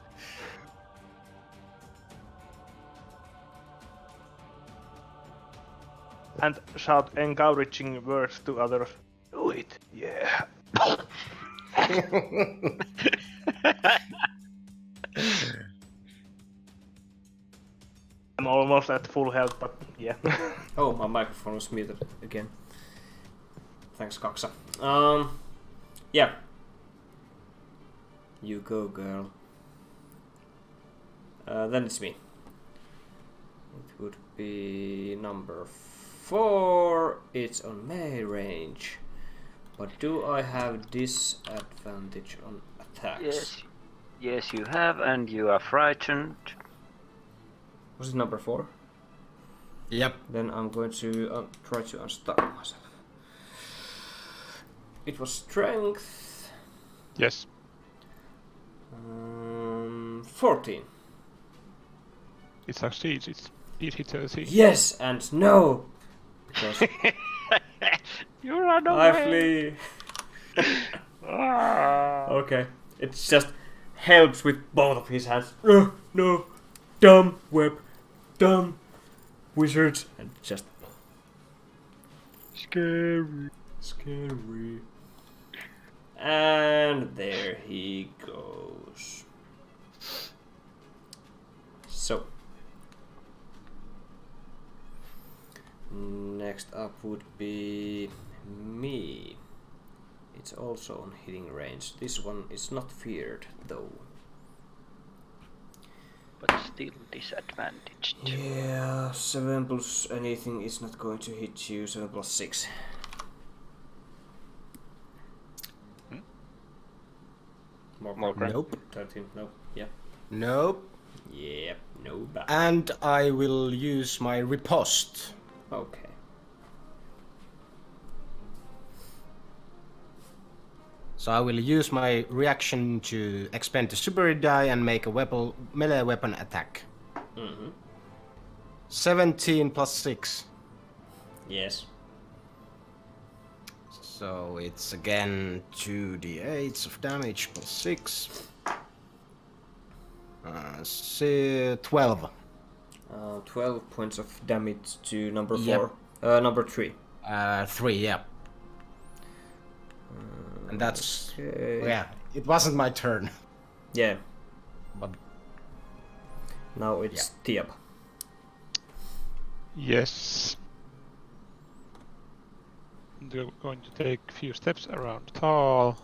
And shout encouraging words to others. Do it, yeah. I'm almost at full health, but yeah. Oh, my microphone was muted again. Thanks, Coxa. Yeah. You go, girl. Then it's me. It would be number 4. It's on melee range. But do I have disadvantage on attacks? Yes, you have, and you are frightened. Was it number 4? Yep. Then I'm going to try to unstuck myself. It was strength. Yes. 14. It succeeds. It hits 30. Yes and no. Because You run away. I flee. Okay. It just helps with both of his hands. No. Dumb web. Dumb wizards. And just Scary. And there he goes. So next up would be me. It's also on hitting range. This one is not feared though. But still disadvantaged. Yeah, 7 plus anything is not going to hit you. 7 plus 6. More crap. Nope. 13, no. Yeah. Nope. Yeah, no bad. And I will use my riposte. Okay. So I will use my reaction to expend the super die and make a melee weapon attack. 17 plus 6. Yes. So it's again 2d8s of damage plus 6. 12. 12 points of damage to number Yep. 4. Number 3. 3, yeah. And that's... Okay. Yeah, it wasn't my turn. Yeah. But Now it's Tiap. Yes. They're going to take a few steps around Tal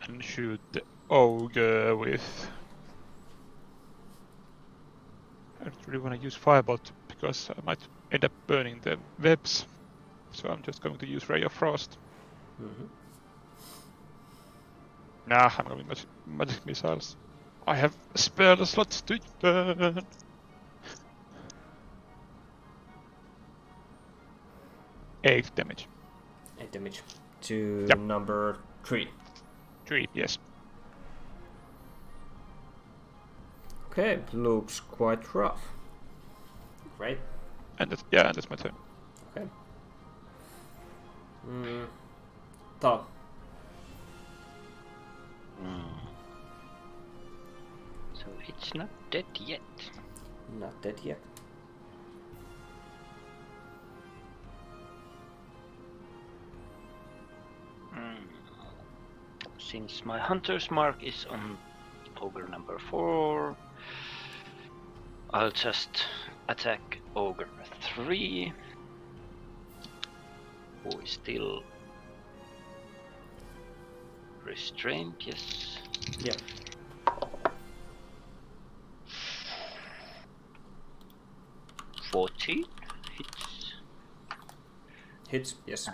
and shoot the ogre with. I don't really want to use Firebolt because I might end up burning the webs, so I'm just going to use Ray of Frost. Mm-hmm. Nah, I'm going with magic missiles. I have spell slots to burn. 8 damage. 8 damage to Yep. number 3. 3, yes. Okay, looks quite rough. Great. And that's my turn. Okay. Tal. So it's not dead yet. Not dead yet. Since my hunter's mark is on ogre number 4, I'll just attack ogre 3, who is still restrained, yes. Yeah. Forty hits. Hits, yes.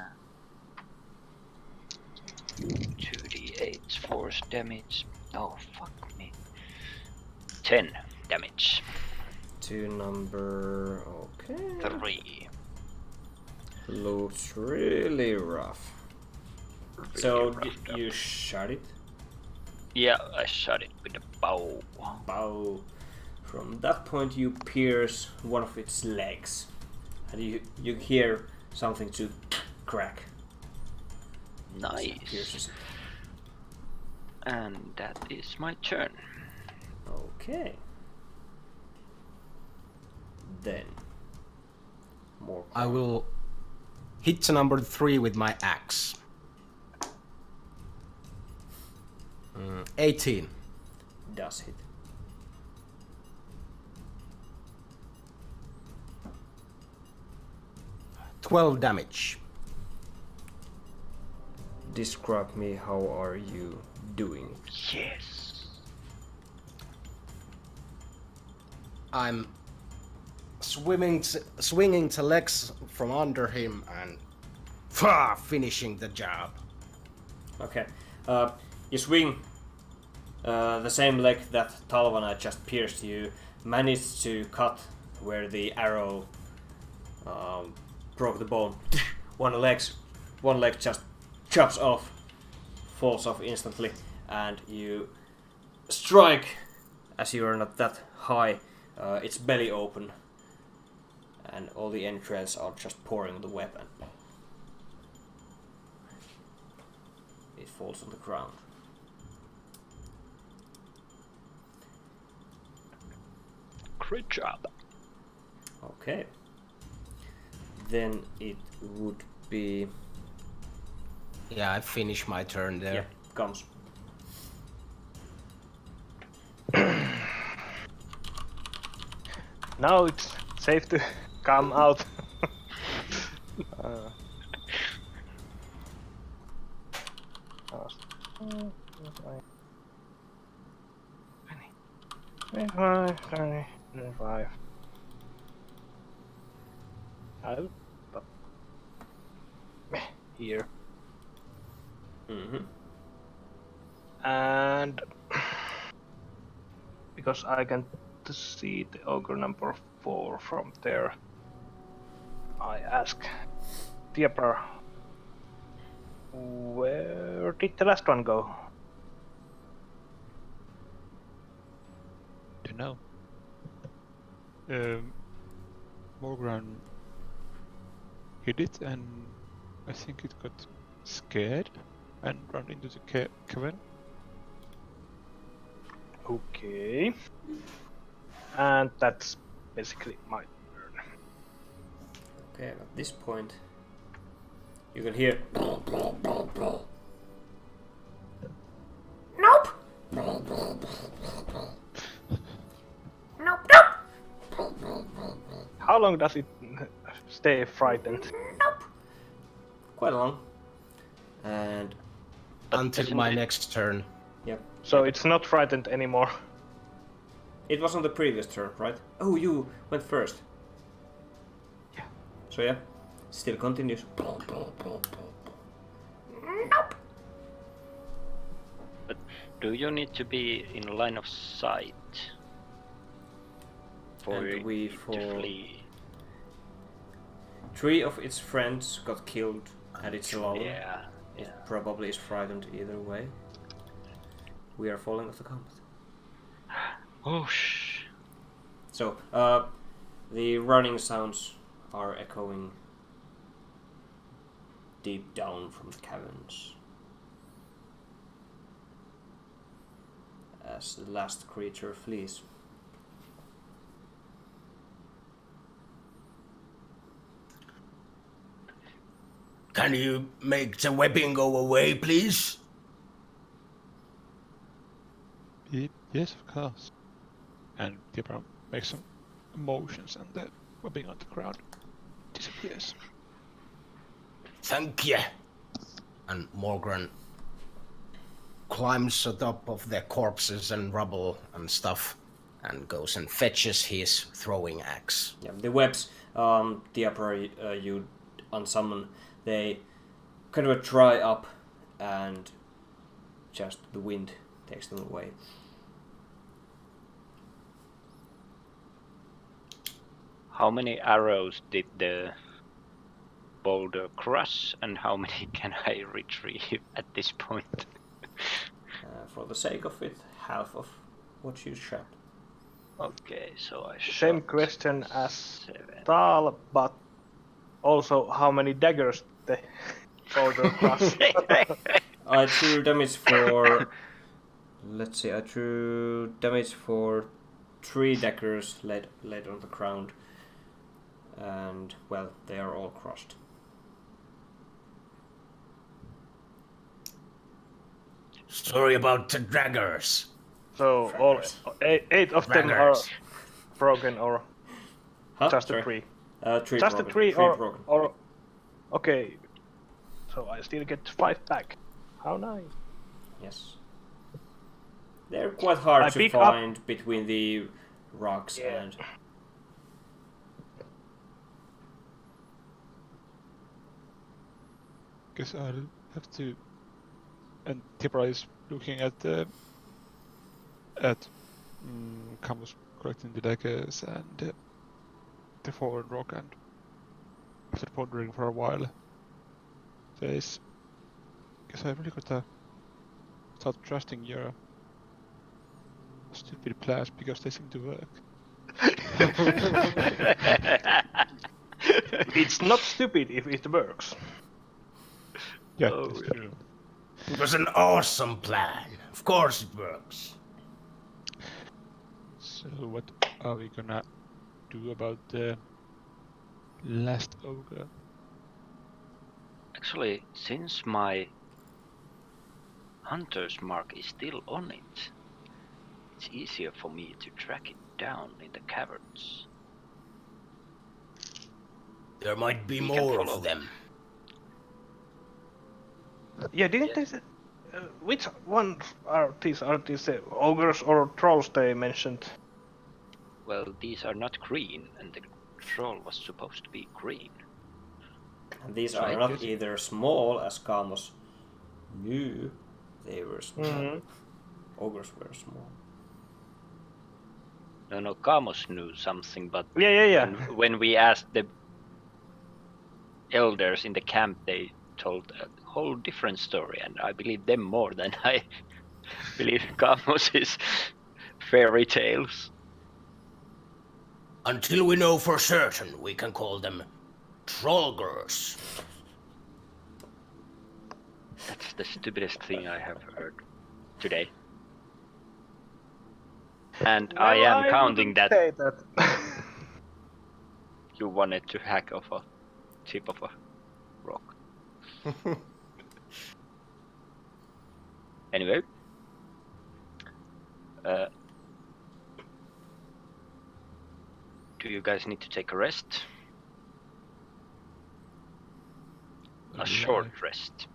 2d8 force damage. Oh, fuck me. 10 damage. To number... Okay. 3. Looks really rough. Really So roughed up. you shot it? Yeah, I shot it with a bow. Bow. From that point you pierce one of its legs. And you hear something to crack. Nice. Pierces it. And that is my turn. Okay. Then. More. I will hit the number 3 with my axe. 18. Does hit. $12 damage. Describe me, how are you doing? Yes. I'm swinging the legs from under him and finishing the job. Okay. You swing the same leg that Talvana just pierced. You managed to cut where the arrow broke the bone. One leg just chops off, falls off instantly, and you strike, as you are not that high, its belly open, and all the entrails are just pouring the weapon. It falls on the ground. Great job. Okay. Then it would be... Yeah, I finished my turn there. Yeah, comes. Now it's safe to come out. Here. Mm-hmm. And because I can see the ogre number 4 from there, I ask Diabra, where did the last one go? Don't know. Morgan hit it and I think it got scared and ran into the cavern. Okay. And that's basically my turn. Okay, at this point, you can hear. Nope. Nope. How long does it stay frightened? Nope. Quite long. And Until my next turn. yep. So it's not frightened anymore. It was on the previous turn, right? Oh, you went first. Yeah. So yeah, still continues. Nope. But do you need to be in line of sight for And we it to flee? 3 of its friends got killed, and it's alone. Yeah. It probably is frightened either way. We are falling off the combat. Oh shh. So, the running sounds are echoing deep down from the caverns as the last creature flees. Can you make the weapon go away, please? Yes, of course. And Tibra makes some motions and the webbing on the ground disappears. Thank you. And Morgan climbs on top of the corpses and rubble and stuff and goes and fetches his throwing axe. Yeah, the webs, Diabra, you unsummon, they kind of dry up and just the wind takes them away. How many arrows did the boulder crush, and how many can I retrieve at this point? For the sake of it, half of what you shot. Okay, so I Same shot question as 7. Tal, but also how many daggers the boulder crushed. I drew damage for... Let's see, I drew damage for 3 daggers laid on the ground. And, well, they are all crushed. Sorry about the daggers. So all 8 of them are Daggers. broken, or Huh? just Sorry. the 3? 3 Just broken. the 3 3 broken. or okay. So I still get 5 back. How nice. Yes. They're quite hard I to pick find between the rocks Yeah. and... Guess I'll have to. And Tibra is looking at Camus collecting the daggers and the fallen rock, and after pondering for a while, says, "Guess I really gotta start trusting your stupid plans because they seem to work." It's not stupid if it works. Yeah, Oh, that's yeah. true. It was an awesome plan. Of course it works. So what are we gonna do about the last ogre? Actually, since my hunter's mark is still on it, it's easier for me to track it down in the caverns. There might be We can more follow. of them. Yeah, didn't they say, which one are these? Are these ogres or trolls they mentioned? Well, these are not green, and the troll was supposed to be green. And these So are I not guess- either small, as Camus knew they were small. Mhm. Ogres were small. No, Camus knew something, but Yeah. when we asked the elders in the camp, they told a whole different story, and I believe them more than I believe Camus's fairy tales. Until we know for certain, we can call them Trollgers. That's the stupidest thing I have heard today. And I am counting that Say that. you wanted to hack off a tip of a rock. Anyway. Do you guys need to take a rest? A short rest.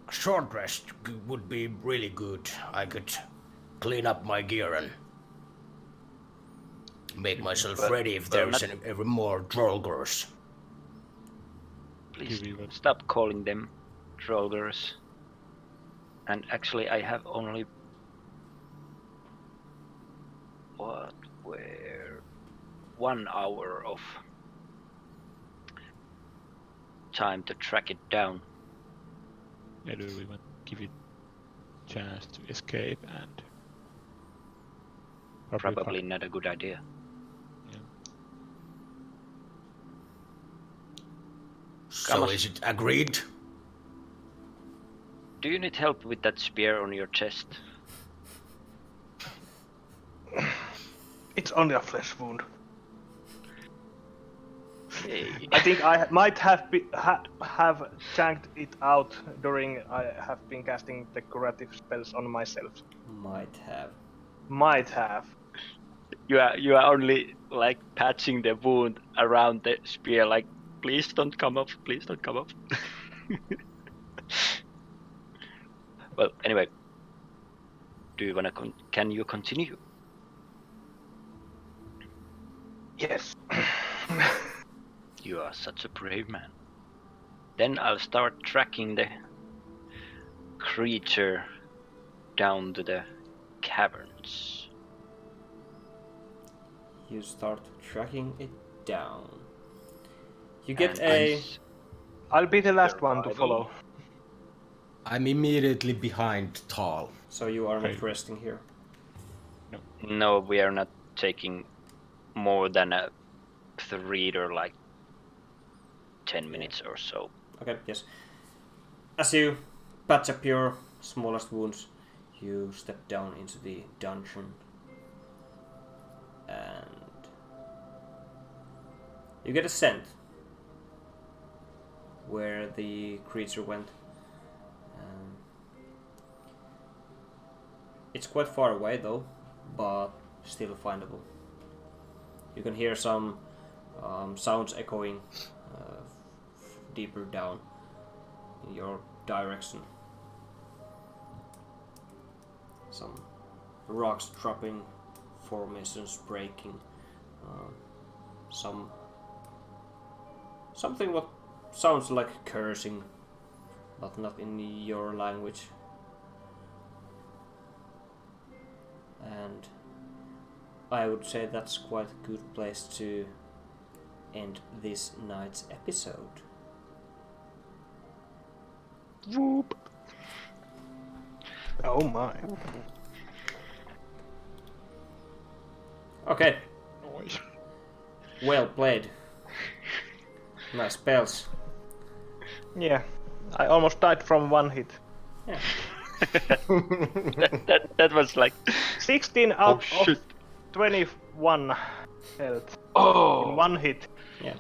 A short rest would be really good. I could clean up my gear and make myself ready if there's ever more Drollgers. Please stop calling them Drollgers. And actually I have only... where 1 hour of time to track it down. Maybe we want to give it a chance to escape and... Probably not a good idea. Yeah. So is it agreed? Do you need help with that spear on your chest? It's only a flesh wound. Hey. I think I might have have chanked it out during I have been casting the curative spells on myself. Might have. Might have. You are only like patching the wound around the spear, like please don't come up, please don't come up. Well, anyway, do you wanna can you continue? Yes. You are such a brave man. Then I'll start tracking the creature down to the caverns. You start tracking it down. You get a... I'll be the last one to follow. I'm immediately behind Tal. So you are not resting here. No, we are not taking more than a 3 or like 10 minutes or so. Okay, yes. As you patch up your smallest wounds, you step down into the dungeon. And you get a scent where the creature went. It's quite far away though, but still findable. You can hear some sounds echoing deeper down in your direction. Some rocks dropping, formations breaking, something what sounds like cursing, but not in your language. And I would say that's quite a good place to end this night's episode. Whoop. Oh my. Okay. Well played. Nice spells. Yeah. I almost died from one hit. Yeah. that was like 16 out of 21 health. Oh. In one hit. Yeah.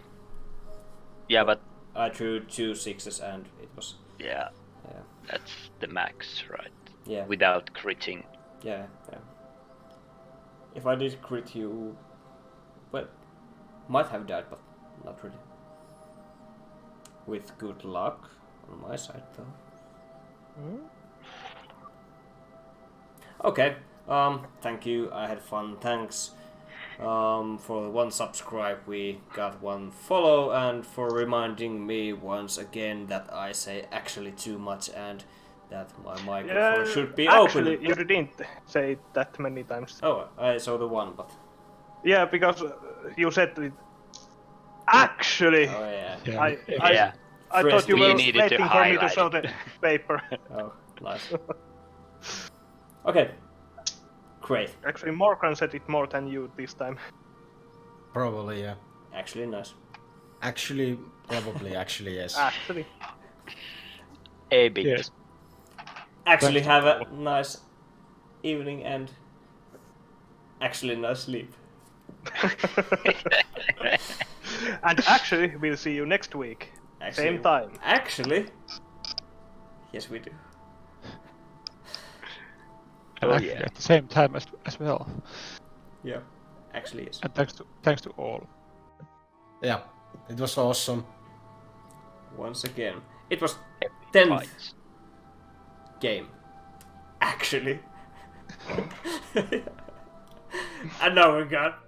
Yeah, but I drew 2 6s and it was... yeah, that's the max, right? Yeah. Without critting. Yeah. If I did crit you... well, might have died, but not really. With good luck on my side though. Okay, thank you, I had fun, thanks for the 1 subscribe, we got 1 follow, and for reminding me once again that I say actually too much and that my microphone should be actually, open. You didn't say it that many times. Oh, I saw the 1, but... Yeah, because you said it. Actually! Oh yeah. I thought you were needed waiting to for me to highlight show it. the paper. Oh, nice. Okay. Great. Actually, Morgan said it more than you this time. Probably, yeah. Actually, nice. Actually, probably, actually, yes. Actually. A bit. Yes. Actually Thanks. have a nice evening and actually nice sleep. And actually, we'll see you next week. Actually, Same time. Actually, yes we do. And Oh, actually yeah. at the same time as well. Yeah, actually yes. And thanks to all. Yeah, it was awesome. Once again, it was Epic 10th fights. game. Actually. And now we got